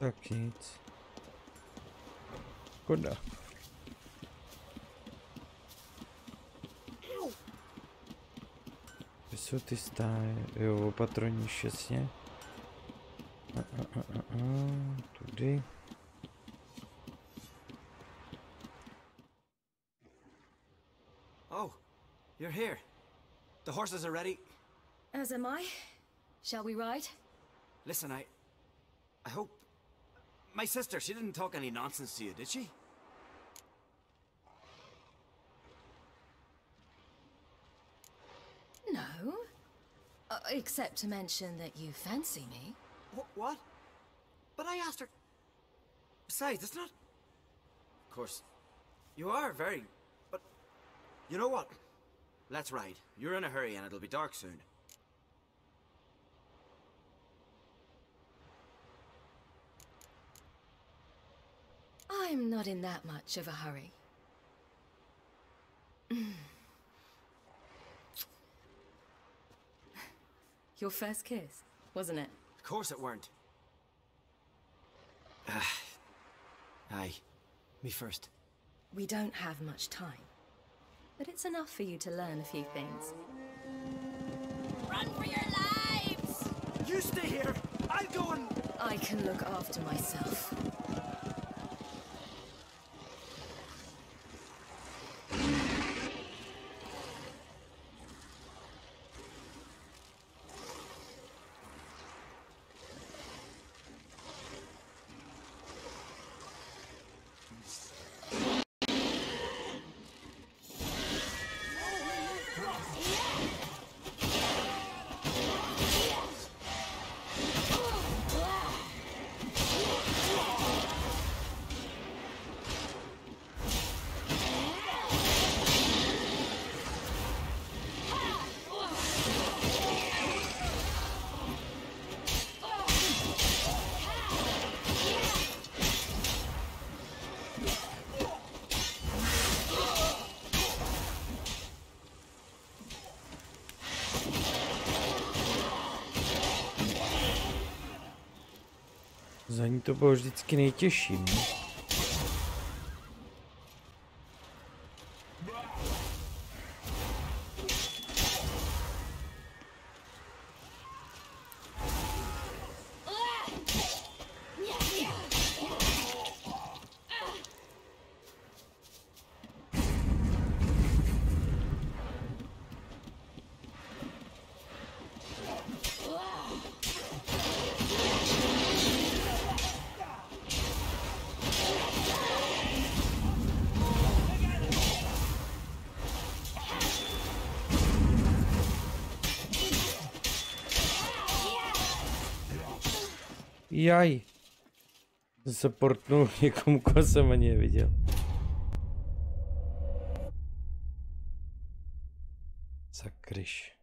Tak nic. Škoda. Kde jsou ty stáje? Jo, opatrní šestně. Tudy. Oh, you're here. The horses are ready. As am I. Shall we ride? Listen, I hope... My sister, she didn't talk any nonsense to you, did she? No. Except to mention that you fancy me. What? But I asked her... Besides, it's not... Of course, you are very... But... You know what? Let's ride. You're in a hurry and it'll be dark soon. I'm not in that much of a hurry. Your first kiss, wasn't it? Of course it weren't. Aye. Me first. We don't have much time. But it's enough for you to learn a few things. Run for your lives! You stay here! I'll go and... I can look after myself. Za ní to bylo vždycky nejtěžší. Jaj. Zase portnul někomu, koho jsem ani neviděl. Sakryš.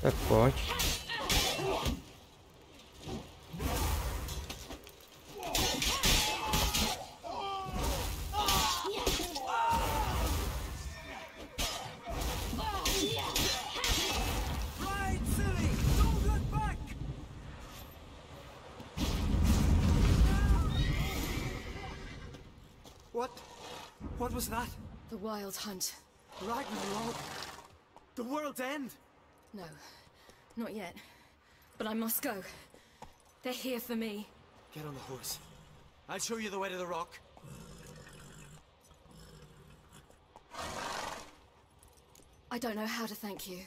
Tak pojď. What was that? The Wild Hunt. Ragnarok? The world's end? No, not yet. But I must go. They're here for me. Get on the horse. I'll show you the way to the rock. I don't know how to thank you.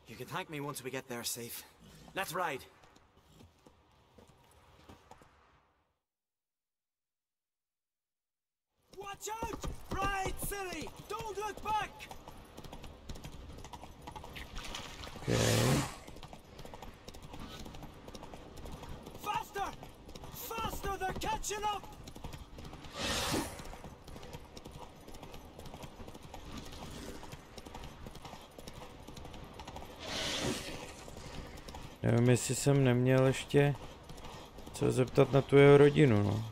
You can thank me once we get there safe. Let's ride. Watch out! Ride, silly! Don't look back! Okay. Faster! Faster! They're catching up! Nevím, jestli jsem neměl ještě co zeptat na tu jeho rodinu, no.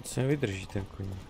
Se nevydrží ten koník.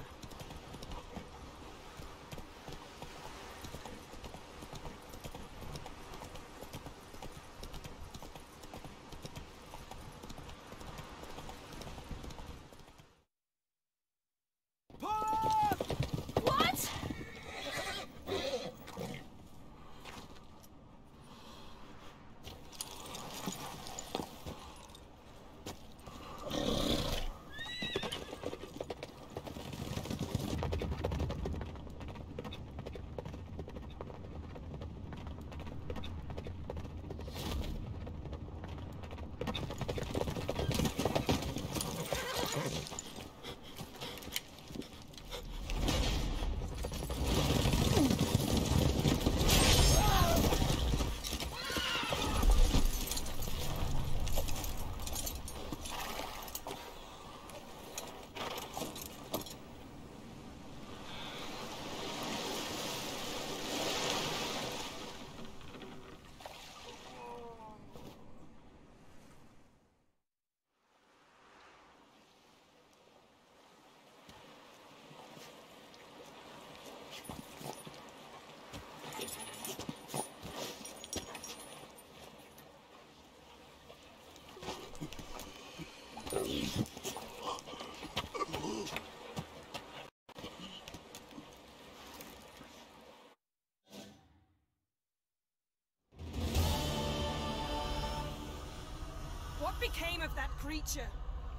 What became of that creature?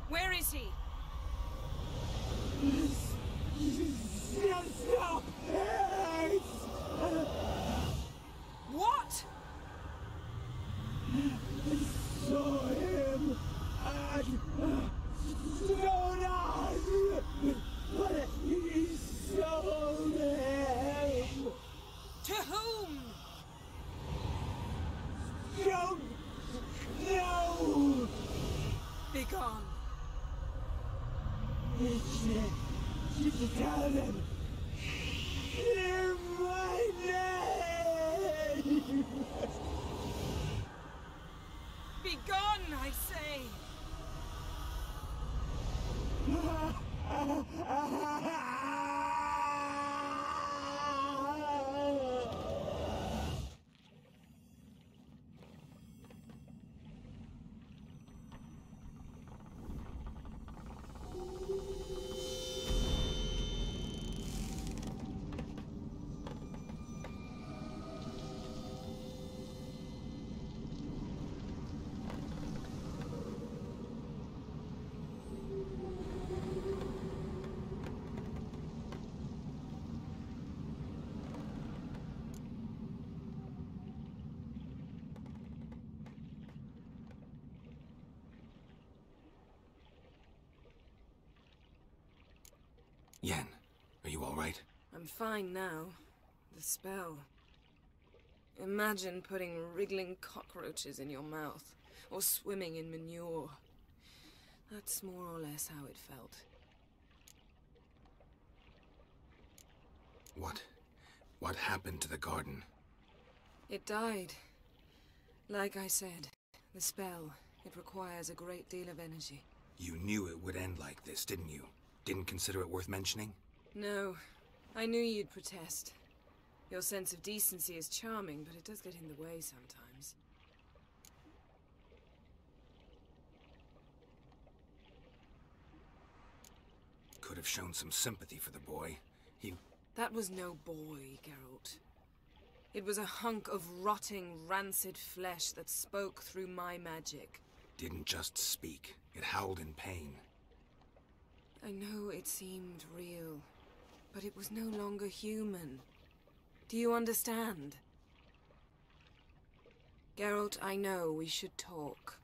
Where is he? What? Saw him at Zonas, but he sold him. To whom? Don't know. Be gone. Tell them. Hear my name. Be gone, I say. Yen, are you all right? I'm fine now. The spell. Imagine putting wriggling cockroaches in your mouth, or swimming in manure. That's more or less how it felt. What happened to the garden? It died. Like I said, the spell, it requires a great deal of energy. You knew it would end like this, didn't you? Didn't consider it worth mentioning? No. I knew you'd protest. Your sense of decency is charming, but it does get in the way sometimes. Could have shown some sympathy for the boy. That was no boy, Geralt. It was a hunk of rotting, rancid flesh that spoke through my magic. Didn't just speak. It howled in pain. I know it seemed real, but it was no longer human. Do you understand? Geralt, I know we should talk,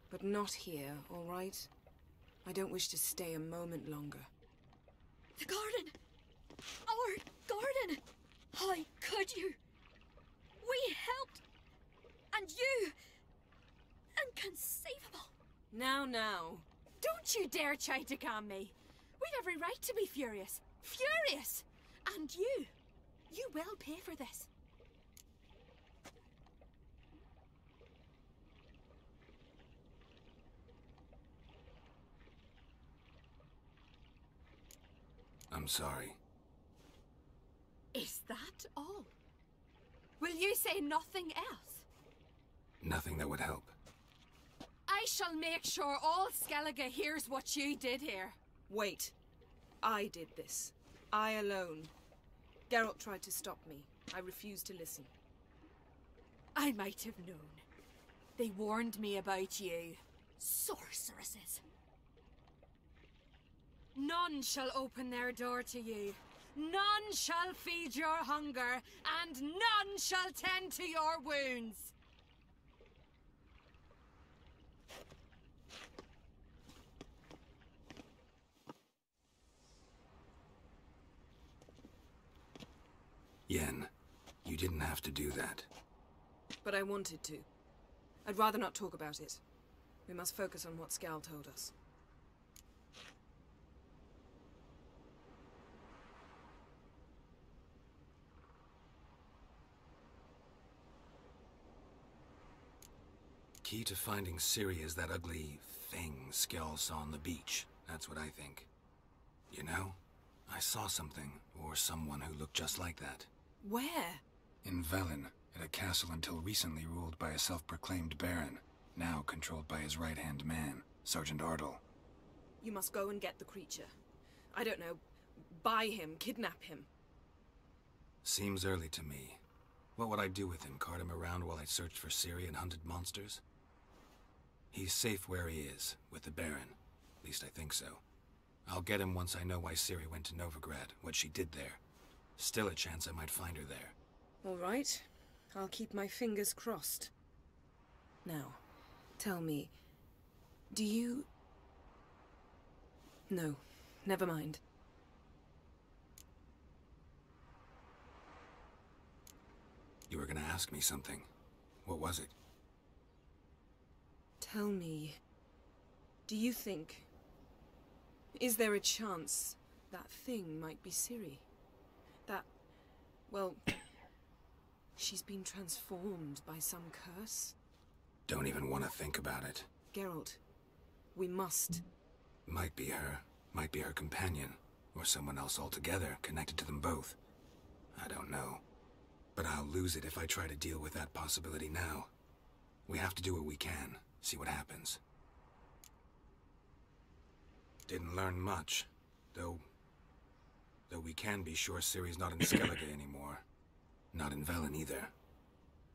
but not here, all right? I don't wish to stay a moment longer. The garden! Our garden! How could you? We helped! And you! Inconceivable! Now. Don't you dare try to calm me. We've every right to be furious. Furious! And you will pay for this. I'm sorry. Is that all? Will you say nothing else? Nothing that would help. I shall make sure all Skellige hears what you did here. Wait. I did this. I alone. Geralt tried to stop me. I refused to listen. I might have known. They warned me about you. Sorceresses. None shall open their door to you. None shall feed your hunger, and none shall tend to your wounds. Yen, you didn't have to do that. But I wanted to. I'd rather not talk about it. We must focus on what Skal told us. Key to finding Ciri is that ugly thing Skell saw on the beach. That's what I think. You know, I saw something, or someone who looked just like that. Where? In Velen, at a castle until recently ruled by a self-proclaimed baron, now controlled by his right-hand man, Sergeant Ardle. You must go and get the creature. I don't know, buy him, kidnap him. Seems early to me. What would I do with him? Cart him around while I searched for Ciri and hunted monsters? He's safe where he is, with the Baron. At least I think so. I'll get him once I know why Ciri went to Novigrad, what she did there. Still a chance I might find her there. All right. I'll keep my fingers crossed. Now, tell me, do you... No, never mind. You were gonna ask me something. What was it? Tell me, do you think... Is there a chance that thing might be Ciri? That... well... she's been transformed by some curse? Don't even want to think about it. Geralt, we must. Might be her companion, or someone else altogether connected to them both. I don't know. But I'll lose it if I try to deal with that possibility now. We have to do what we can, see what happens. Didn't learn much, though we can be sure Ciri's not in Skellige anymore. Not in Velen either.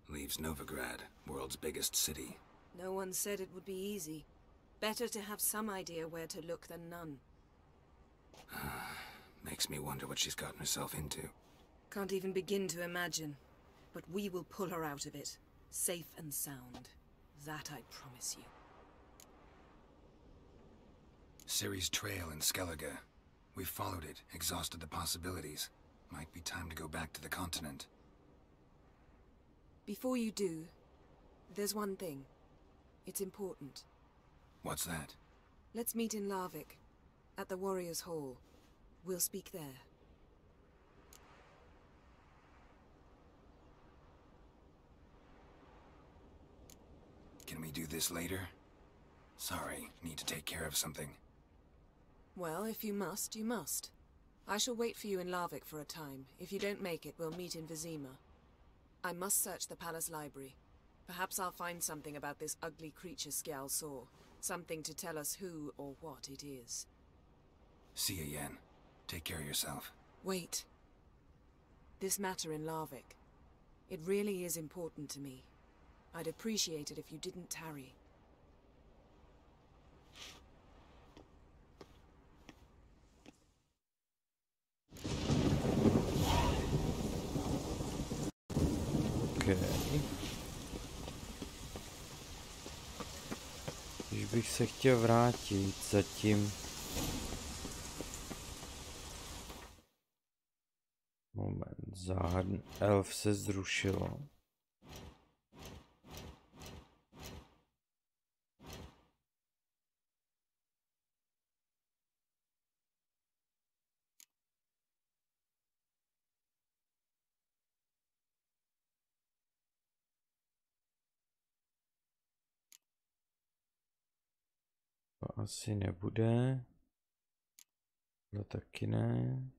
Leaves Novigrad, world's biggest city. No one said it would be easy. Better to have some idea where to look than none. Makes me wonder what she's gotten herself into. Can't even begin to imagine. But we will pull her out of it. Safe and sound. That I promise you. Ciri's trail in Skellige. We've followed it, exhausted the possibilities. Might be time to go back to the continent. Before you do, there's one thing. It's important. What's that? Let's meet in Larvik, at the Warriors' Hall. We'll speak there. Can we do this later? Sorry, need to take care of something. Well, if you must, you must. I shall wait for you in Larvik for a time. If you don't make it, we'll meet in Vizima. I must search the palace library. Perhaps I'll find something about this ugly creature Skjal saw. Something to tell us who or what it is. See you, Yen. Take care of yourself. Wait. This matter in Larvik. It really is important to me. I'd appreciate it if you didn't tarry. Okay. Když bych se chtěl vrátit zatím... Moment, záhadný elf se zrušilo. To asi nebude. To taky ne.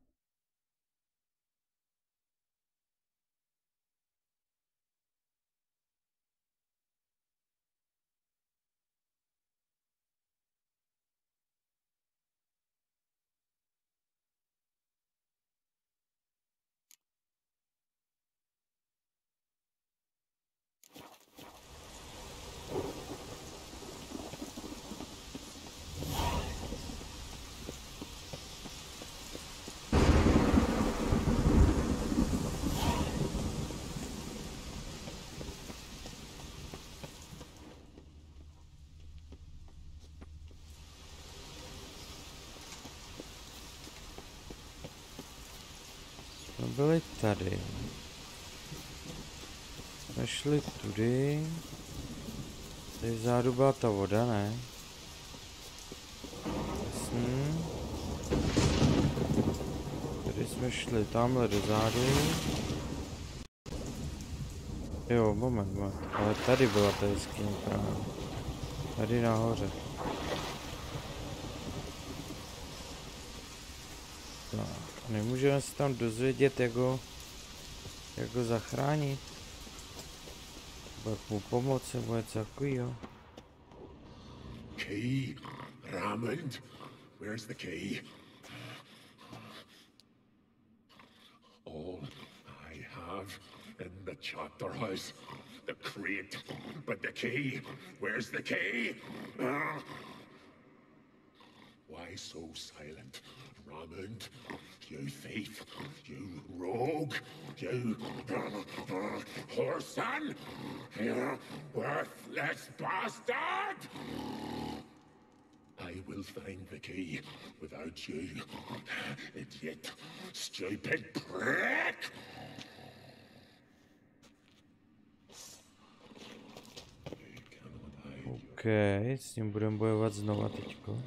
Byli tady. Jsme šli tudy. Tady vzadu byla ta voda, ne? Jasný. Tady jsme šli tamhle dozadu. Jo, moment. Ale tady byla ta jeskyně právě. Tady nahoře. Tak. Nemůžeme se tam dozvědět, jak ho zachránit. Jak mu pomoct, nebo něco takovýho. Key, Ramond, where's the key? All I have in the chapter house, the crate, but the key, where's the key? Why so silent, Ramond? You thief, you rogue, you whoreson, you worthless bastard! I will find the key without you, idiot, stupid prick! OK, s ním budeme bojovat znova teďko.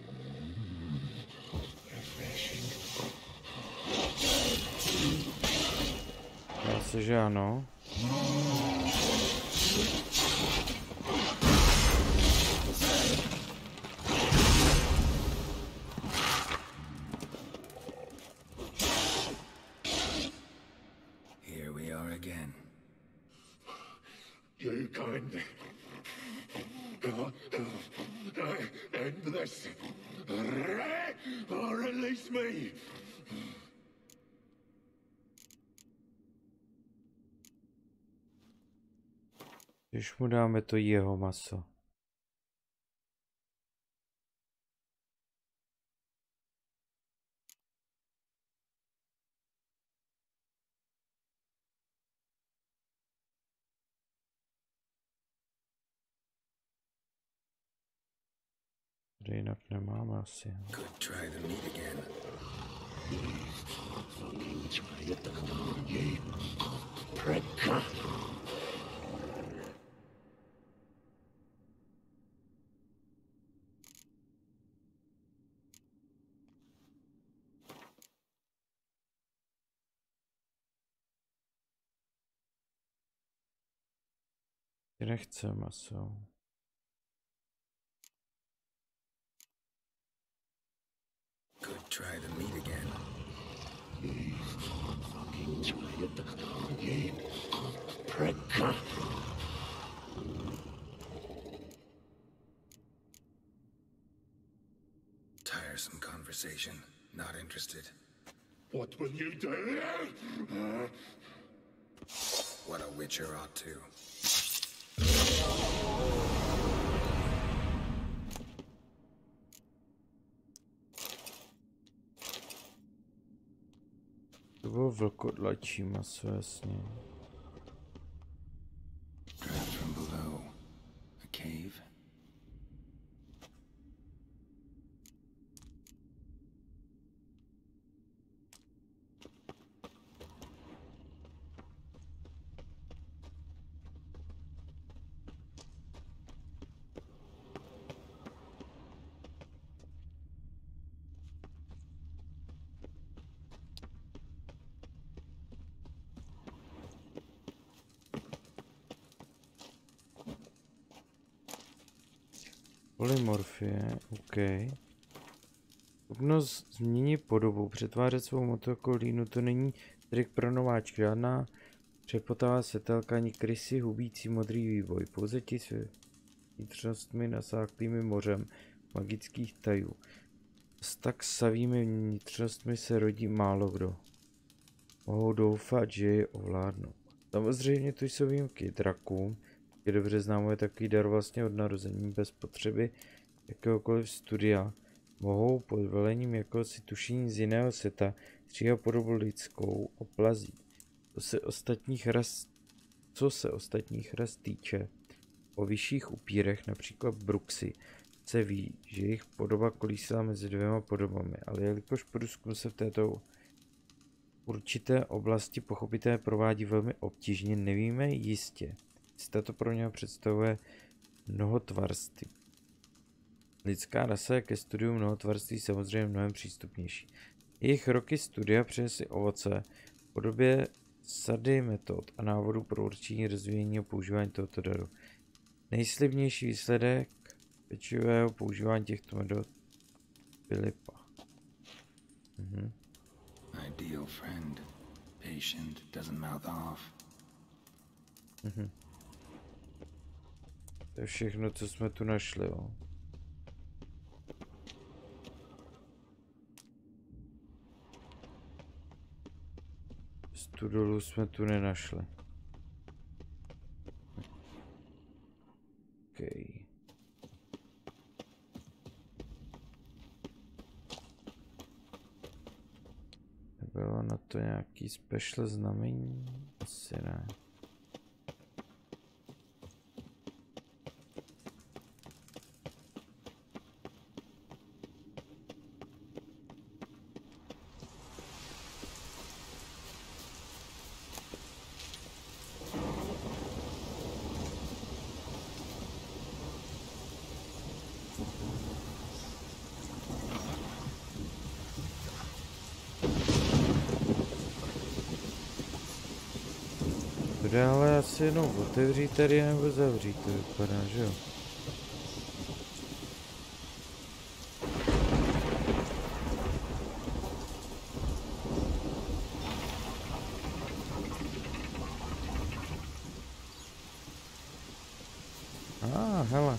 Dá se, že ano. Here we are again. You can't end this, or release me. Když mu dáme to jeho maso. Tady jinak nemáme asi. Could try the meat again. Nechce maso. Could try the meat again. Tiresome conversation. Not interested. What will you do? What a witcher ought to. To bylo vlkodlačí maso, jasně. Draft from below. A cave? Polymorfie, OK. Schopnost změnit podobu, přetvářet svou hmotu jako línu, to není trik pro nováčky, žádná přepotavá světelka ani krysy hubící modrý vývoj, pouze ti s vnitřnostmi nasáklými mořem magických tajů. S tak savými vnitřnostmi se rodí málo kdo. Mohou doufat, že je ovládnou. Samozřejmě tu jsou výjimky, drakům je dobře známo, je takový dar vlastně od narození bez potřeby jakéhokoliv studia. Mohou pod velením jakéhosi tušení z jiného světa stříhat podobu lidskou oplazí. Co se ostatních ras týče, o vyšších upírech, například Bruxy, se ví, že jejich podoba kolísá mezi dvěma podobami, ale jelikož průzkum se v této určité oblasti pochopitelně provádí velmi obtížně, nevíme jistě, jestli tato pro něho představuje mnohotvarství. Lidská rasa je ke studiu mnohotvarství samozřejmě mnohem přístupnější. Jejich roky studia přinesly ovoce v podobě sady metod a návodů pro určení rozvíjení a používání tohoto daru. Nejslibnější výsledek pečlivého používání těchto metod Filipa. Ideal friend. Patient, doesn't mouth off. To je všechno, co jsme tu našli, jo. Tu dolů jsme tu nenašli. Okay. Bylo na to nějaký special znamení? Asi ne. Bude ale asi jenom otevřít tady nebo zavřít, to vypadá, že jo? Hele.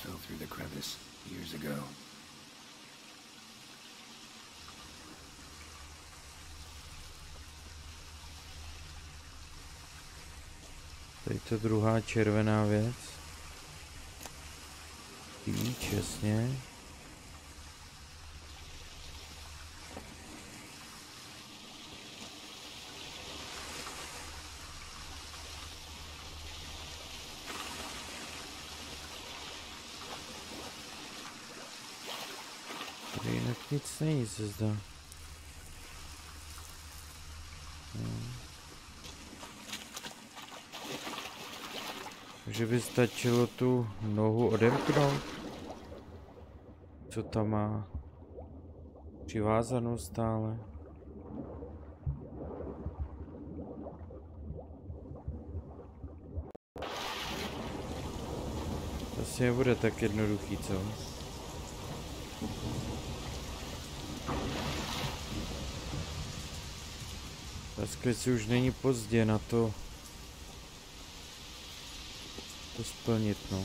Fell through the crevice years ago. Tady to druhá červená věc. Klíč, jasně. nic není, se zdá. Takže by stačilo tu nohu odemknout. Co tam má? Přivázanou stále. Asi nebude tak jednoduchý, co? Asi už není pozdě na to splnit, no.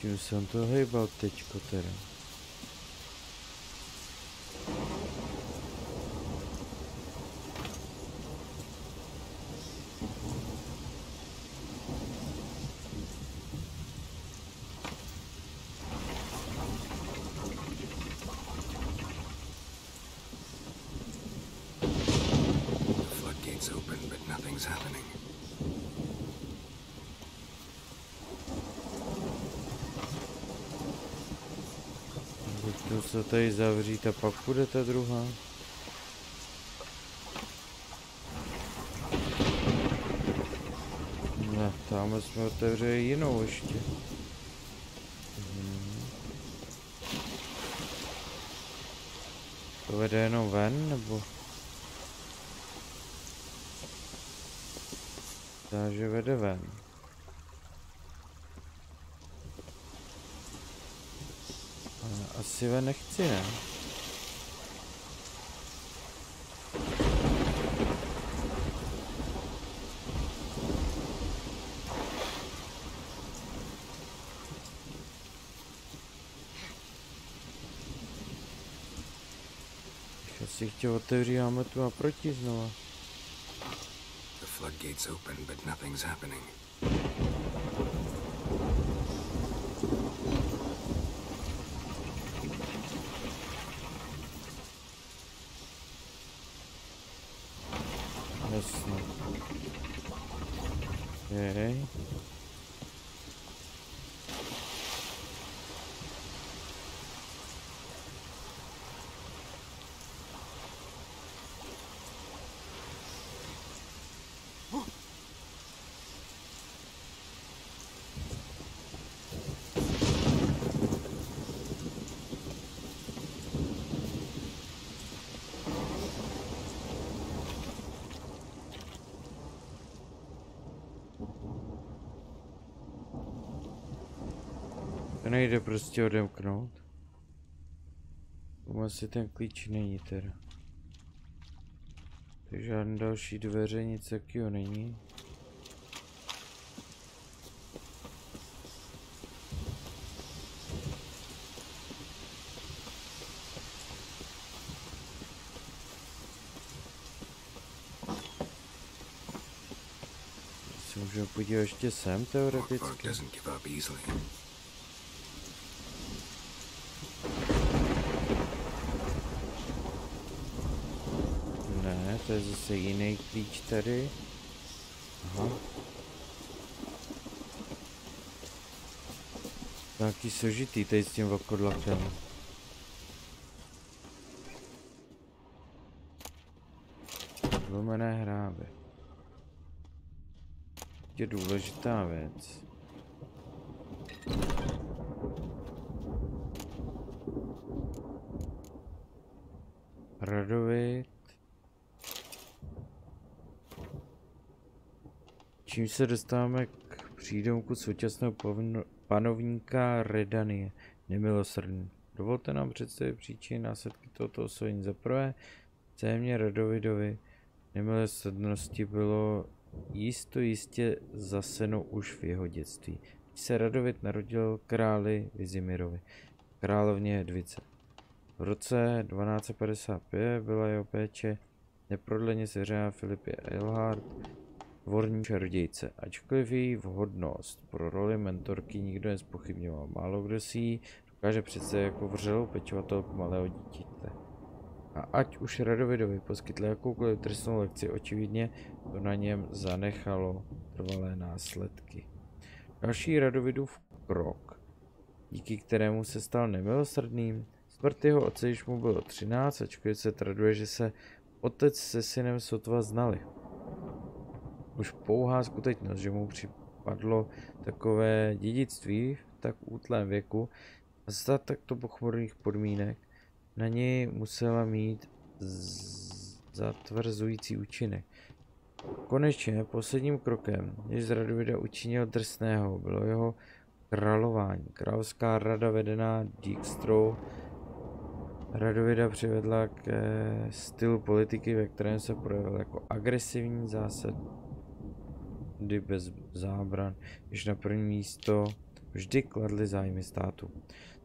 Tím jsem to hejbal teďko teda. Se tady zavřít a pak půjde ta druhá. Ne, tam jsme otevřeli jinou ještě. To vede jenom ven, nebo? Takže vede ven. Asi ven nechci, ne? Asi chtěl otevřít hámetu a proti znova. The floodgates open, but nothing's happening. Jasně. Okay. To nejde prostě odemknout. Tomu asi ten klíč není teda. Takže žádné další dveře, nic takového není. Můžeme podívat ještě sem teoreticky. Ne, to je zase jiný klíč tady. Aha. Taky složitý tady s tím vlkodlakem. Zlomené hrábě. Je důležitá věc. Radovit. Čím se dostáváme k přídomku současného panovníka Redanie, nemilosrdný. Dovolte nám představit příčiny následky tohoto osvojení. Za prvé, vzájemně Radovidovi nemilosrdnosti bylo jistě zaseno už v jeho dětství. Když se Radovid narodil králi Vizimirovi, královně Hedvice. V roce 1255 byla jeho péče neprodleně seřádá Filipě Eilhart, dvorní čarodějce. Ačkoliv její vhodnost pro roli mentorky nikdo nezpochybňoval, málo kdo si ji dokáže představit jako vřelou pečovatelku malého dítěte. A ať už Radovidovi poskytli jakoukoliv trestnou lekci, očividně to na něm zanechalo trvalé následky. Další Radovidův krok, díky kterému se stal nemilosrdným, smrt jeho otce, když mu bylo 13, ačkoliv se traduje, že se otec se synem sotva znali. Už pouhá skutečnost, že mu připadlo takové dědictví v tak útlém věku a za takto pochmurných podmínek na něj musela mít zatvrzující účinek. Konečně posledním krokem, než z Radovida učinil drsného, bylo jeho králování. Královská rada vedená Dijkstrou Radovida přivedla k stylu politiky, ve kterém se projevil jako agresivní zásady bez zábran, když na první místo vždy kladly zájmy státu.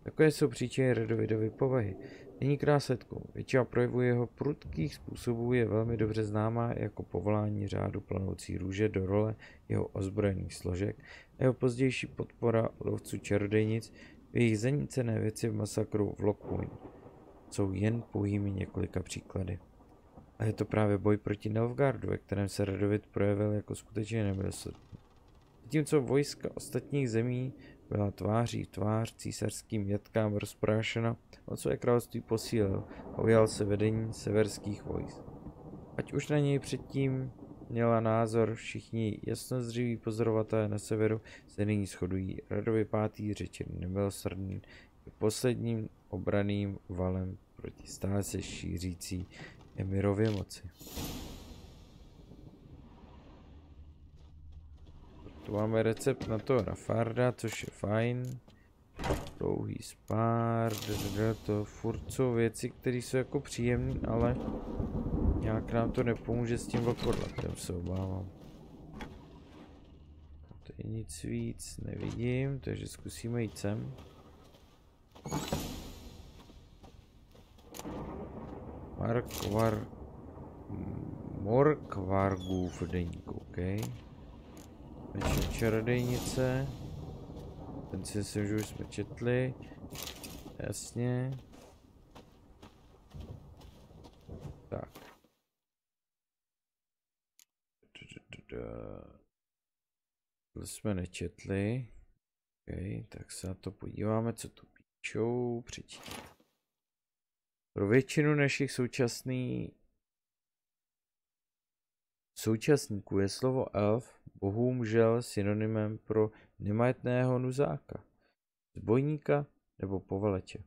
Takové jsou příčiny Radovidovy povahy. Není k následkům. Většina projevů jeho prudkých způsobů je velmi dobře známá jako povolání řádu planoucí růže do role jeho ozbrojených složek a jeho pozdější podpora lovců čarodějnic v jejich zanícené věci v masakru v Lock Point. Jsou jen pouhými několika příklady. A je to právě boj proti Nilfgaardu, ve kterém se Radovid projevil jako skutečně nemilosrdný. Zatímco vojska ostatních zemí byla tváří v tvář císařským jatkám rozprášena, on své království posílil a ujal se vedení severských vojsk. Ať už na něj předtím měla názor všichni jasnozřiví pozorovatelé na severu, se nyní shodují. Radovid V. řečen nemilosrdný je posledním obraným valem proti stále se šířící Emirově moci. Tu máme recept na toho Rafarda, což je fajn. Dlouhý spár, to furt jsou věci, které jsou jako příjemné, ale nějak nám to nepomůže s tím vlkodlakem, se obávám. Tady nic víc nevidím, takže zkusíme jít sem. Morkvargův deník, OK. Čarodejnice. Ten si myslím, že už jsme četli. Jasně. Tak. To jsme nečetli. OK, tak se na to podíváme, co tu píšou. Přečítat. Pro většinu našich současníků je slovo elf bohům žel synonymem pro nemajetného nuzáka, zbojníka nebo povaleče.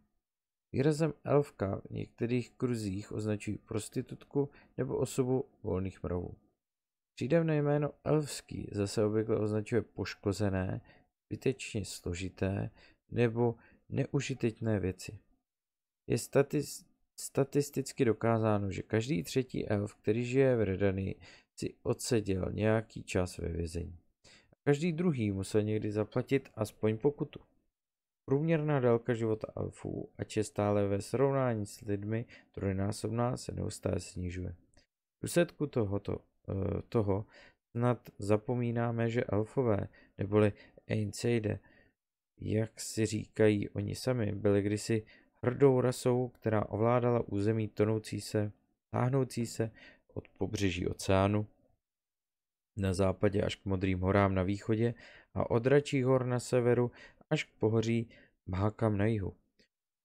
Výrazem elfka v některých kruzích označují prostitutku nebo osobu volných mravů. Přídavné jméno elfský zase obvykle označuje poškozené, zbytečně složité nebo neužitečné věci. Je statisticky dokázáno, že každý třetí elf, který žije v Redanii, si odseděl nějaký čas ve vězení. A každý druhý musel někdy zaplatit aspoň pokutu. Průměrná délka života elfů, ač je stále ve srovnání s lidmi trojnásobná, se neustále snižuje. V důsledku toho snad zapomínáme, že elfové, neboli Einseide, jak si říkají oni sami, byli kdysi hrdou rasou, která ovládala území táhnoucí se od pobřeží oceánu na západě až k Modrým horám na východě a od Dračích hor na severu až k pohoří Bhákam na jihu.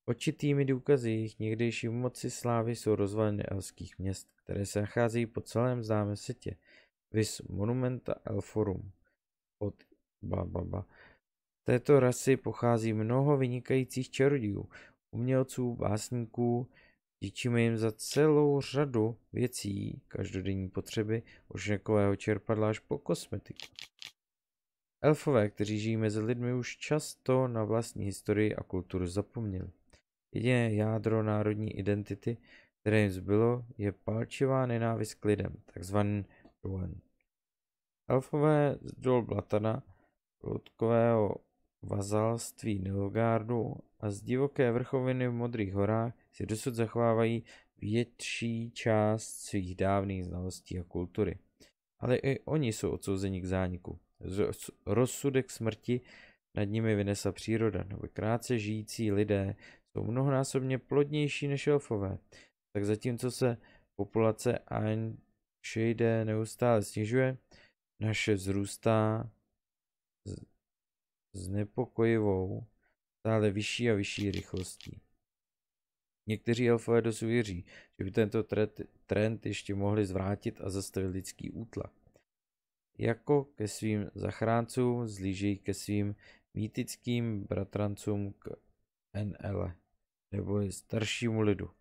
Očitými důkazy jejich někdejší moci slávy jsou rozvaliny elfských měst, které se nacházejí po celém známém světě. Vis Monumenta Elforum od blablabla. Z této rasy pochází mnoho vynikajících čarodějů, umělců, básníků. Děčíme jim za celou řadu věcí každodenní potřeby, od šnekového čerpadla až po kosmetiku. Elfové, kteří žijí mezi lidmi, už často na vlastní historii a kulturu zapomněli. Jediné jádro národní identity, které jim zbylo, je palčivá nenávist k lidem, takzvaný Rowan. Elfové z Dol Blatana, loutkového vazalství Nilfgaardu a z divoké vrchoviny v Modrých horách si dosud zachovávají větší část svých dávných znalostí a kultury. Ale i oni jsou odsouzeni k zániku. Rozsudek smrti nad nimi vynesla příroda, nebo krátce žijící lidé jsou mnohonásobně plodnější než elfové. Tak zatímco se populace Einshade neustále snižuje, naše vzrůstá s nepokojivou, stále vyšší a vyšší rychlostí. Někteří elfové dosud věří, že by tento trend ještě mohli zvrátit a zastavit lidský útlak. Jako ke svým zachráncům zlížejí ke svým mýtickým bratrancům k NL, neboli staršímu lidu.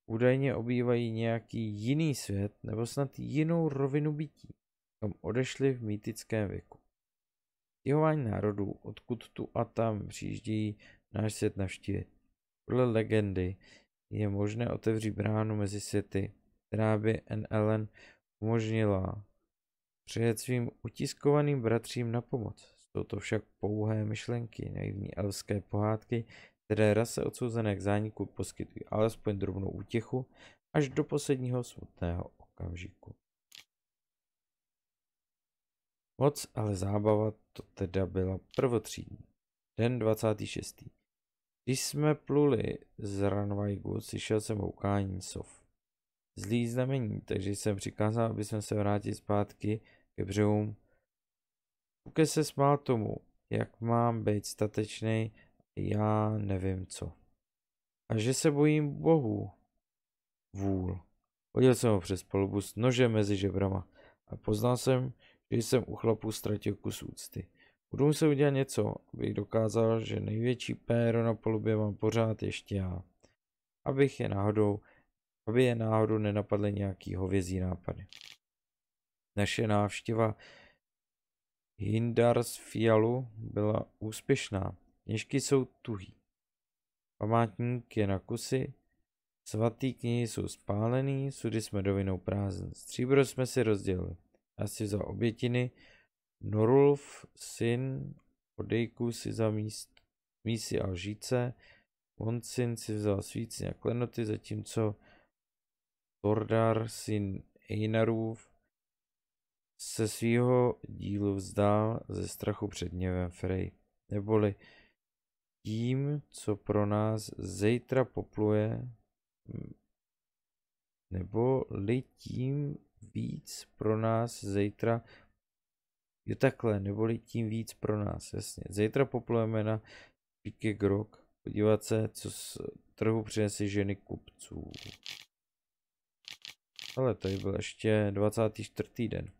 Údajně obývají nějaký jiný svět nebo snad jinou rovinu bytí, kam odešli v mýtickém věku. Stěhování národů, odkud tu a tam přijíždějí náš svět navštívit. Podle legendy je možné otevřít bránu mezi světy, která by NLN umožnila přijet svým utiskovaným bratřím na pomoc. Jsou to však pouhé myšlenky, naivní elfské pohádky, které rase odsouzené k zániku poskytují alespoň drobnou útěchu až do posledního smutného okamžiku. Moc ale zábava to teda byla prvotřídní. Den 26. Když jsme pluli z Ranvajgu, slyšel jsem houkání sov. Zlý znamení, takže jsem přikázal, aby jsme se vrátili zpátky ke břehům. Puke se smál tomu, jak mám být statečnej, já nevím co. A že se bojím bohů. Vůl. Hodil jsem ho přes palubu s nožem mezi žebrama a poznal jsem, že jsem u chlapů ztratil kus úcty. Budu muset udělat něco, abych dokázal, že největší péro na palubě mám pořád ještě já. Aby je náhodou nenapadly nějaký hovězí nápady. Naše návštěva Hindarsfjallu byla úspěšná. Kněžky jsou tuhý. Památník je na kusy, svatý knihy jsou spálený, sudy jsme dovinou prázdný. Stříbro jsme si rozdělili. Já si vzal obětiny, Norulf, syn Odejku si za mísy a lžíce, Monsin si vzal svíci a klenoty, zatímco Tordar, syn Einarův, se svýho dílu vzdál ze strachu před hněvem Frey, neboli tím, co pro nás zítra popluje, neboli tím víc pro nás zítra, jo takhle, neboli tím víc pro nás, jasně. Zítra poplujeme na Pike Grok, podívat se, co z trhu přinesly ženy kupců. Ale tady byl ještě 24. den.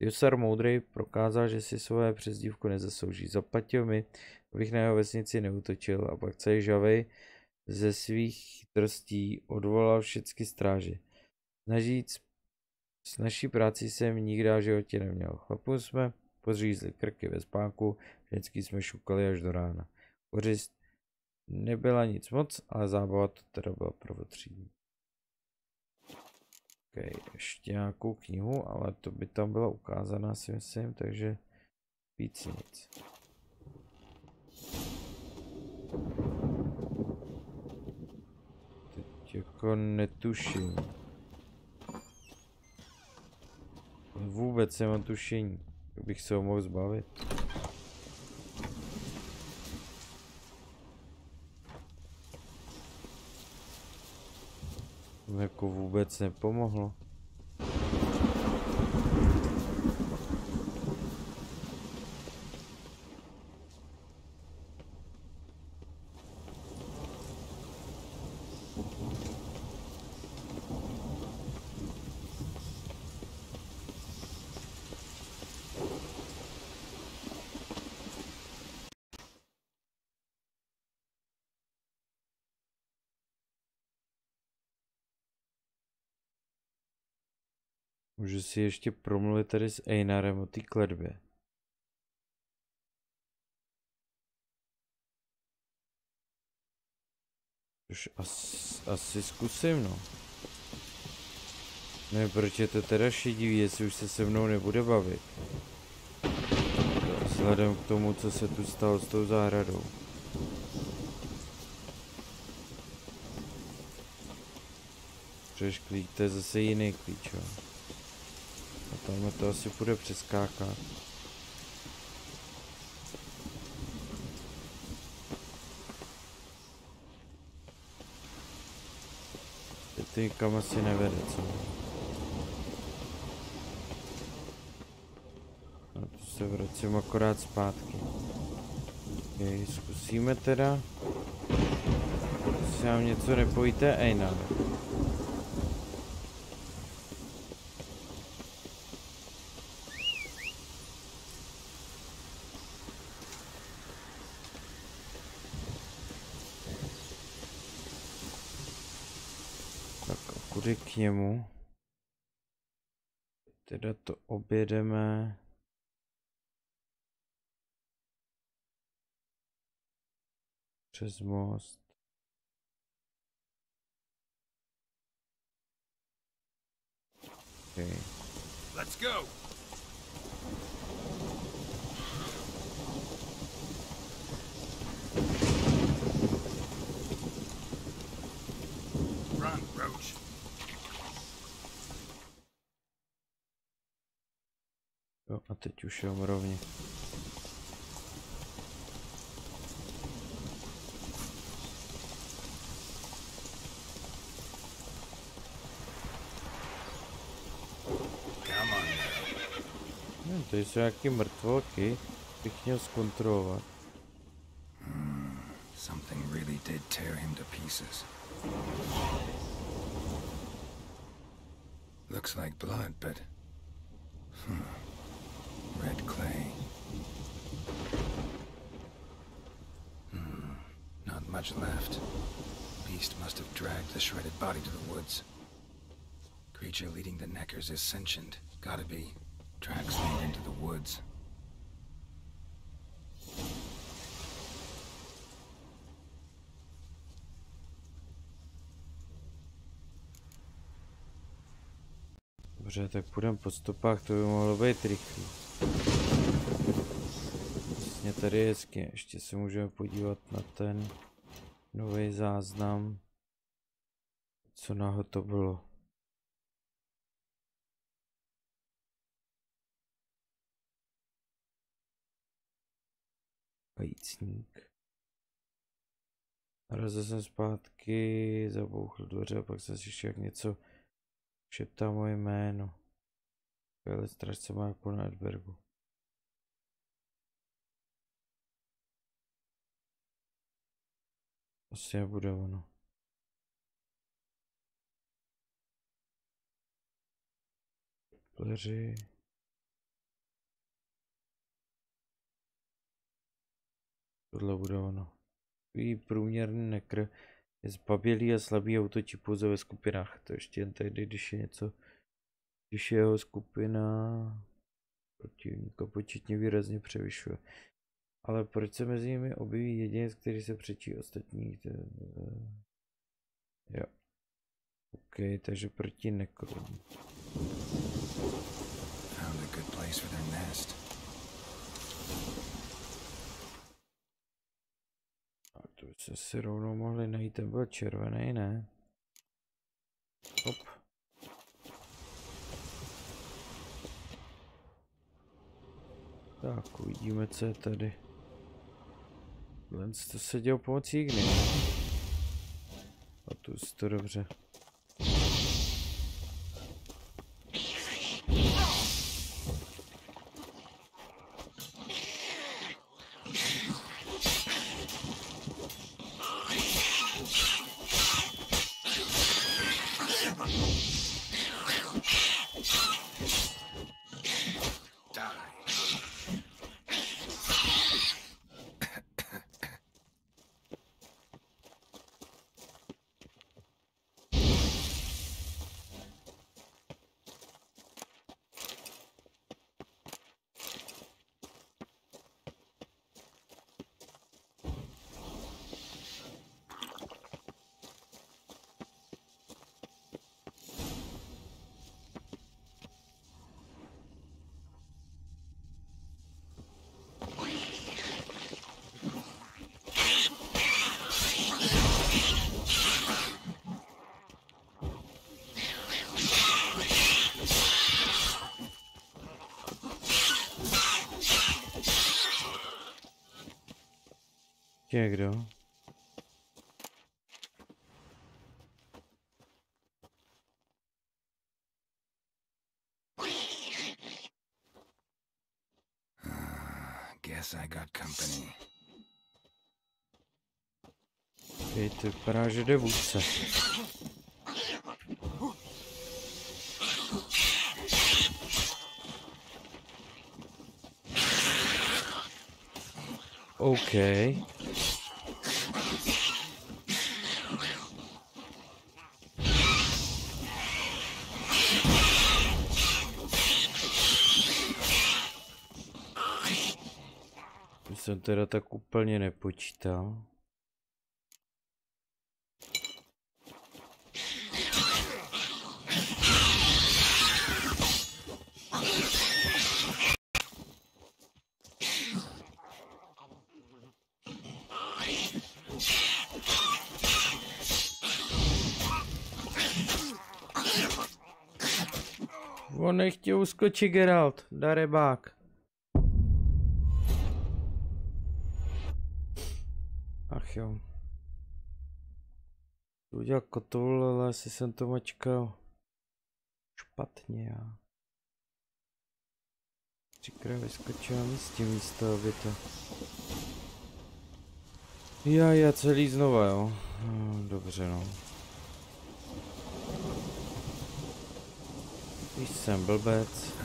Josar Moudrej prokázal, že si svoje přezdívku nezaslouží. Zaplatil mi, abych na jeho vesnici neútočil, a pak celý žavej ze svých chytrostí odvolal všechny stráže. S naší práci jsem nikdy v životě neměl. Chlapům jsme podřízli krky ve spánku, vždycky jsme šukali až do rána. Kořist nebyla nic moc, ale zábava to teda byla prvotřídní. Okay, ještě nějakou knihu, ale to by tam byla ukázaná, si myslím, takže víc nic. Teď jako netuším. Vůbec nemám tušení, jak bych se ho mohl zbavit. To jako vůbec nepomohlo. Můžu si ještě promluvit tady s Einarem o té kletbě. Už asi zkusím, no. Ne, proč je to teda šedivý, jestli už se mnou nebude bavit. Vzhledem k tomu, co se tu stalo s tou zahradou. Přeš klíč, to je zase jiný klíč, jo. A tamhle to asi půjde přeskákat. To nikam asi nevede, co? A tu se vracím akorát zpátky. Okay, zkusíme teda. Jestli nám něco nepojíte, Ejna. K němu. Teda to objedeme. Přes most. Okay. Let's go. Run, Roach. Jo, a teď už je rovně. No, to jsou nějaký mrtvolky, bych měl zkontrolovat. Something really did tear him to pieces. Looks like blood, but red clay. Not much left. Beast must have dragged the shredded body to the woods. Creature leading the Neckers is sentient. Gotta be. Tracks lead into the woods. Dobře, tak půjdeme po stopách, to by mohlo být rychlý. Vlastně tady je hezky, ještě se můžeme podívat na ten nový záznam, co naho to bylo. Pajícník. Narazil jsem zpátky, zabouchl dveře a pak jsem si jak něco šeptá moje jméno. Ale strážce má jako na Edbergu. Asi nebude ono. Pleři. Tohle bude ono. Takový průměrný nekr je zbabělý a slabý autočí pouze ve skupinách. To ještě jen tady, když je něco, když je jeho skupina protivníka početně výrazně převyšuje. Ale proč se mezi nimi objeví jedinec, který se přečí ostatní? Jo. OK, takže proti nekrům. Found a good place for their nest. A to se si rovnou mohli najít, ten byl červený, ne? Hop. Tak, uvidíme, co je tady. Lens to se dělal pomocí igny. A tu je to dobře. ještě někdo? Guess I got company. Okay, to vypadá, že jde vůdce. OK. Jsem teda tak úplně nepočítal. On nechtěl uskočit Geralt, darebák. Ach jo. Udělal kotoul, ale asi jsem to mačkal špatně já. Třikrát vyskočil místo, aby to... Já celý znova, jo. Dobře, no. Když jsem blbec.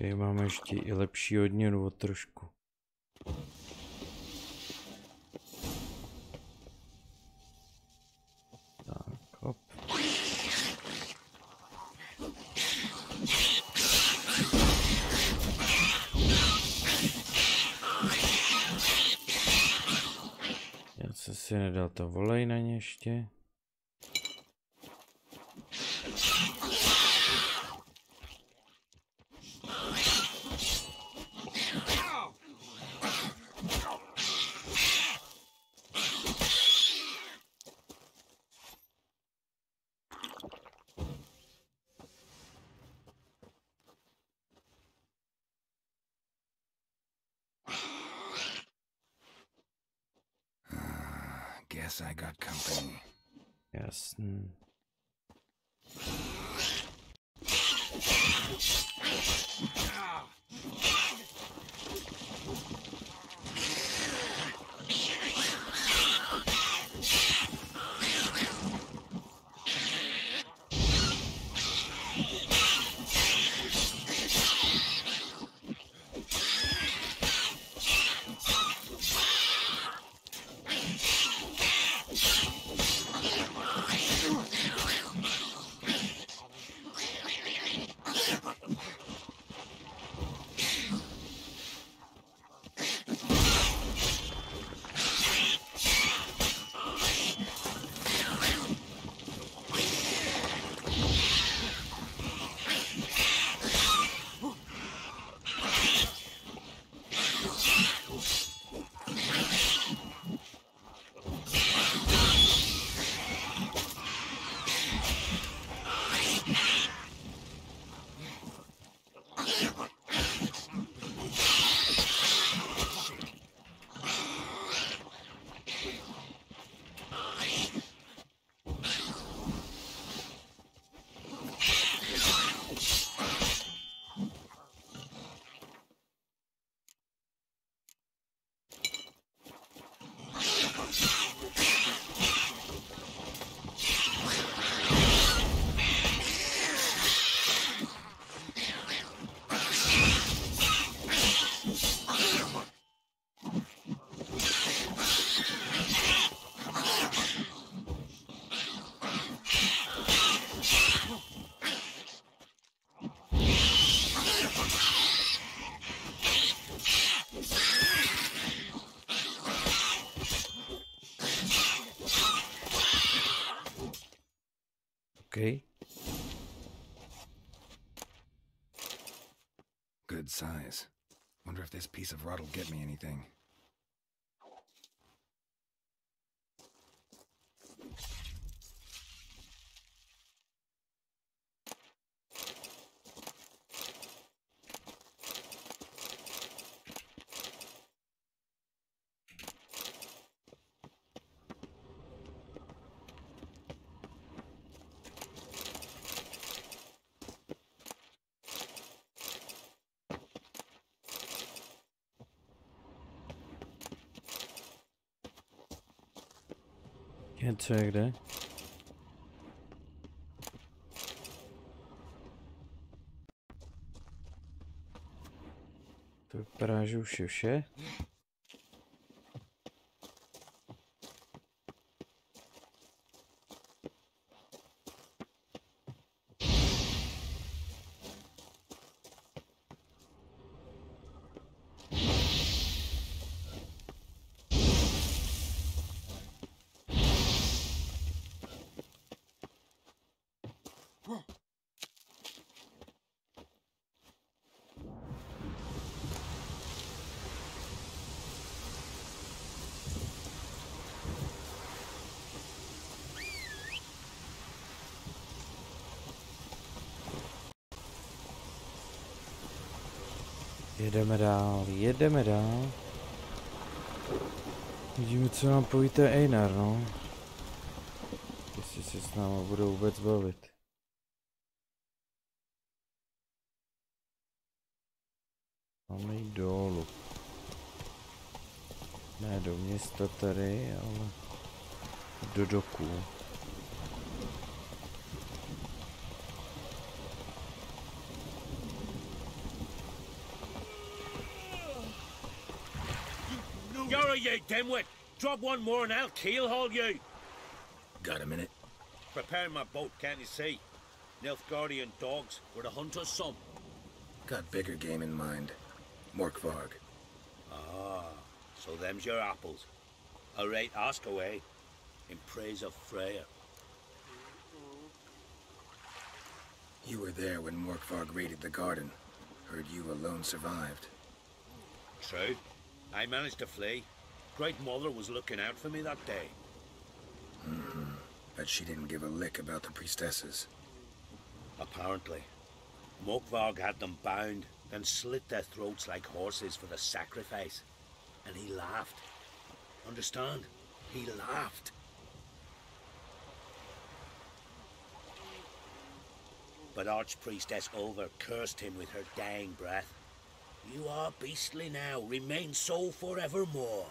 Okay, máme ještě i lepší odměnu od trošku. Tak, hop. Já jsem si nedal to volej na ně ještě. Guess I got company. Jasný. OK. Good size. Wonder if this piece of rod will get me anything. Co je kde? To vypadá, že už je vše. Jedeme dál, jedeme dál. Vidíme, co nám poví ten Einar, no. Jestli se s náma budou vůbec bavit. Máme jít dolů. Ne do města tady, ale do doků. You're you dimwit! Drop one more and I'll keelhaul you! Got a minute? Preparing my boat, can't you see? Nilfgaardian dogs were to hunt us some. Got bigger game in mind. Morkvarg. Ah, so them's your apples. All right, ask away. In praise of Freya. You were there when Morkvarg raided the garden. Heard you alone survived. True. I managed to flee. Great Mother was looking out for me that day. But she didn't give a lick about the priestesses. Apparently. Morkvarg had them bound, then slit their throats like horses for the sacrifice. And he laughed. Understand? He laughed. But Archpriestess Ulver cursed him with her dying breath. You are beastly now, remain so forevermore.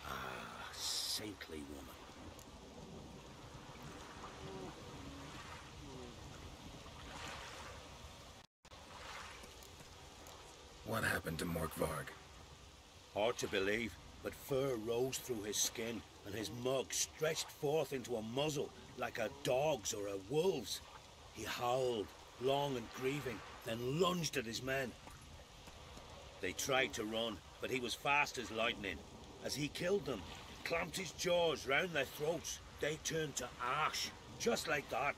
Ah, saintly woman. What happened to Morkvarg? Hard to believe, but fur rose through his skin, and his mug stretched forth into a muzzle like a dog's or a wolf's. He howled, long and grieving, then lunged at his men. They tried to run, but he was fast as lightning. As he killed them, clamped his jaws round their throats, they turned to ash, just like that.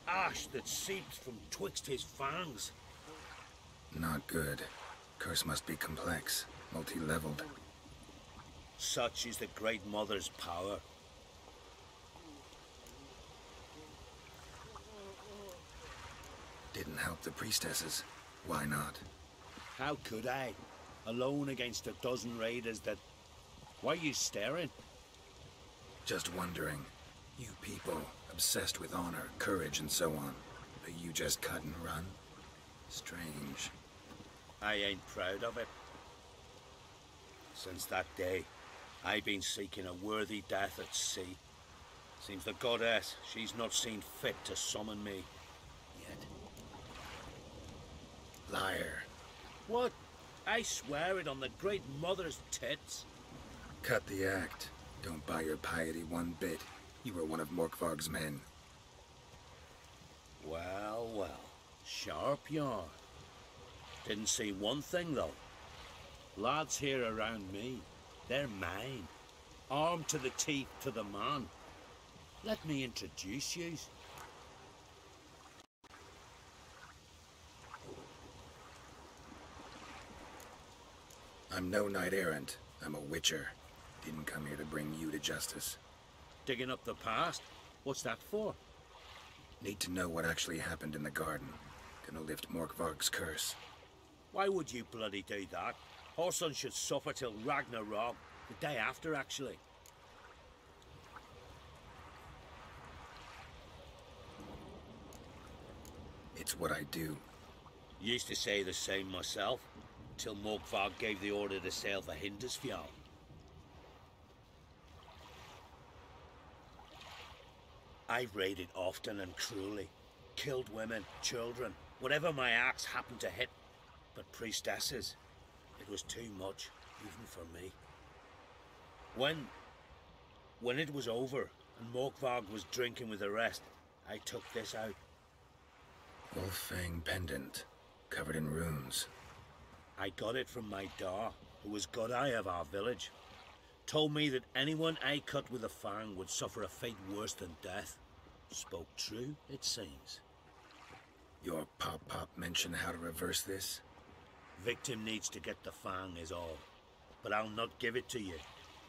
Ash that seeped from twixt his fangs. Not good. Curse must be complex, multi-leveled. Such is the Great Mother's power. Didn't help the priestesses. Why not? How could I? Alone against a dozen raiders that... Why are you staring? Just wondering. You people, obsessed with honor, courage, and so on. But you just cut and run? Strange. I ain't proud of it. Since that day, I've been seeking a worthy death at sea. Seems the goddess, she's not seen fit to summon me. Yet. Liar. What? I swear it on the Great Mother's tits. Cut the act. Don't buy your piety one bit. You were one of Morkvarg's men. Well, well. Sharp yarn. Didn't see one thing, though. Lads here around me, they're mine. Armed to the teeth to the man. Let me introduce yous. I'm no knight errant. I'm a witcher. Didn't come here to bring you to justice. Digging up the past? What's that for? Need to know what actually happened in the garden. Gonna lift Morkvarg's curse. Why would you bloody do that? Our son should suffer till Ragnarok. The day after, actually. It's what I do. Used to say the same myself, till Morkvarg gave the order to sail for Hindisfjall. I've raided often and cruelly. Killed women, children, whatever my axe happened to hit. But priestesses, it was too much, even for me. When it was over, and Morkvarg was drinking with the rest, I took this out. Wolf-fang pendant, covered in runes. I got it from my da, who was Godai of our village. Told me that anyone I cut with a fang would suffer a fate worse than death. Spoke true, it seems. Your pop-pop mention how to reverse this? Victim needs to get the fang is all. But I'll not give it to you.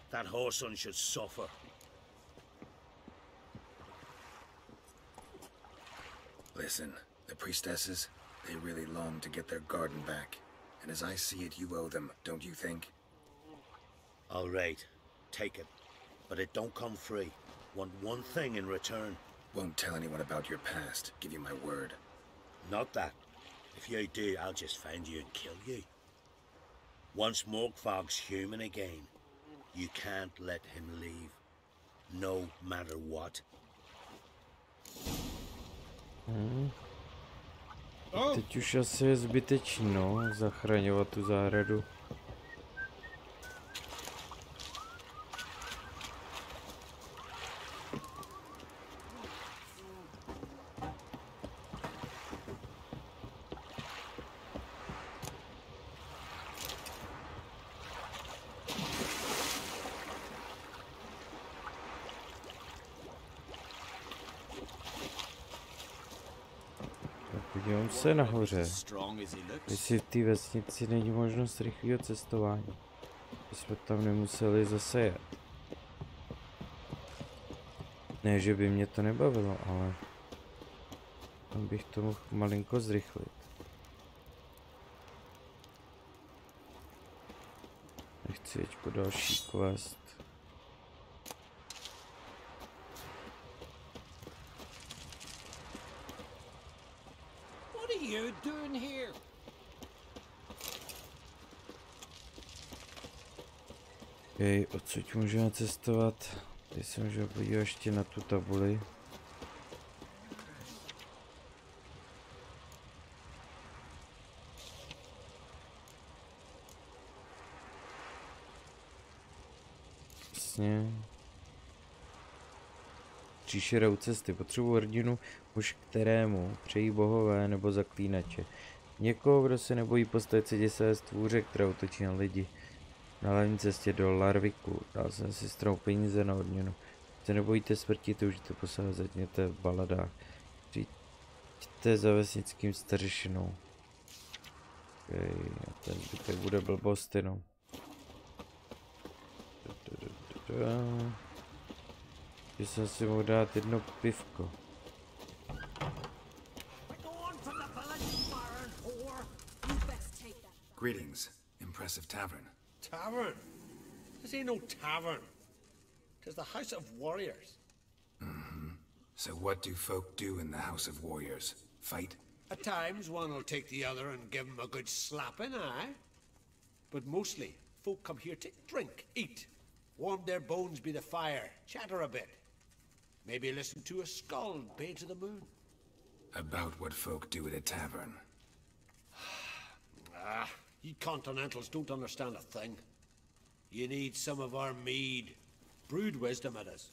That whoreson should suffer. Listen, the priestesses, they really long to get their garden back. And as I see it, you owe them, don't you think? All right, take it. But it don't come free. Want one thing in return. Won't tell anyone about your past, give you my word. Not that. If you do, I'll just find you and kill you. Once Morkvarg's human again, you can't let him leave. No matter what. Teď už asi je zbytečný, no, zachraňovat tu zahradu. Podívám se nahoře, jestli v té vesnici není možnost rychlého cestování, aby jsme tam nemuseli zase jet. Ne, že by mě to nebavilo, ale tam bych to mohl malinko zrychlit. Nechci teďko další quest. What are you doing here? Jej, odsud můžeme cestovat. Teď se můžeme podívat ještě na tu tabuli. Jasně. Příšerou cesty. Potřebuji hrdinu, muž kterému přejí bohové nebo zaklínače. Někoho, kdo se nebojí postavit se děsivé stvůře, které útočí na lidi. Na hlavní cestě do Larviku. Dal jsem si stranou peníze na odměnu. Se nebojíte smrti, toužíte posáhat, zatněte v baladách. Přijďte za vesnickým stařešinou. Okay, a ten zbytek bude blbosti, no. Že jsem si mohl dát jedno pivko. Greetings, impressive tavern. Tavern? This ain't no tavern. 'Tis the House of Warriors. So what do folk do in the House of Warriors? Fight? At times, one will take the other and give him a good slapping, aye? But mostly, folk come here to drink, eat, warm their bones by the fire, chatter a bit. Maybe listen to a skull bay to the moon. About what folk do at a tavern. You continentals don't understand a thing. You need some of our mead. Brewed wisdom it is.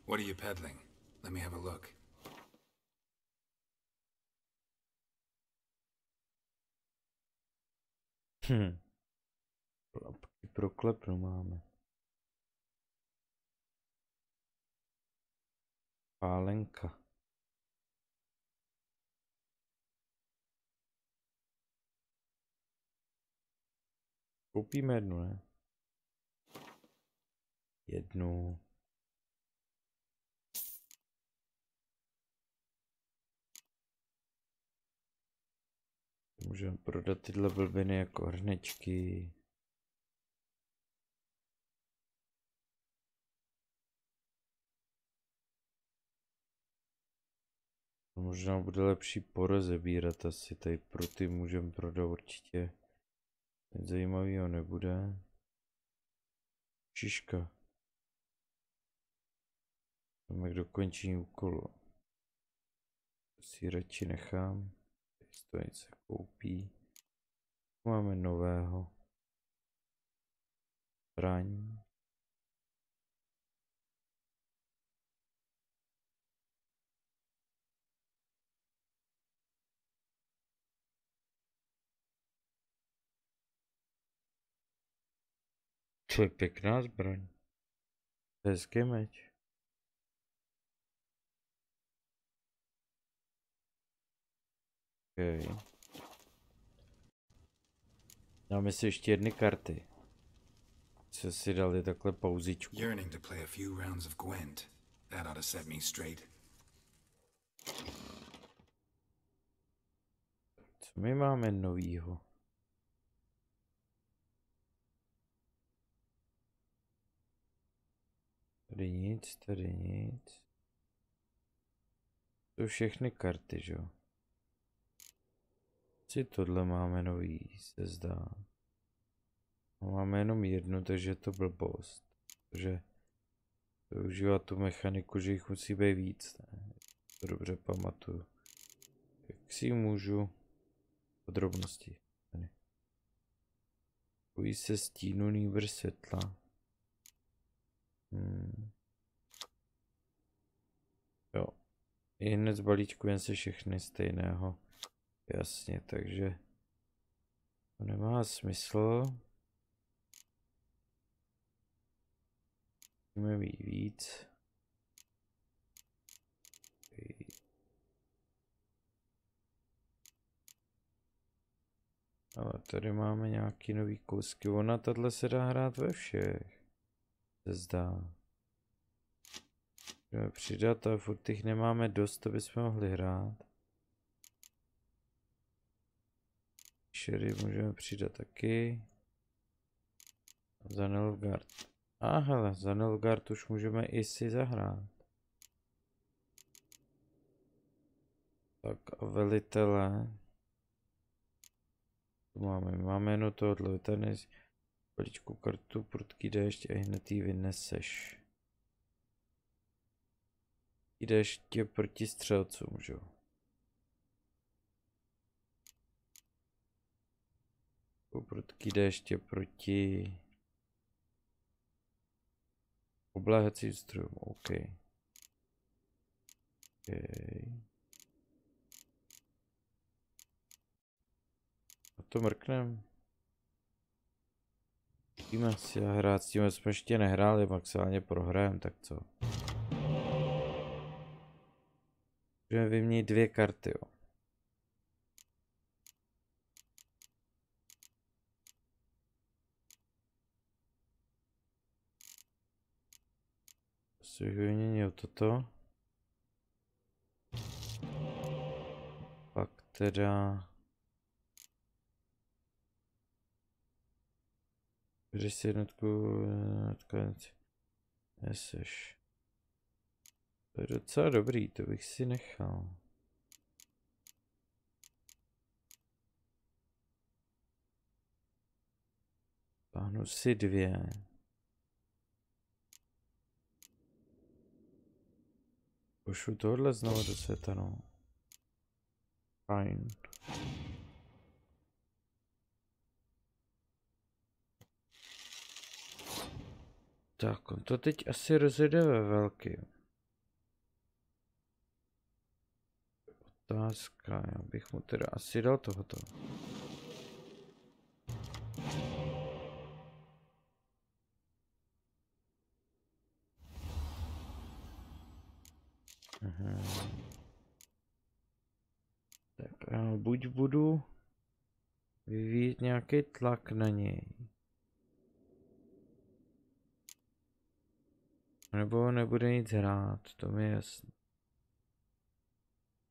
What are you peddling? Let me have a look. Klapky pro klepnu máme. Pálenka. Koupíme jednu, ne? Jednu. Můžeme prodat tyhle blbiny jako hrnečky. Možná bude lepší porozebírat asi, tady pruty můžeme prodat určitě. Nic zajímavého nebude. Šiška. Tam jak dokončení úkolu. To si radši nechám. Teď to něco koupí. Máme nového. Zbraň. To je pěkná zbraň. Hezký meč. Okay. Dáme si ještě jedny karty. Co si dali takhle pauzičku. Yearning to play a few rounds of Gwent. That ought to set me straight. Co my máme novýho? Tady nic, tady nic. To všechny karty, že jo? Si tohle máme nový, se zdá. Máme jenom jednu, takže je to blbost. Takže využívá tu mechaniku, že jich musí být víc, ne? To dobře pamatuju. Jak si můžu... Podrobnosti. Bojí se stínu nýbrž světla. Jo. I hned z balíčku jen se všechny stejného. Jasně, takže to nemá smysl. Musíme mít víc. Ale tady máme nějaký nový kousky. Ona tahle se dá hrát ve všech. Se zdá. Můžeme přidat, ale furt těch nemáme dost, aby jsme mohli hrát. Sherry můžeme přidat taky. Za Nilfgaard. Hele, za Nilfgaard už můžeme i si zahrát. Tak a velitele. Máme jenom tohle, tady paličku kartu, prudký déšť a hned ji vyneseš. Jdeš tě proti střelcům, že jo? Prudký déšť je proti obléhacím strojům, OK. To mrknem. Víme si hrát, s tím jsme ještě nehráli, maximálně prohrajem, tak co? Můžeme vyměnit 2 karty, jo. Asi bych vyměnil toto. Pak teda... Když si jednotku odkladnici neseš. To je docela dobrý, to bych si nechal. Táhnu si 2. Pošlu tohle znovu do světa, no. Fajn. Tak, on to teď asi rozjede ve velkým. Otázka, já bych mu teda asi dal tohoto. Tak já buď budu vyvíjet nějaký tlak na něj. Nebo nebude nic hrát, to mi je jasné.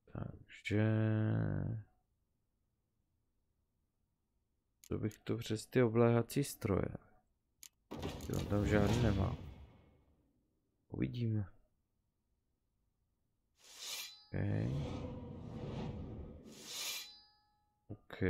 Takže... To bych to přes ty obléhací stroje. On tam žádný nemá. Uvidíme. OK. OK.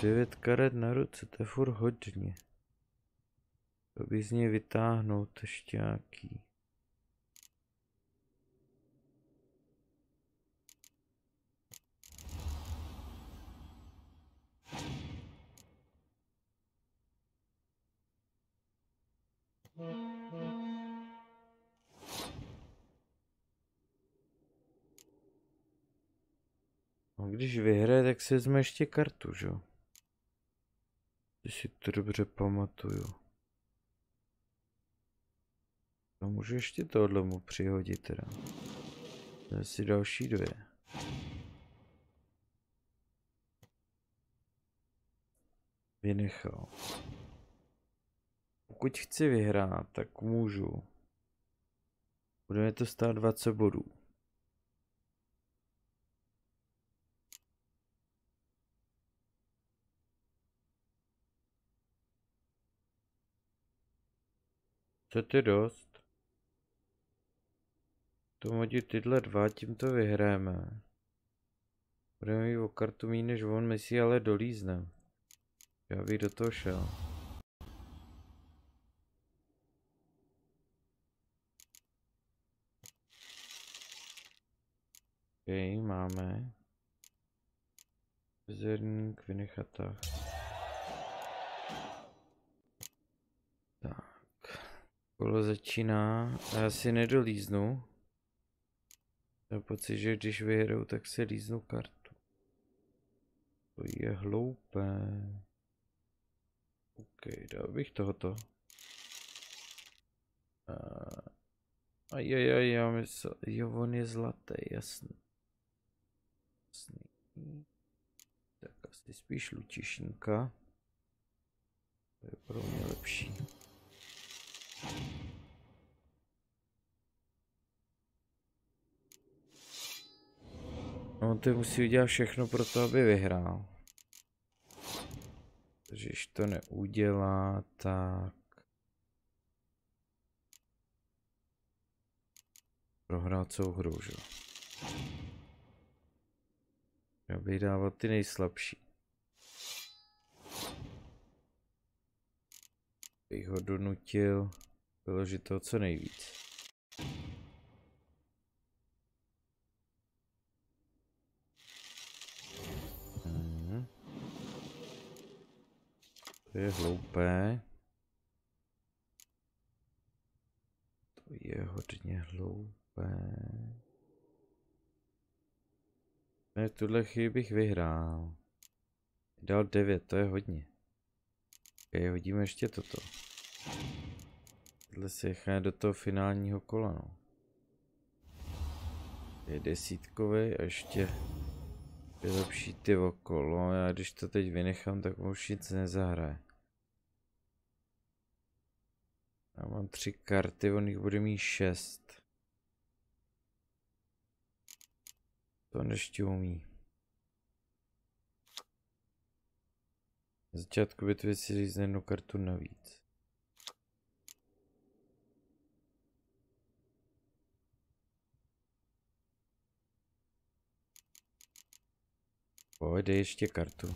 Devět karet na ruce, to je furt hodně. To bych z něj vytáhnout ještě nějaký. No, když vyhraje, tak si vezme ještě kartu, že jo? Když si to dobře pamatuju. No, můžu ještě tohle mu přihodit teda. Dám si další dvě. Vynechal. Pokud chci vyhrát, tak můžu. Bude mi to stát 20 bodů. Co to je dost? To hodit tyhle dva, tím to vyhráme. Budeme mít o kartu méně než on, my si ale dolíznem. Já bych do toho šel. OK, máme. Zerník, vynechatách. Tak. Kolo začíná. Já si nedolíznu. Mám pocit, že když vyhraju, tak si líznu kartu. To je hloupé. OK, dal bych tohoto. Já myslel, jo, on je zlatý, jasný. Tak asi spíš lučišníka. To je pro mě lepší. No, ty musí udělat všechno pro to, aby vyhrál. Takže když to neudělá, tak... Prohrál celou hru, že? Já bych dával ty nejslabší. Bych ho donutil vyložit toho co nejvíc. To je hloupé. To je hodně hloupé. Ne, tuhle chvíli bych vyhrál. Dal 9, to je hodně. Okay, hodíme ještě toto. Tohle se jechá do toho finálního kola, no. Je desítkový a ještě vylepší ty okolo. Já když to teď vynechám, tak už nic nezahraje. Já mám 3 karty, on jich bude mít 6. To ještě umí. Na začátku bitvy si říct jednu kartu navíc. Pojď, dej ještě kartu.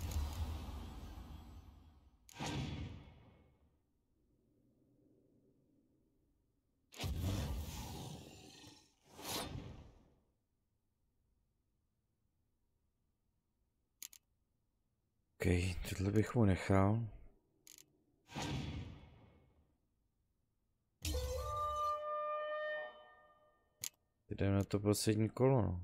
OK, tohle bych mu nechal. Jdeme na to poslední kolo, no.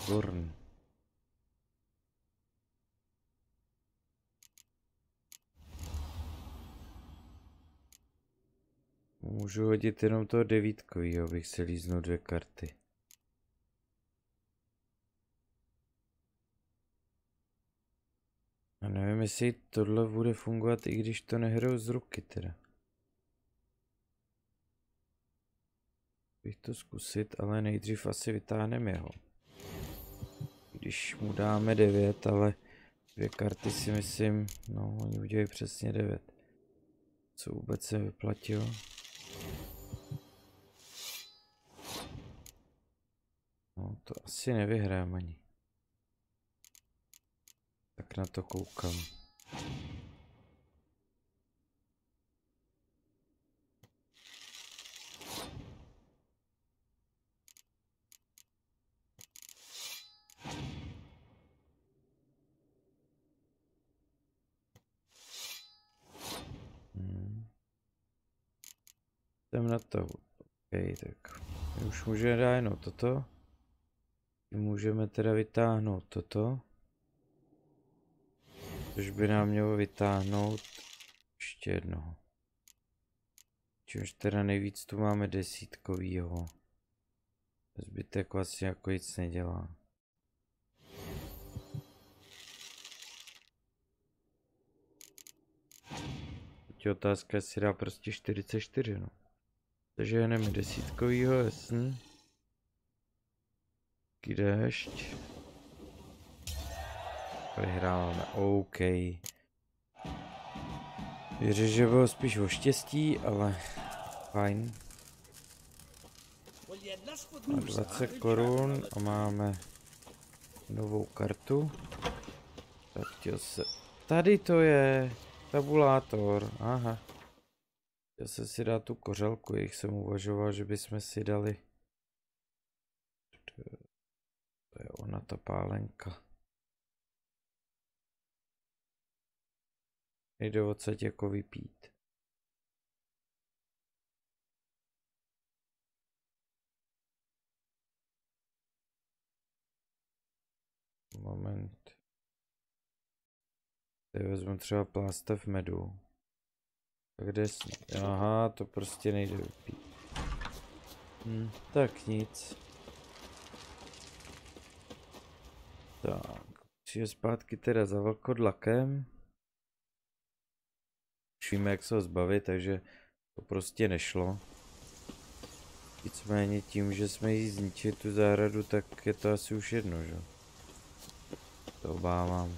Výborný. Můžu hodit jenom toho devítkovýho, abych si líznul 2 karty. A nevím, jestli tohle bude fungovat, i když to nehraju z ruky teda. Bych to zkusit, ale nejdřív asi vytáhneme jeho. Když mu dáme 9, ale 2 karty si myslím, no oni udělají přesně 9. Co vůbec se vyplatilo. No to asi nevyhrám ani. Tak na to koukám. Jsem na to. OK, tak už můžeme dát jenom toto. Můžeme teda vytáhnout toto. Což by nám mělo vytáhnout ještě jednoho. Čímž teda nejvíc tu máme desítkovýho. Zbytek vlastně jako nic nedělá. Teď je otázka, jestli dá prostě 44, no. Takže jdeme desítkovýho, jasný. Kydešť. Vyhráváme, OK. Věřím, že bylo spíš o štěstí, ale fajn. Na 20 korun a máme novou kartu. Tak chtěl se... Tady to je tabulátor, aha. Chtěl jsem si dát tu kořelku, jich jsem uvažoval, že bychom si dali. To je ona, ta pálenka. Jde odsaď jako vypít. Moment. Teď vezmu třeba plástev medu. Tak kde jsi? Aha, to prostě nejde vypít. Tak nic. Tak, přijde zpátky teda za vlkodlakem. Už víme, jak se ho zbavit, takže to prostě nešlo. Nicméně tím, že jsme jí zničili tu zahradu, tak je to asi už jedno, že? To obávám.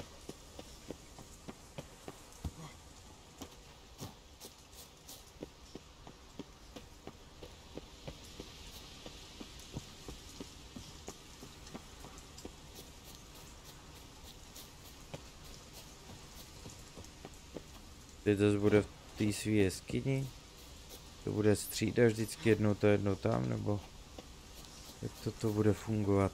Teď zase bude v té svý jeskyni. To bude střídat vždycky jednou to, jednou tam, nebo jak to bude fungovat?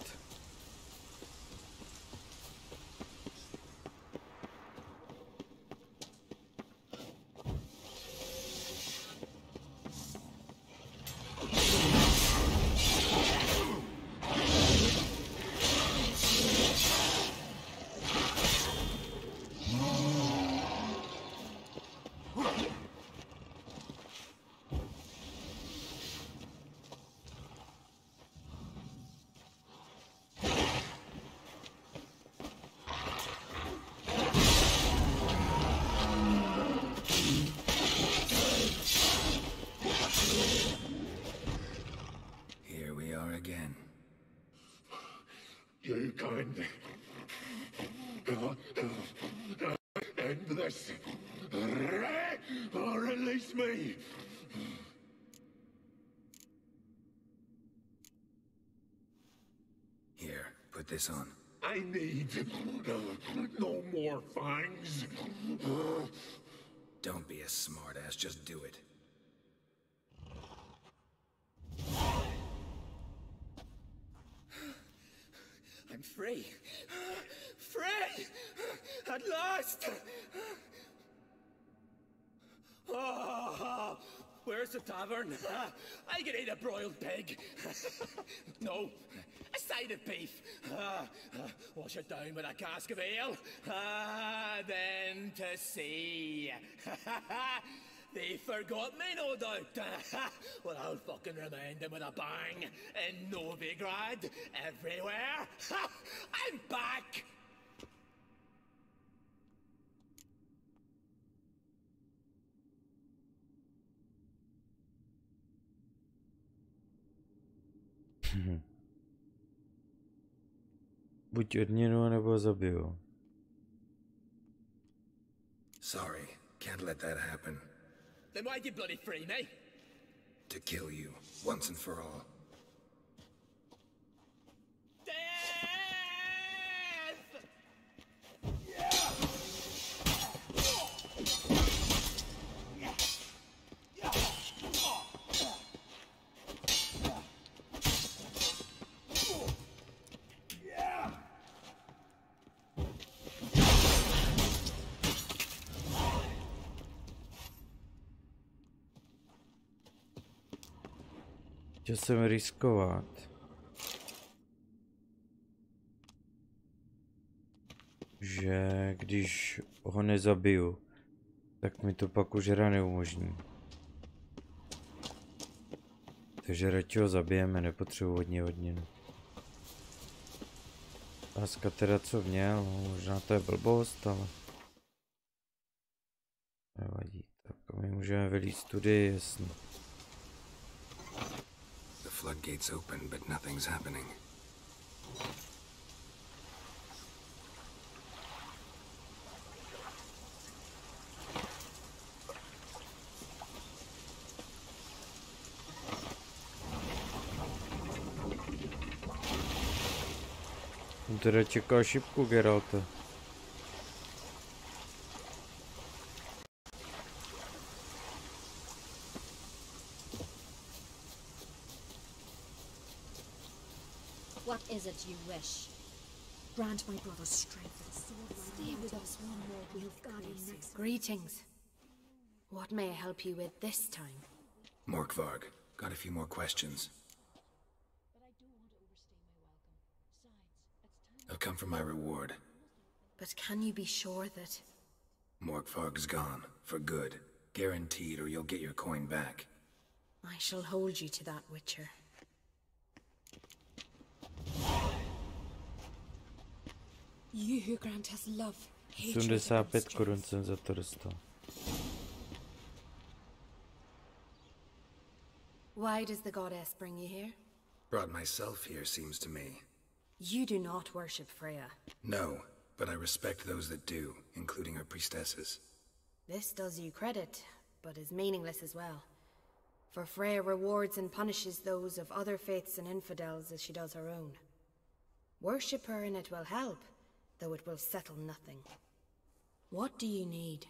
You kind end this or release me. Here, put this on. I need no more fangs. Don't be a smartass, just do it. I'm free. Free! At last! Oh, where's the tavern? I can eat a broiled pig. No, a side of beef. Wash it down with a cask of ale. Then to sea. They forgot me, no doubt. Well, I'll fucking remind them with a bang. In Novigrad, everywhere. I'm back! Buď odměnu, nebo zabiju. Sorry, can't let that happen. Then why'd you bloody free me? To kill you, once and for all. Chtěl jsem riskovat. Že když ho nezabiju, tak mi to pak už hra neumožní. Takže radši ho zabijeme, nepotřebuji od něj odměnu. Láska teda co měl, možná to je blbost, ale... Nevadí, tak my můžeme vylít studii, jasný. The floodgates open, but nothing's happening. On teda čekal šipku, Geralta. What is it you wish? Grant my brother's strength and sword. Stay with us one more we'll guard him next. Greetings. What may I help you with this time? Morkvarg, got a few more questions. I've come for my reward. But can you be sure that... Morkvarg's gone, for good. Guaranteed, or you'll get your coin back. I shall hold you to that, Witcher. 75 korun jsem za to dostal. Why does the goddess bring you here? Brought myself here, seems to me. You do not worship Freya. No, but I respect those that do, including her priestesses. This does you credit, but is meaningless as well. For Freya rewards and punishes those of other faiths and infidels as she does her own. Worship her and it will help, though it will settle nothing. What do you need?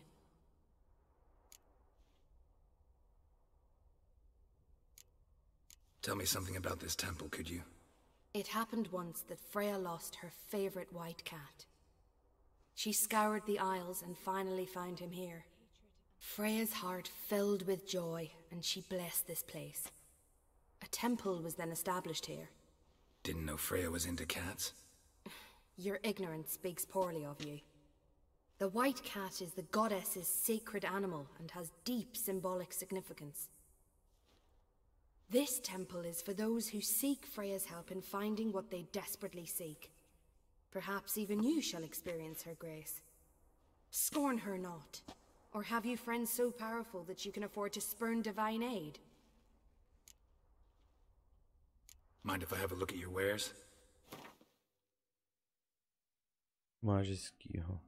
Tell me something about this temple, could you? It happened once that Freya lost her favorite white cat. She scoured the Isles and finally found him here. Freya's heart filled with joy, and she blessed this place. A temple was then established here. Didn't know Freya was into cats? Your ignorance speaks poorly of you. The white cat is the goddess's sacred animal and has deep symbolic significance. This temple is for those who seek Freya's help in finding what they desperately seek. Perhaps even you shall experience her grace. Scorn her not. Or have you friends so powerful that you can afford to spurn divine aid? Mind if I have a look at your wares? Máš hezkýho.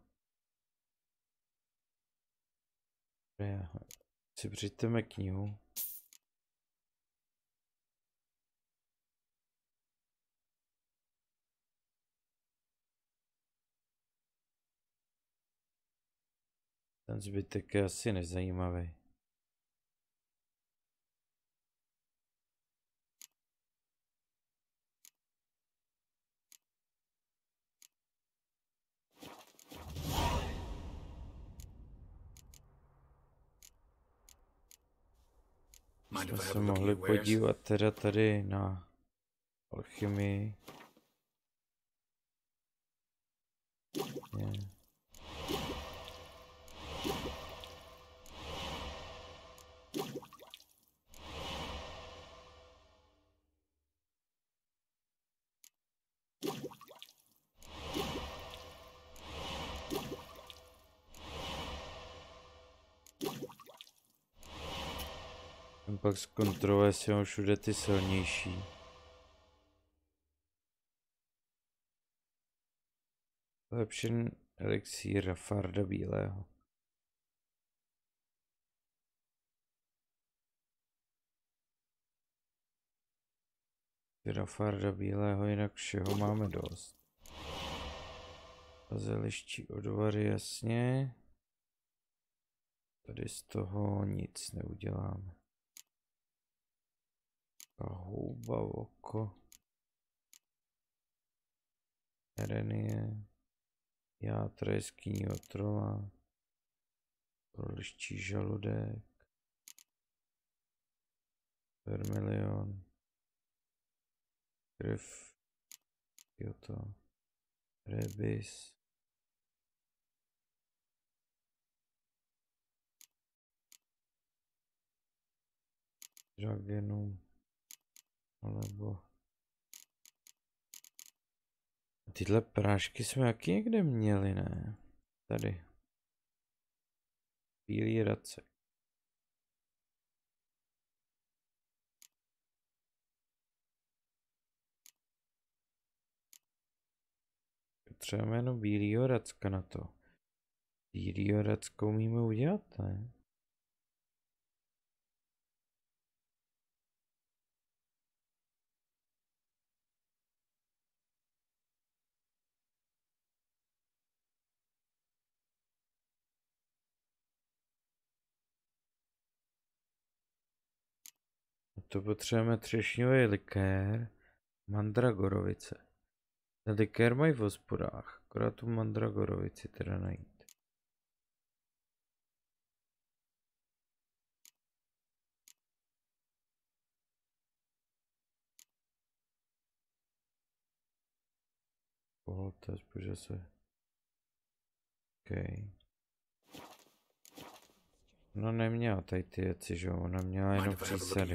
Si přijďme knihu. Ten zbytek je asi nezajímavý. Jsme se mohli podívat teda tady na alchymii. Jasně. Pak zkontroluje si ho všude ty silnější. Lepšen elixír farda bílého. Farda bílého, jinak všeho máme dost. Zeliští odvary, jasně. Tady z toho nic neuděláme. A houba, oko. Erenie. Játra jeskyního trola. Liští žaludek. Vermilion. Krev. Joto. Rebis. Dragenum. Alebo... Tyhle prášky jsme jaký někde měli, ne? Tady. Bílý radce. Potřebujeme jenom bílýho racka na to. Bílýho racka umíme udělat, ne? To potřebujeme třešňový likér, mandragorovice. Ten likér mají v hospodách, akorát tu mandragorovici teda najít. Pohled, to se... Okay. No neměla tady ty věci, že jo, ona měla jenom přísady.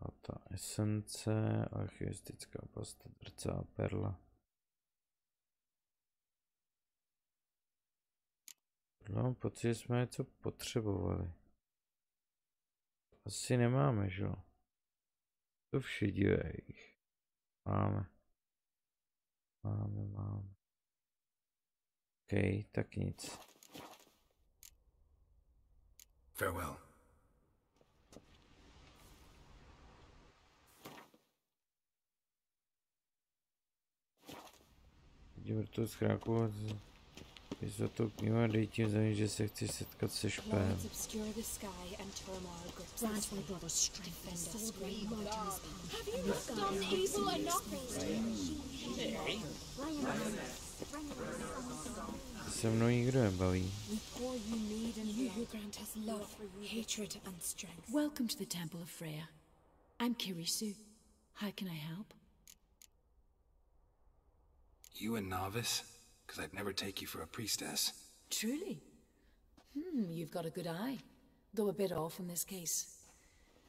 A ta esence, alchymistická pasta, drcá perla. Mám pocit, že jsme něco potřebovali. Asi nemáme, že jo. To všedivých. Máme. Máme. OK, tak nic. Farewell. Vidím tu schránku a za to knihu a dej tím zemí, že se chci setkat se špém. Se mnou nikdo nebaví. Welcome to the Temple of Freya. I'm Kirisu. How can I help? You a novice? Because I'd never take you for a priestess. Truly? You've got a good eye, though a bit off in this case.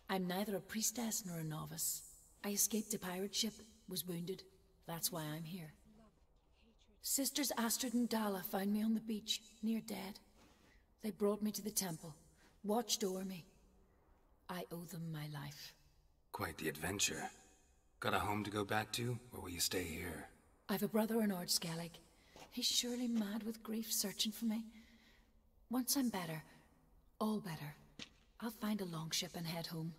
I'm neither a priestess nor a novice. I escaped a pirate ship, was wounded. That's why I'm here. Sisters Astrid and Dala found me on the beach, near dead. They brought me to the temple, watched over me. I owe them my life. Quite the adventure. Got a home to go back to, or will you stay here? I've a brother in Ard-Skellig. He's surely mad with grief searching for me. Once I'm better, all better, I'll find a longship and head home.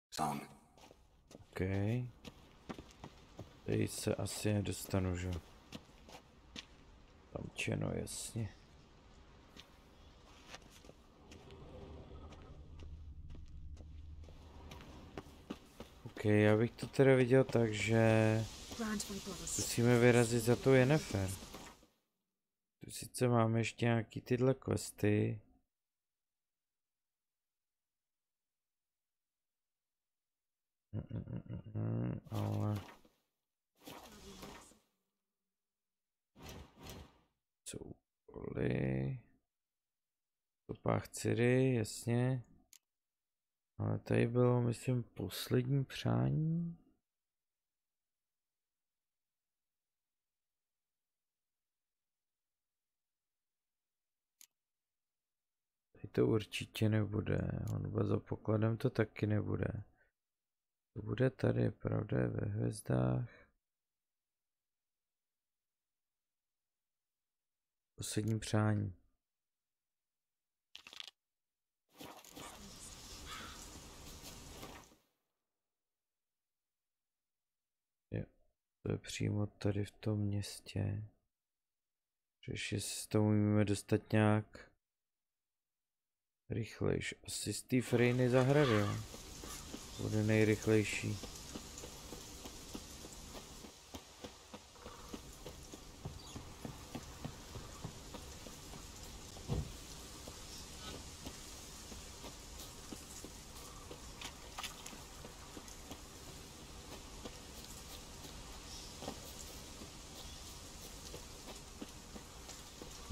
Song. OK. Teď se asi nedostanu, že? Tam čeno, jasně. OK, já bych to teda viděl tak, že musíme vyrazit za tou Yennefer. Tu sice máme ještě nějaký tyhle questy. Ale... Soukoly... Topách Ciri, jasně. Ale tady bylo, myslím, poslední přání. Tady to určitě nebude. Honba za pokladem to taky nebude. To bude tady, pravda je ve hvězdách. Poslední přání. Jo, to je přímo tady v tom městě. Ještě se to umíme dostat nějak rychlejš. Asi z té Frejny zahrady, jo. Bude nejrychlejší.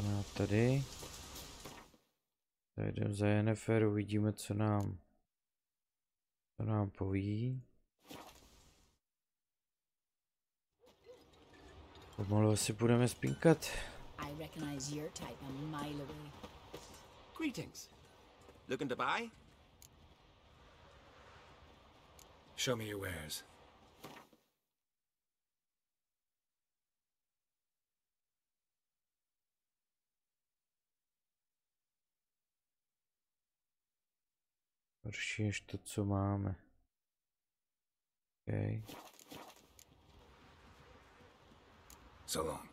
No tady. Zajdeme za Yennefer, uvidíme, co nám poví. Pomalu asi budeme spinkat. I recognize your type a mile away. Greetings. Looking to buy? Show me your wares. Horší než to, co máme. Okay. So long.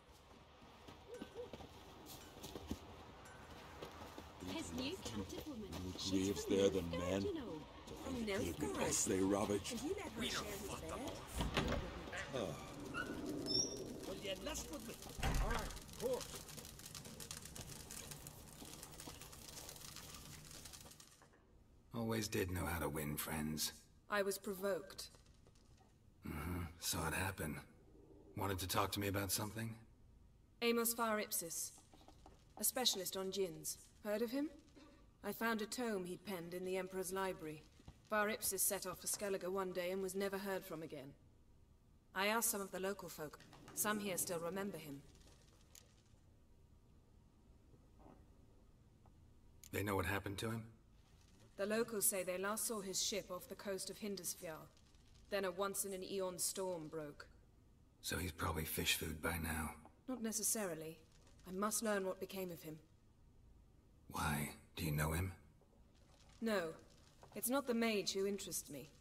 His new captive woman. Graves there than men. Look at this, they ravage. We don't fuck them off. Will you list with me? Alright, of course. Always did know how to win friends. I was provoked. Saw it happen. Wanted to talk to me about something? Amos Far Ipsis, a specialist on djinns. Heard of him? I found a tome he'd penned in the Emperor's library. Far Ipsis set off for Skellige one day and was never heard from again. I asked some of the local folk. Some here still remember him. They know what happened to him? The locals say they last saw his ship off the coast of Hindisfjall. Then a once-in-an-eon storm broke. So he's probably fish food by now. Not necessarily. I must learn what became of him. Why? Do you know him? No. It's not the mage who interests me.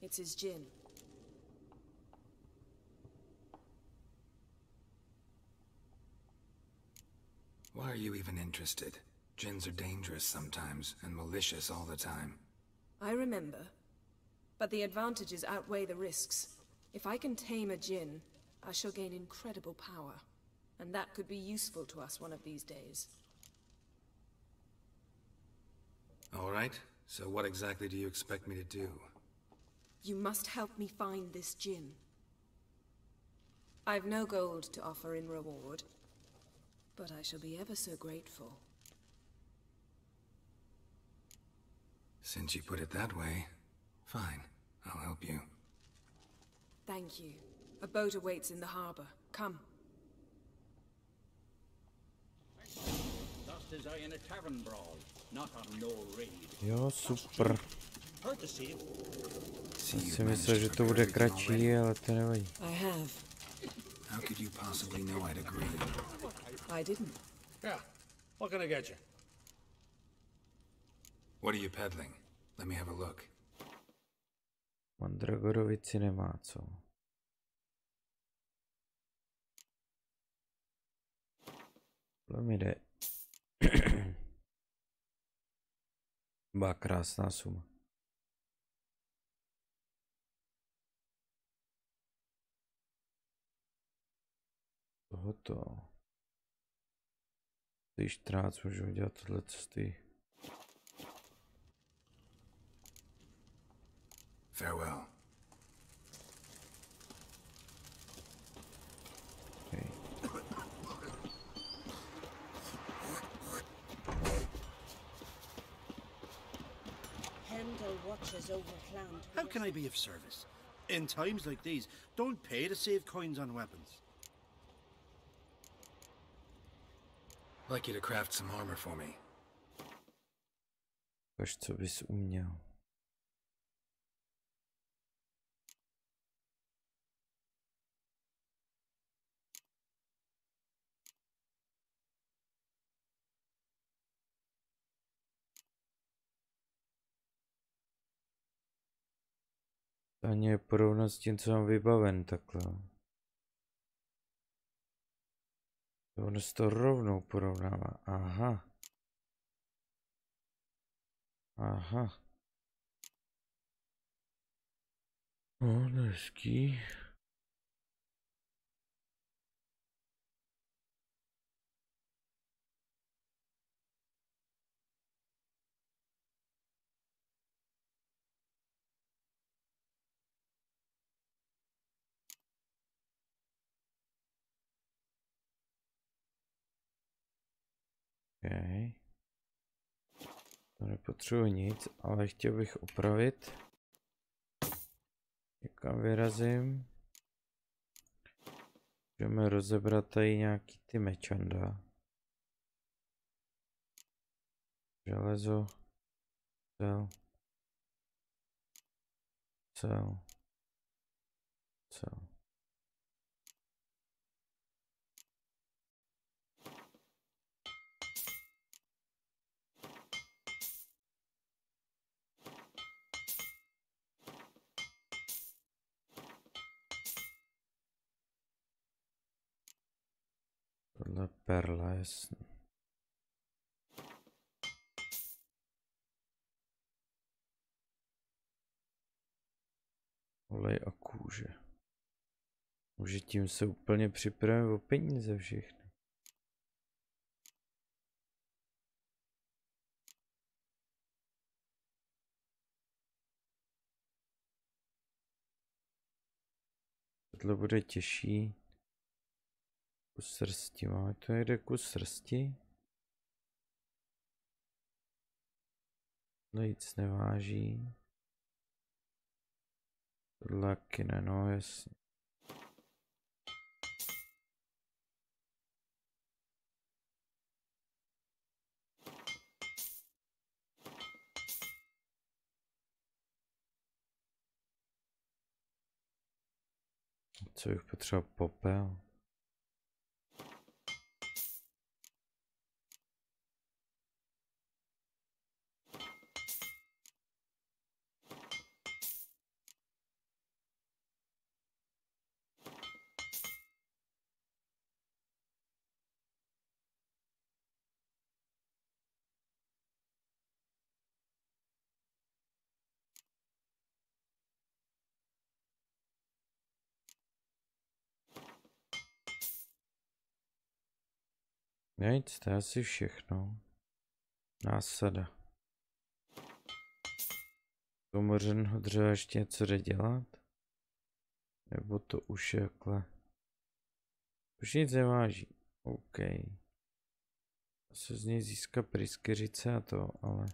It's his djinn. Why are you even interested? Djinns are dangerous sometimes, and malicious all the time. I remember. But the advantages outweigh the risks. If I can tame a djinn, I shall gain incredible power. And that could be useful to us one of these days. All right. So what exactly do you expect me to do? You must help me find this djinn. I've no gold to offer in reward, but I shall be ever so grateful. Since you put it that way, fine. I'll help you. Thank you. A boat awaits in the harbor. Come. Lost his eye in a tavern brawl, not on no raid. Jo, super. Heard the same. Jsem si myslel, že to bude kratší, ale to nevadí. I have. How could you possibly know I'd agree? I didn't. Yeah. What can I get you? What are you peddling? Let me have a look. Mandragorovici nemá co. To mi jde. Byla krásná suma. Tohoto. Ty 14 můžu dělat tohle, co stojí. Farewell. Is overclanned. How can I be of service? In times like these, don't pay to save coins on weapons. I'd like you to craft some armor for me. Kaž, co bys uměl. Ani je porovnat s tím, co mám vybaven, takhle. Ono se to rovnou porovnává. Aha. Aha. No, hezký. Okay. To nepotřebuji nic, ale chtěl bych opravit. Někam vyrazím. Můžeme rozebrat tady nějaký ty mečanda. Železo. Cel. Cel. Cel. Tohle perla, jasně. Olej a kůže. Už tím se úplně připravím o peníze všechny. Tohle bude těžší. Kus srsti, máme tu někde kus srsti? Tohle nic neváží. Tohle taky ne, no jasně. Co bych potřeboval? Popel. Nic, to je asi všechno. Násada. Komořenho dřeva ještě něco jde dělat? Nebo to už je takhle? Už nic neváží. OK. Se z něj získá pryskyřice a to, ale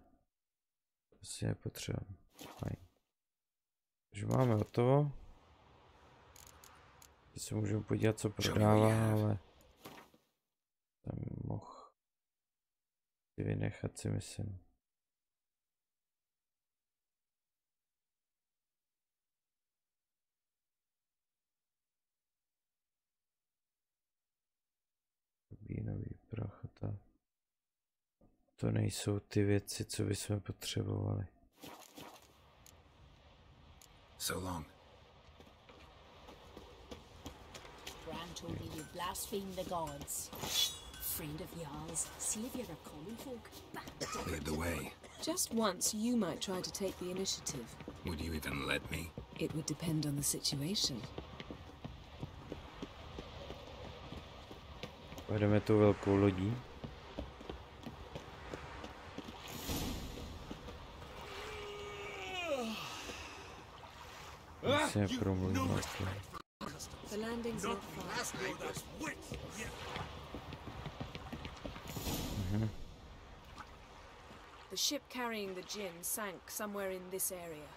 to asi je potřeba. Fajn. Takže máme hotovo. Teď se můžeme podívat, co prodává, ale tam mohl vynechat, si myslím. Rubínový prach a tak. To nejsou ty věci, co bychom potřebovali. So long. Gran told me you blasphemed the gods. Friend of Jarl's, savior of common folk. Lead the way. Just once, you might try to take the initiative. Would you even let me? It would depend on the situation. Pojedeme tou velkou lodí. Se promluvím vlastně. The landing's not far. The ship carrying the gin sank somewhere in this area.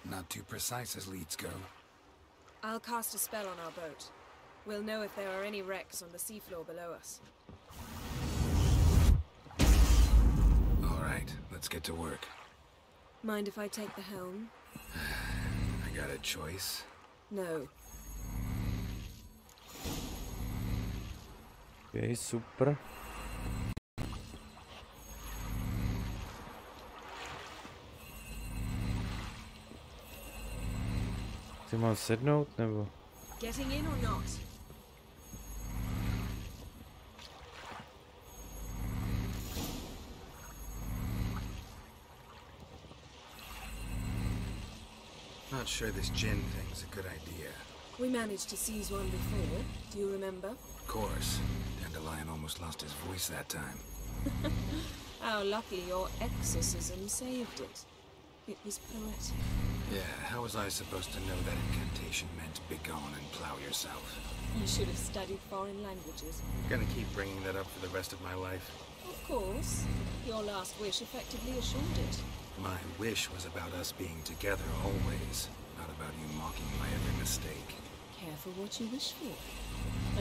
Not too precise as leads go. I'll cast a spell on our boat. We'll know if there are any wrecks on the seafloor below us. All right, let's get to work. Mind if I take the helm? I got a choice. No. Okay, super. Si mám sednout, nebo? Getting in or not? Not sure this gin thing's a good idea. We managed to seize one before. Do you remember? Of course. Dandelion almost lost his voice that time. How lucky your exorcism saved it. It was poetic. Yeah, how was I supposed to know that incantation meant begone and plow yourself? You should have studied foreign languages. Gonna keep bringing that up for the rest of my life. Of course. Your last wish effectively assured it. My wish was about us being together always, not about you mocking my every mistake. Careful what you wish for.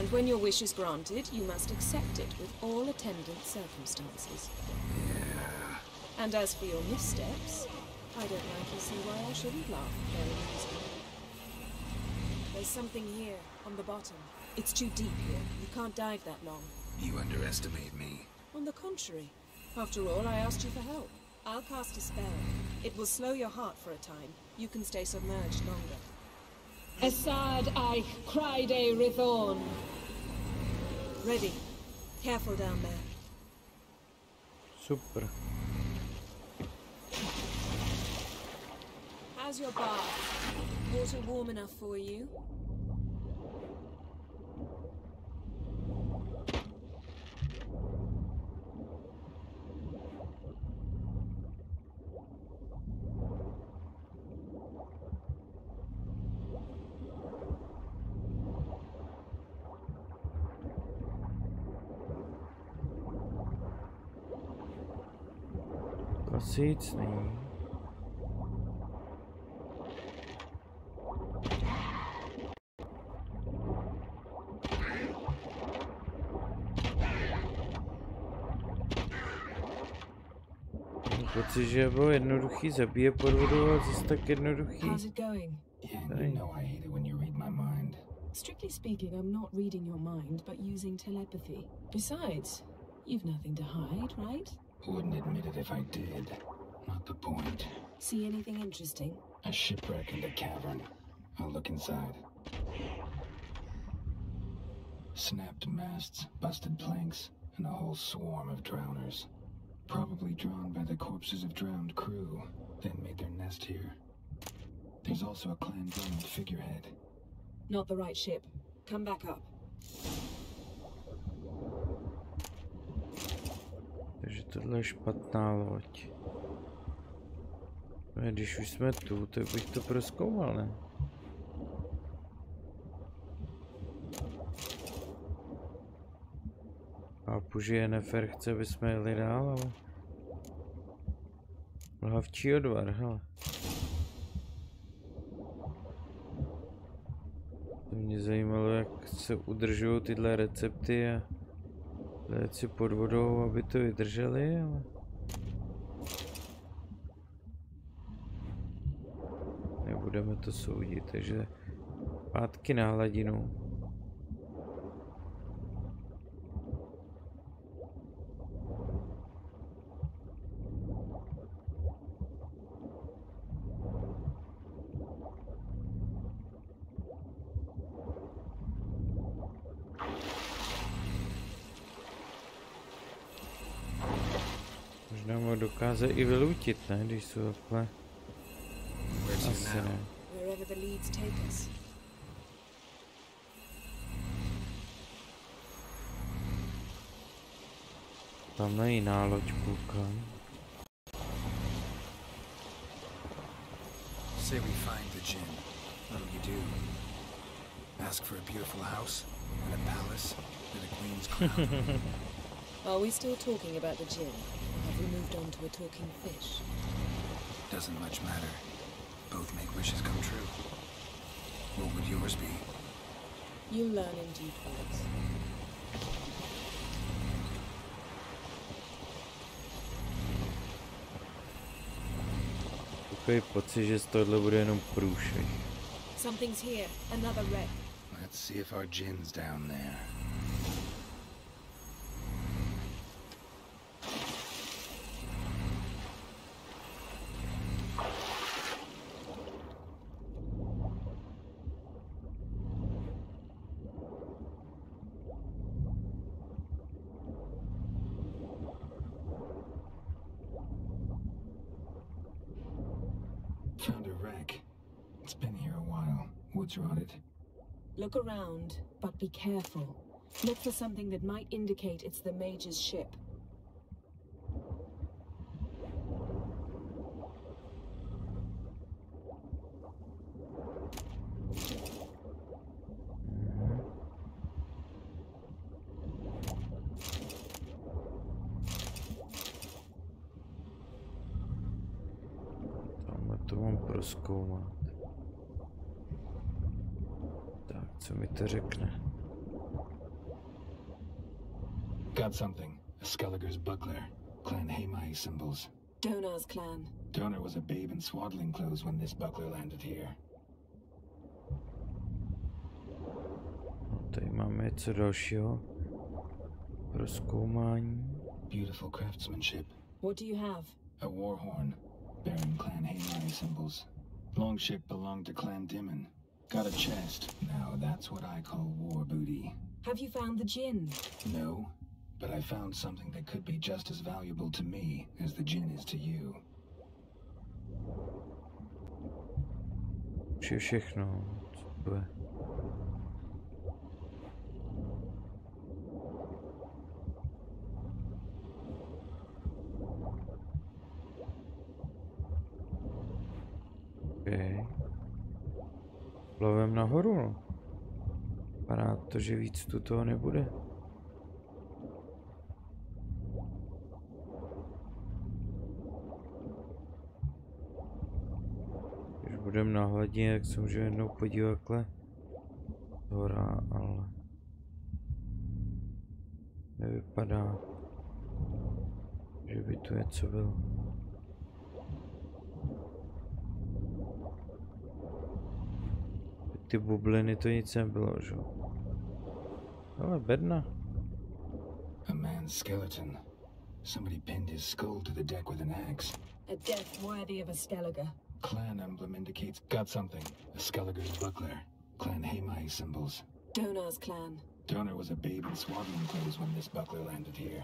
And when your wish is granted, you must accept it with all attendant circumstances. Yeah. And as for your missteps, I don't likely see why I shouldn't laugh very easily. There's something here, on the bottom. It's too deep here. You can't dive that long. You underestimate me. On the contrary. After all, I asked you for help. I'll cast a spell. It will slow your heart for a time. You can stay submerged longer. Asad I cried a Rithorn. Ready. Careful down there. Super. How's your bath? Water warm enough for you? Asi není. Pocit, že bylo jednoduchý zabije pod vodou a zase tak jednoduchý. How's it going? Yeah, you know I hate it when you read my mind. Strictly speaking, I'm not reading your mind, but using telepathy. Besides, you've nothing to hide, right? Wouldn't admit it if I did. Not the point. See anything interesting? A shipwreck in the cavern. I'll look inside. Snapped masts, busted planks, and a whole swarm of drowners. Probably drawn by the corpses of drowned crew, then made their nest here. There's also a clan-government figurehead. Not the right ship. Come back up. Takže tohle je špatná loď. No, když už jsme tu, tak bych to prozkoumal, ne? Chápu, že Yennefer chce, aby jsme jeli dál, ale... Mlhavčí odvar, hele. To mě zajímalo, jak se udržují tyhle recepty a věci pod vodou, aby to vydrželi, ale... Nebudeme to soudit, takže zpátky na hladinu. Možná mu dokáže i vylutit, ne, když jsou takhle. Asi ne. Wherever the leads take us. Tamhle jiná loď koukám. Say we find the gin. What'll you do? Ask for a beautiful house and a palace and a queen's crown. Are we still talking about the gin? Or have we moved on to a talking fish? Doesn't much matter. Both make wishes come true. What would yours be? You'll learn in due course. Takový pocit, že z tohle bude jenom průšvih. Something's here. Another wreck. Let's see if our gin's down there. Found a wreck. It's been here a while. Wood's rotted. Look around, but be careful. Look for something that might indicate it's the Mage's ship. To mám prozkoumat. Tak, co mi to řekne? Got something. A Skelliger's buckler. Clan Hamai symbols. Donar's clan. Donar was a babe in swaddling clothes when this buckler landed here. No, tady máme něco dalšího. Prozkoumání. Beautiful craftsmanship. What do you have? A war horn. Bearing Clan Hamai symbols. Longship belonged to Clan Dimon. Got a chest. Now that's what I call war booty. Have you found the gin? No, but I found something that could be just as valuable to me as the gin is to you. Už je všechno. Super. Okay. Plovem nahoru, no. Vypadá to, že víc tu toho nebude. Když budeme na hladině, tak se můžeme jednou podívat takhle hora, ale nevypadá, že by tu něco bylo. Ty bubliny to nic nebylo, že? Ale bedna. A man's skeleton. Somebody pinned his skull to the deck with an axe. A death worthy of a Skelliger. Clan emblem indicates got something. A Skelliger's buckler. Clan Hamai symbols. Donar's clan. Donar was a babe in swaddling clothes when this buckler landed here.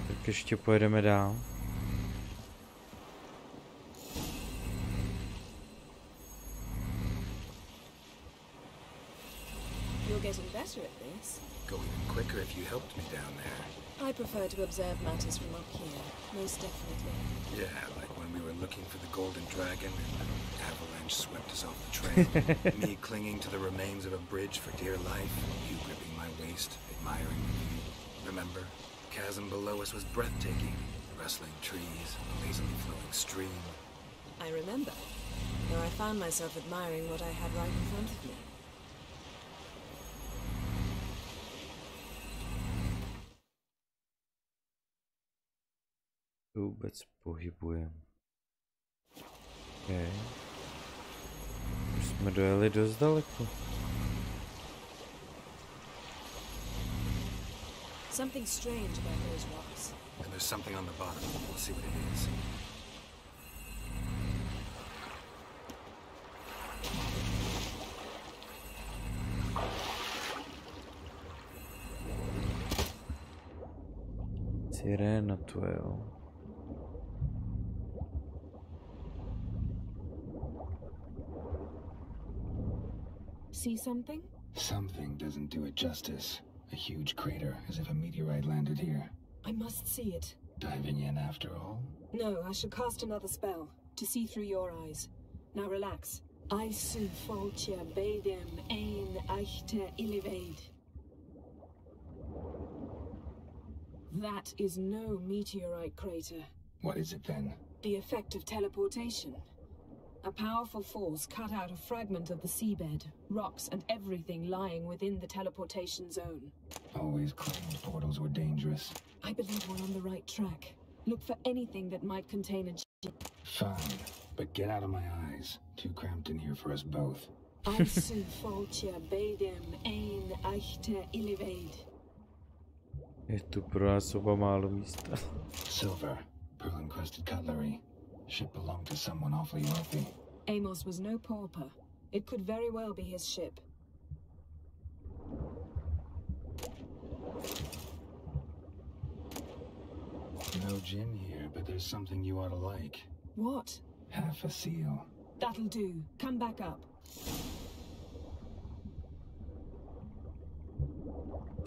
Tak ještě pojedeme dál. You're getting better at this. Go even quicker if you helped me down there. I prefer to observe matters from up here, most definitely. Yeah, like when we were looking for the golden dragon and the avalanche swept us off the trail. Me clinging to the remains of a bridge for dear life, you gripping my waist, admiring the view. Remember? The chasm below us was breathtaking. Rustling trees, a lazily flowing stream. I remember, though I found myself admiring what I had right in front of me. Vůbec pohybujeme. Okay. Už jsme dojeli dost daleko. Something strange about those rocks. And there's something on the bottom. We'll see what it is. Sirena to je, jo. See something? Something doesn't do it justice. A huge crater, as if a meteorite landed here. I must see it. Diving in after all? No, I shall cast another spell, to see through your eyes. Now relax. I su foltja bedem ein eichte illivaid. That is no meteorite crater. What is it then? The effect of teleportation. A powerful force cut out a fragment of the seabed, rocks and everything lying within the teleportation zone. Always claimed portals were dangerous. I believe we're on the right track. Look for anything that might contain a gem. Fine, but get out of my eyes. Too cramped in here for us both. I su foltja bedem ein eichte illivaid. Je tu pro nás oba málo místa. Silver, pearl-encrusted cutlery. Ship belonged to someone awfully wealthy. Amos was no pauper. It could very well be his ship. No gin here, but there's something you ought to like. What? Half a seal. That'll do. Come back up.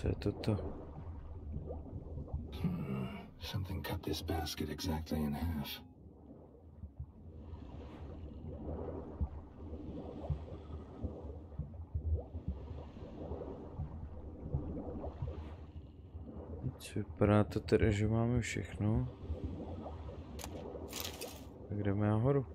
Co je toto? Something cut this basket exactly in half. Vypadá to teda, že máme všechno. Tak jdeme nahoru.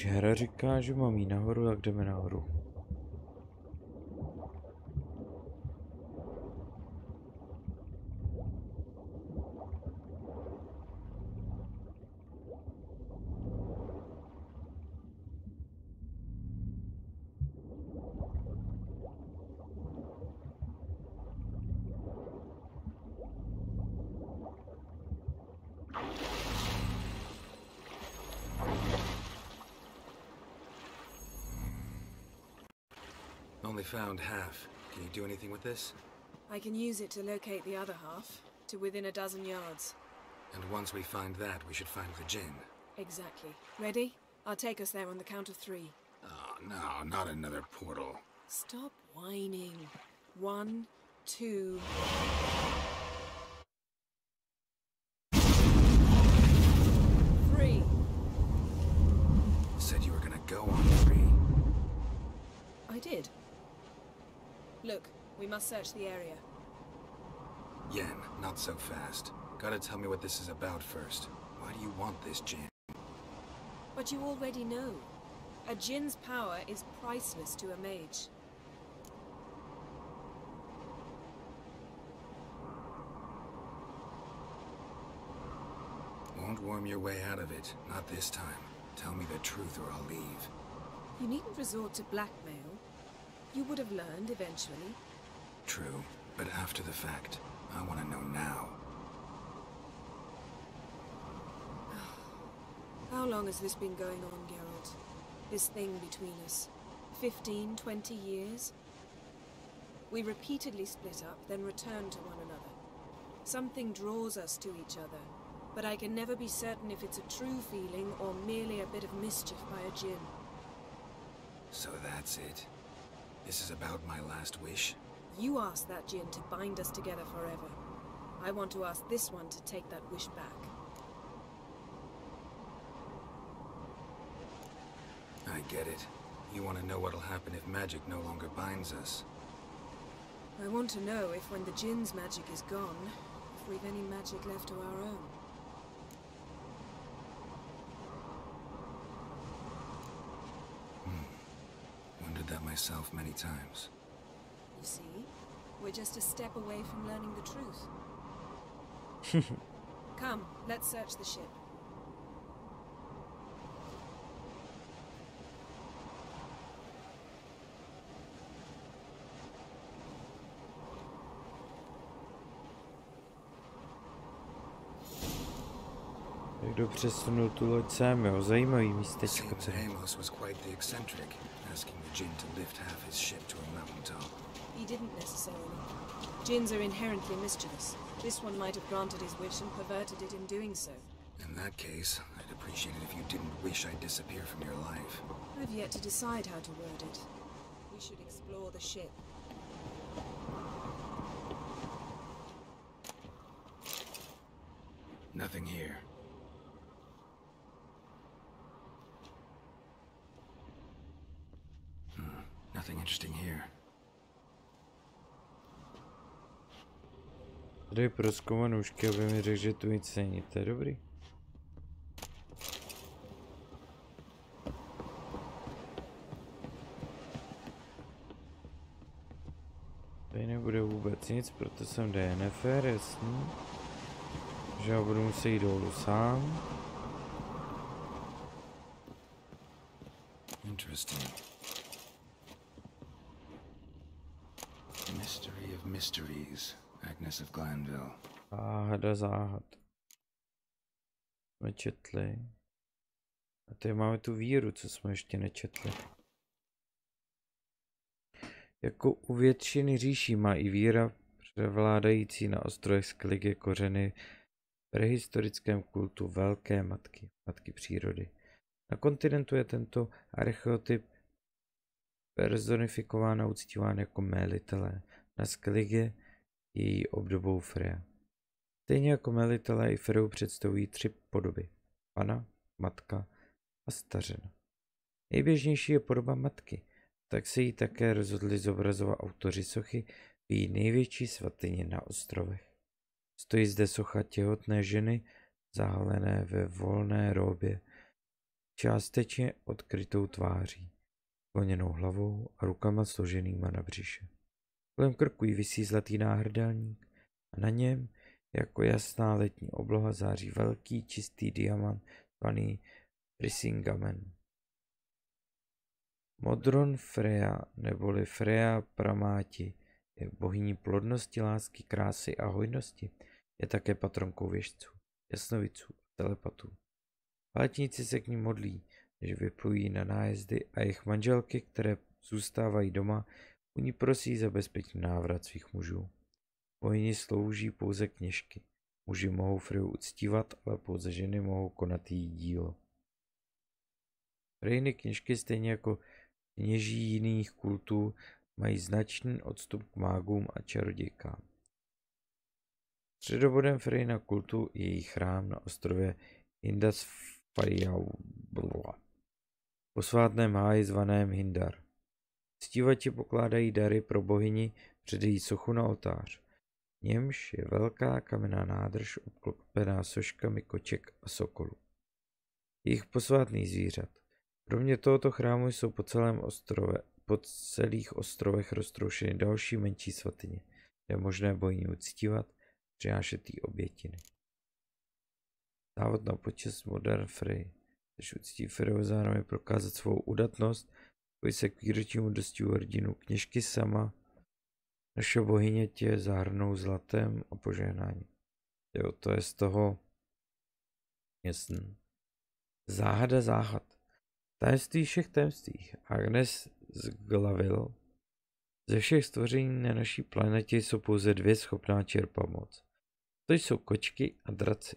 Hra říká, že mám jít nahoru, tak jdeme nahoru. Only found half. Can you do anything with this? I can use it to locate the other half, to within a dozen yards. And once we find that, we should find the gin. Exactly. Ready? I'll take us there on the count of 3. Oh, no, not another portal. Stop whining. 1, 2... Said you were gonna go on 3. I did. Look, we must search the area. Yen, not so fast. Gotta tell me what this is about first. Why do you want this gin? But you already know. A djinn's power is priceless to a mage. Won't worm your way out of it. Not this time. Tell me the truth or I'll leave. You needn't resort to blackmail. You would have learned eventually. True, but after the fact. I want to know now. How long has this been going on, Geralt? This thing between us? 15, 20 years? We repeatedly split up, then return to one another. Something draws us to each other, but I can never be certain if it's a true feeling or merely a bit of mischief by a djinn. So that's it. This is about my last wish? You asked that djinn to bind us together forever. I want to ask this one to take that wish back. I get it. You want to know what'll happen if magic no longer binds us. I want to know if when the djinn's magic is gone, if we've any magic left of our own. Wondered that myself many times. You see? We're just a step away from learning the truth. Come, let's search the ship. Kdo přesunul tu loď sem, jo? Zajímavý místečko. Amos was quite the eccentric, asking the djinn to lift half his ship to a mountaintop. He didn't necessarily. Djinns are inherently mischievous. This one might have granted his wish and perverted it in doing so. In that case, I'd appreciate it if you didn't wish I'd disappear from your life. I've yet to decide how to word it. We should explore the ship. Nothing here. Nothing interesting here. Tady prozkoumám nůžky, aby mi řekl, že tu nic není. To je dobrý. Tady nebude vůbec nic, proto jsem DNFR, jasný. Že já budu muset jít dolů sám. Interesting. Mystery of mysteries. Agnes of Glanville. Záhada záhad. Jsme četli. A tady máme tu víru, co jsme ještě nečetli. Jako u většiny říší má i víra převládající na ostrovech Skellige kořeny v prehistorickém kultu Velké matky, matky přírody. Na kontinentu je tento archetyp personifikován a uctíván jako mélitelé. Na Skellige její obdobou Freja. Stejně jako melitelé i Freju představují 3 podoby. Pana, matka a stařena. Nejběžnější je podoba matky, tak se jí také rozhodli zobrazovat autoři sochy v její největší svatyni na ostrovech. Stojí zde socha těhotné ženy, zahalené ve volné róbě, částečně odkrytou tváří, skloněnou hlavou a rukama složenýma na břiše. Kolem krku jí visí zlatý náhrdelník a na něm, jako jasná letní obloha, září velký čistý diamant zvaný Frisingamen. Modron Freja, neboli Freja pramáti, je bohyní plodnosti, lásky, krásy a hojnosti. Je také patronkou věštců, jasnovidců, telepatů. Válečníci se k ní modlí, než vyplují na nájezdy a jejich manželky, které zůstávají doma, u ní prosí za bezpečný návrat svých mužů. Bohyni slouží pouze kněžky. Muži mohou Freju uctívat, ale pouze ženy mohou konat její dílo. Frejny kněžky, stejně jako kněží jiných kultů, mají značný odstup k mágům a čarodějkám. Středobodem Frejna kultu je její chrám na ostrově Indasfjall, posvátném háji zvaném Hindar. Ctívači pokládají dary pro bohyni před její sochu na oltář. V němž je velká kamenná nádrž obklopená soškami koček a sokolů. Jejich posvátných zvířat. Kromě tohoto chrámu jsou po celých ostrovech roztroušeny další menší svatyně, kde je možné bohyni uctívat, přinášet jí obětiny. Závod na počest Modern Frey, když uctí Freju, zároveň prokázat svou udatnost, spojí se k výročnímu dostihu hrdinu kněžky sama, naše bohyně tě zahrnou zlatem a požehnání. Jo, to je z toho jasný. Záhada záhad. Tajemství všech tajemství. Agnes z Glanville. Ze všech stvoření na naší planetě jsou pouze 2 schopná čerpat moc. To jsou kočky a draci.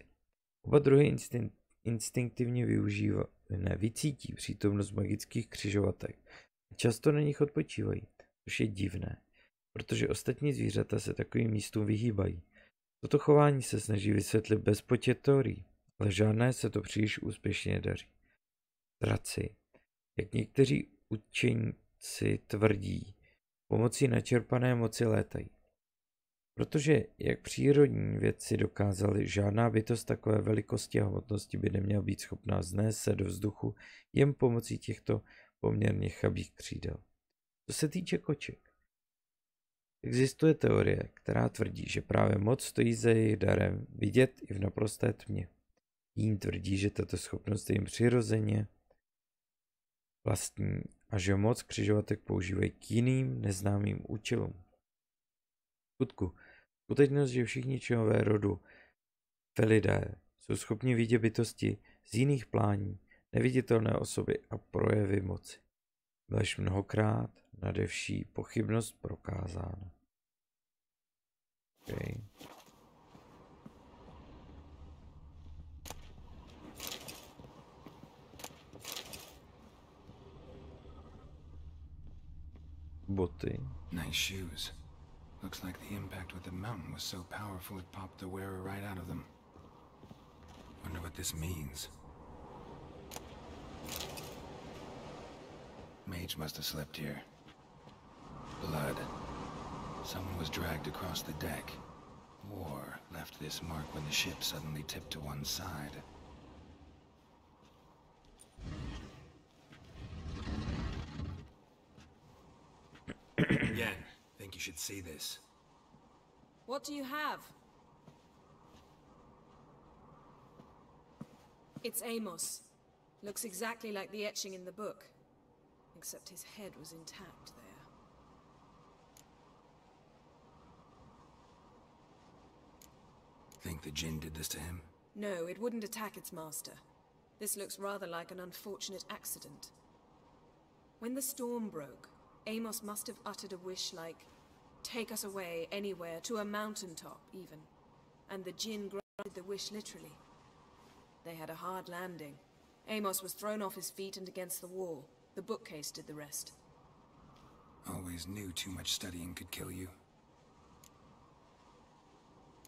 Oba druhy instinktivně vycítí přítomnost magických křižovatek a často na nich odpočívají, což je divné, protože ostatní zvířata se takovým místům vyhýbají. Toto chování se snaží vysvětlit bezpočet teorií, ale žádné se to příliš úspěšně nedaří. Draci, jak někteří učeníci tvrdí, pomocí načerpané moci létají. Protože, jak přírodní vědci dokázali, žádná bytost takové velikosti a hmotnosti by neměla být schopná vznést se do vzduchu jen pomocí těchto poměrně chabých křídel. Co se týče koček, existuje teorie, která tvrdí, že právě moc stojí za jejich darem vidět i v naprosté tmě. Jiní tvrdí, že tato schopnost je jim přirozeně vlastní a že moc křižovatek používají k jiným neznámým účelům. Skutečnost, že všichni členové rodu Felidae jsou schopni vidět bytosti z jiných plání, neviditelné osoby a projevy moci, byla již mnohokrát nade vší pochybnost prokázána. Okay. Boty. Nice shoes. Looks like the impact with the mountain was so powerful it popped the wearer right out of them. Wonder what this means. Mage must have slept here. Blood. Someone was dragged across the deck. War left this mark when the ship suddenly tipped to one side. Yen, think you should see this. What do you have? It's Amos. Looks exactly like the etching in the book. Except his head was intact there. Think the Jinn did this to him? No, it wouldn't attack its master. This looks rather like an unfortunate accident. When the storm broke, Amos must have uttered a wish like, "Take us away, anywhere, to a mountaintop, even." And the Jinn granted the wish literally. They had a hard landing. Amos was thrown off his feet and against the wall. The bookcase did the rest. Always knew too much studying could kill you.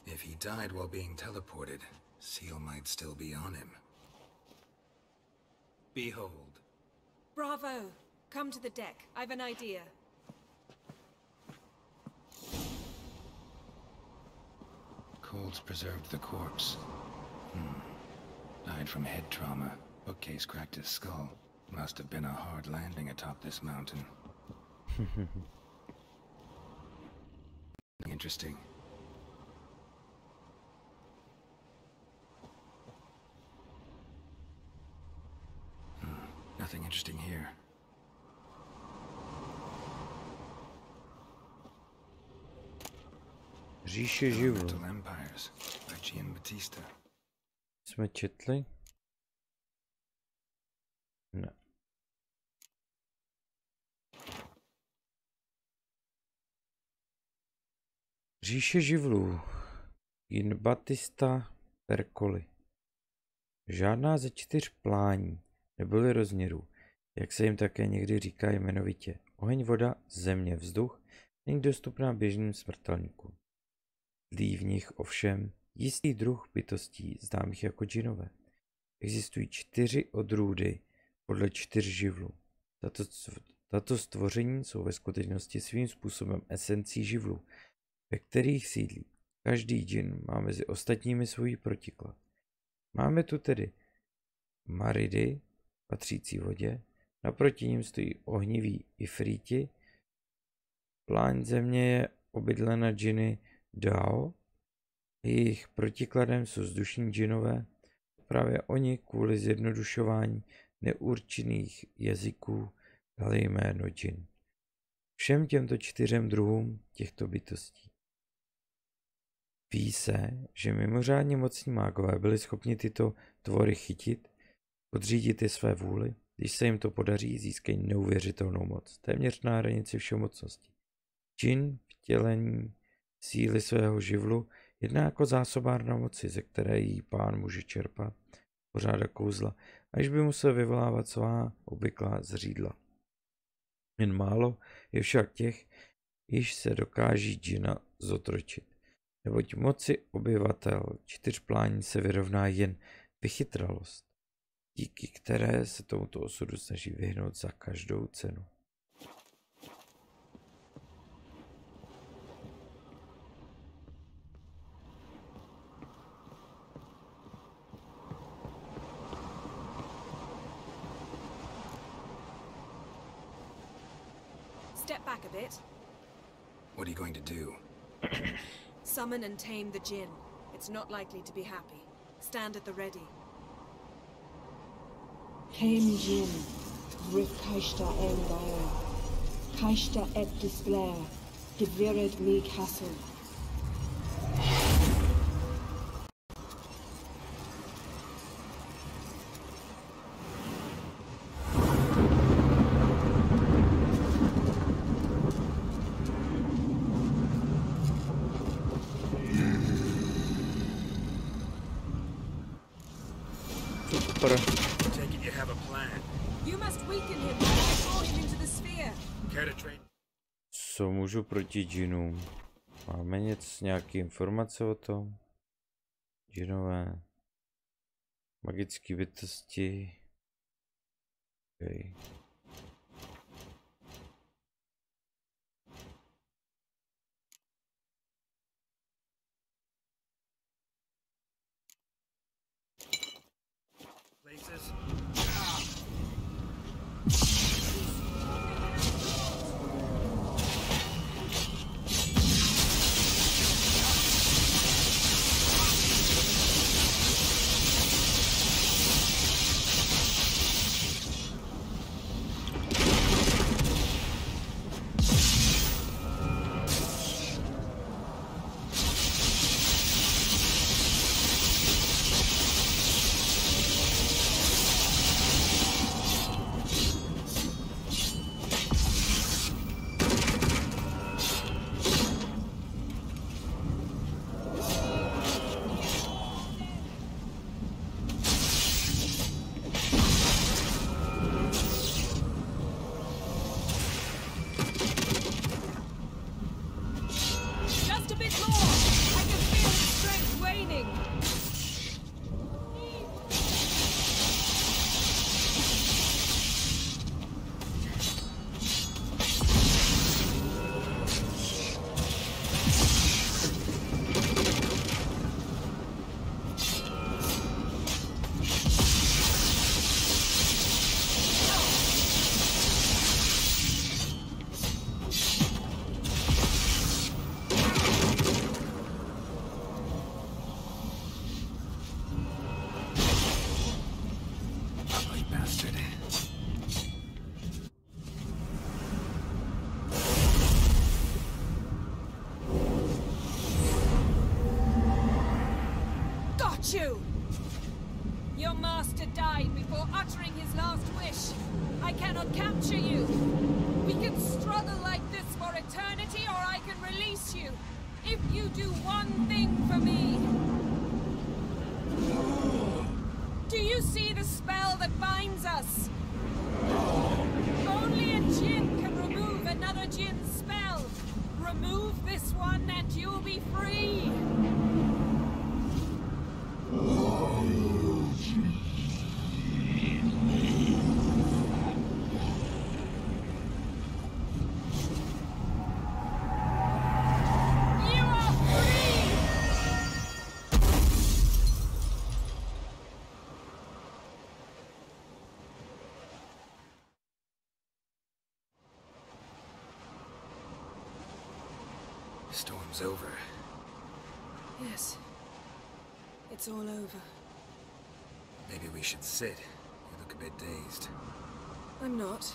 If he died while being teleported, Seal might still be on him. Behold. Bravo! Come to the deck. I've an idea. Cold's preserved the corpse. Died from head trauma. Bookcase cracked his skull. Must have been a hard landing atop this mountain. Interesting. Nothing interesting here. Říše živlu. Jsme četli? Ne. Říše živlů. Jen Batista Perkoli. Žádná ze 4 plání nebyly rozměrů, jak se jim také někdy říká jmenovitě. Oheň, voda, země, vzduch není dostupná běžným smrtelníkům. Tlí v nich ovšem jistý druh bytostí, známých jako džinové. Existují 4 odrůdy podle 4 živlů. Tato stvoření jsou ve skutečnosti svým způsobem esencí živlů, ve kterých sídlí. Každý džin má mezi ostatními svůj protiklad. Máme tu tedy maridy, patřící vodě, naproti ním stojí ohniví ifríti, pláň země je obydlena džiny Dao, jejich protikladem jsou vzdušní džinové, právě oni kvůli zjednodušování neurčených jazyků dali jméno džin. Všem těmto 4 druhům těchto bytostí. Ví se, že mimořádně mocní mágové byli schopni tyto tvory chytit, podřídit je své vůli, když se jim to podaří, získají neuvěřitelnou moc, téměř na hranici všemocnosti. Džin vtělení síly svého živlu jedná jako zásobárna moci, ze které jí pán může čerpat, pořáda kouzla, až by musel vyvolávat svá obvyklá zřídla. Jen málo je však těch, již se dokáží džina zotročit, neboť moci obyvatel 4 plání se vyrovná jen vychytralost, díky které se tomuto osudu snaží vyhnout za každou cenu. Step back a bit. What are you going to do? Summon and tame the djinn. It's not likely to be happy. Stand at the ready. Tame djinn, rif kaishta engire, kaishta et displair, devirid me castle. Take it you have a plan. You must weaken him and throw him into the sphere. Care to train? Co můžu proti džinům? Máme nějaké informace o tom? Džinové. Magické bytosti. Okay. Places. You! Your master died before uttering his last wish. I cannot capture you. We can struggle like this for eternity, or I can release you. If you do one thing for me. Do you see the spell that binds us? Only a djinn can remove another djinn's spell. Remove this one and you'll be free. Storm's over. Yes. It's all over. Maybe we should sit. You look a bit dazed. I'm not,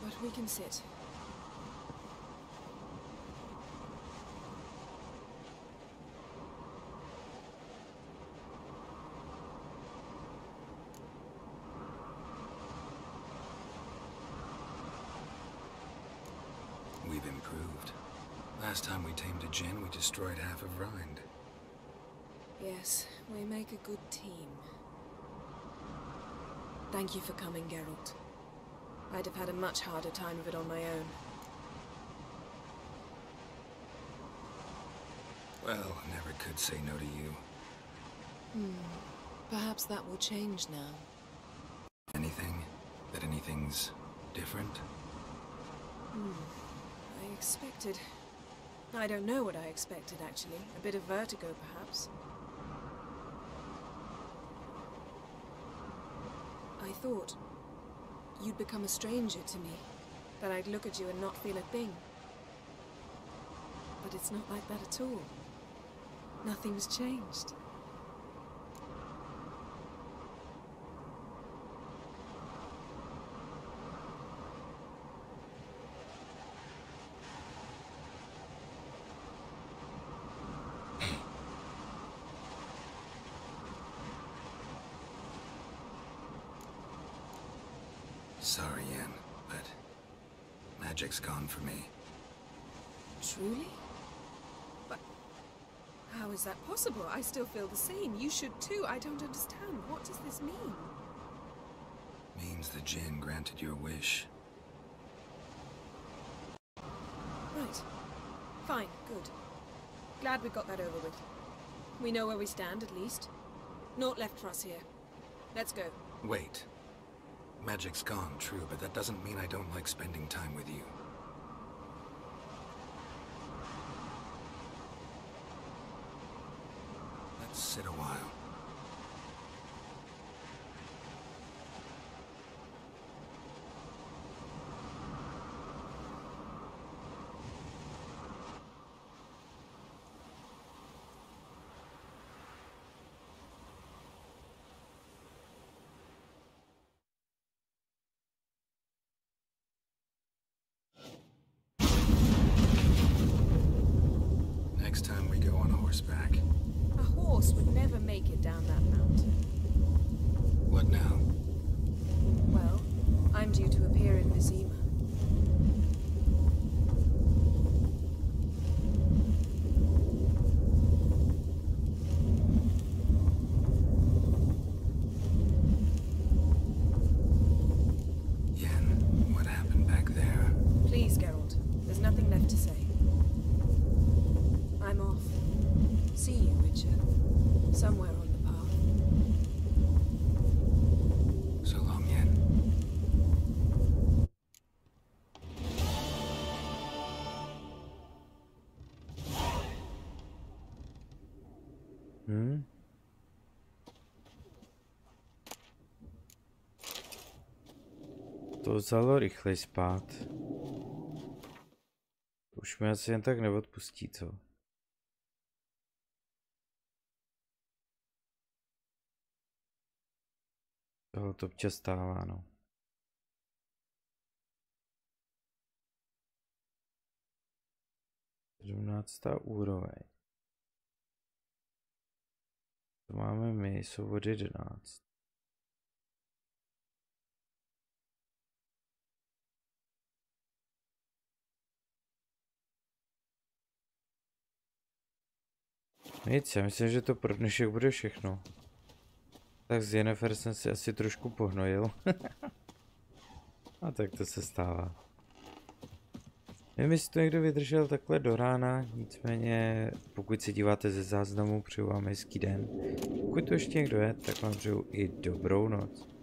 but we can sit. We've improved. Last time we tamed a djinn, we destroyed half of Rind. Yes, we make a good team. Thank you for coming, Geralt. I'd have had a much harder time of it on my own. Well, I never could say no to you. Perhaps that will change now. Anything? That anything's different? I expected... I don't know what I expected, actually. A bit of vertigo, perhaps. I thought you'd become a stranger to me, that I'd look at you and not feel a thing. But it's not like that at all. Nothing's changed. Sorry, Yen, but magic's gone for me. Truly? But how is that possible? I still feel the same. You should too. I don't understand. What does this mean? Means the djinn granted your wish. Right. right. Fine, good. Glad we got that over with. We know where we stand, at least. Naught left for us here. Let's go. Wait. Magic's gone, true, but that doesn't mean I don't like spending time with you. Let's sit a while. Next time we go on horseback. A horse would never make it down that mountain. What now? Well, I'm due to appear in Vizima. Yen, what happened back there? Please, Geralt. There's nothing left to say. I'm off. See you, Witcher. Somewhere on the path. So long, Yen. To vzalo rychlej spát. Už mi asi jen tak neodpustí, co? Tohle to občas stává, no. Sedmnáctá úroveň. To máme my, jsou od 11. Nic, já myslím, že to pro dnešek bude všechno. Tak z Yennefer jsem si asi trošku pohnojil. A tak to se stává. Nevím, jestli to někdo vydržel takhle do rána, nicméně pokud se díváte ze záznamu, přeju vám hezký den. Pokud to ještě někdo je, tak vám přeju i dobrou noc.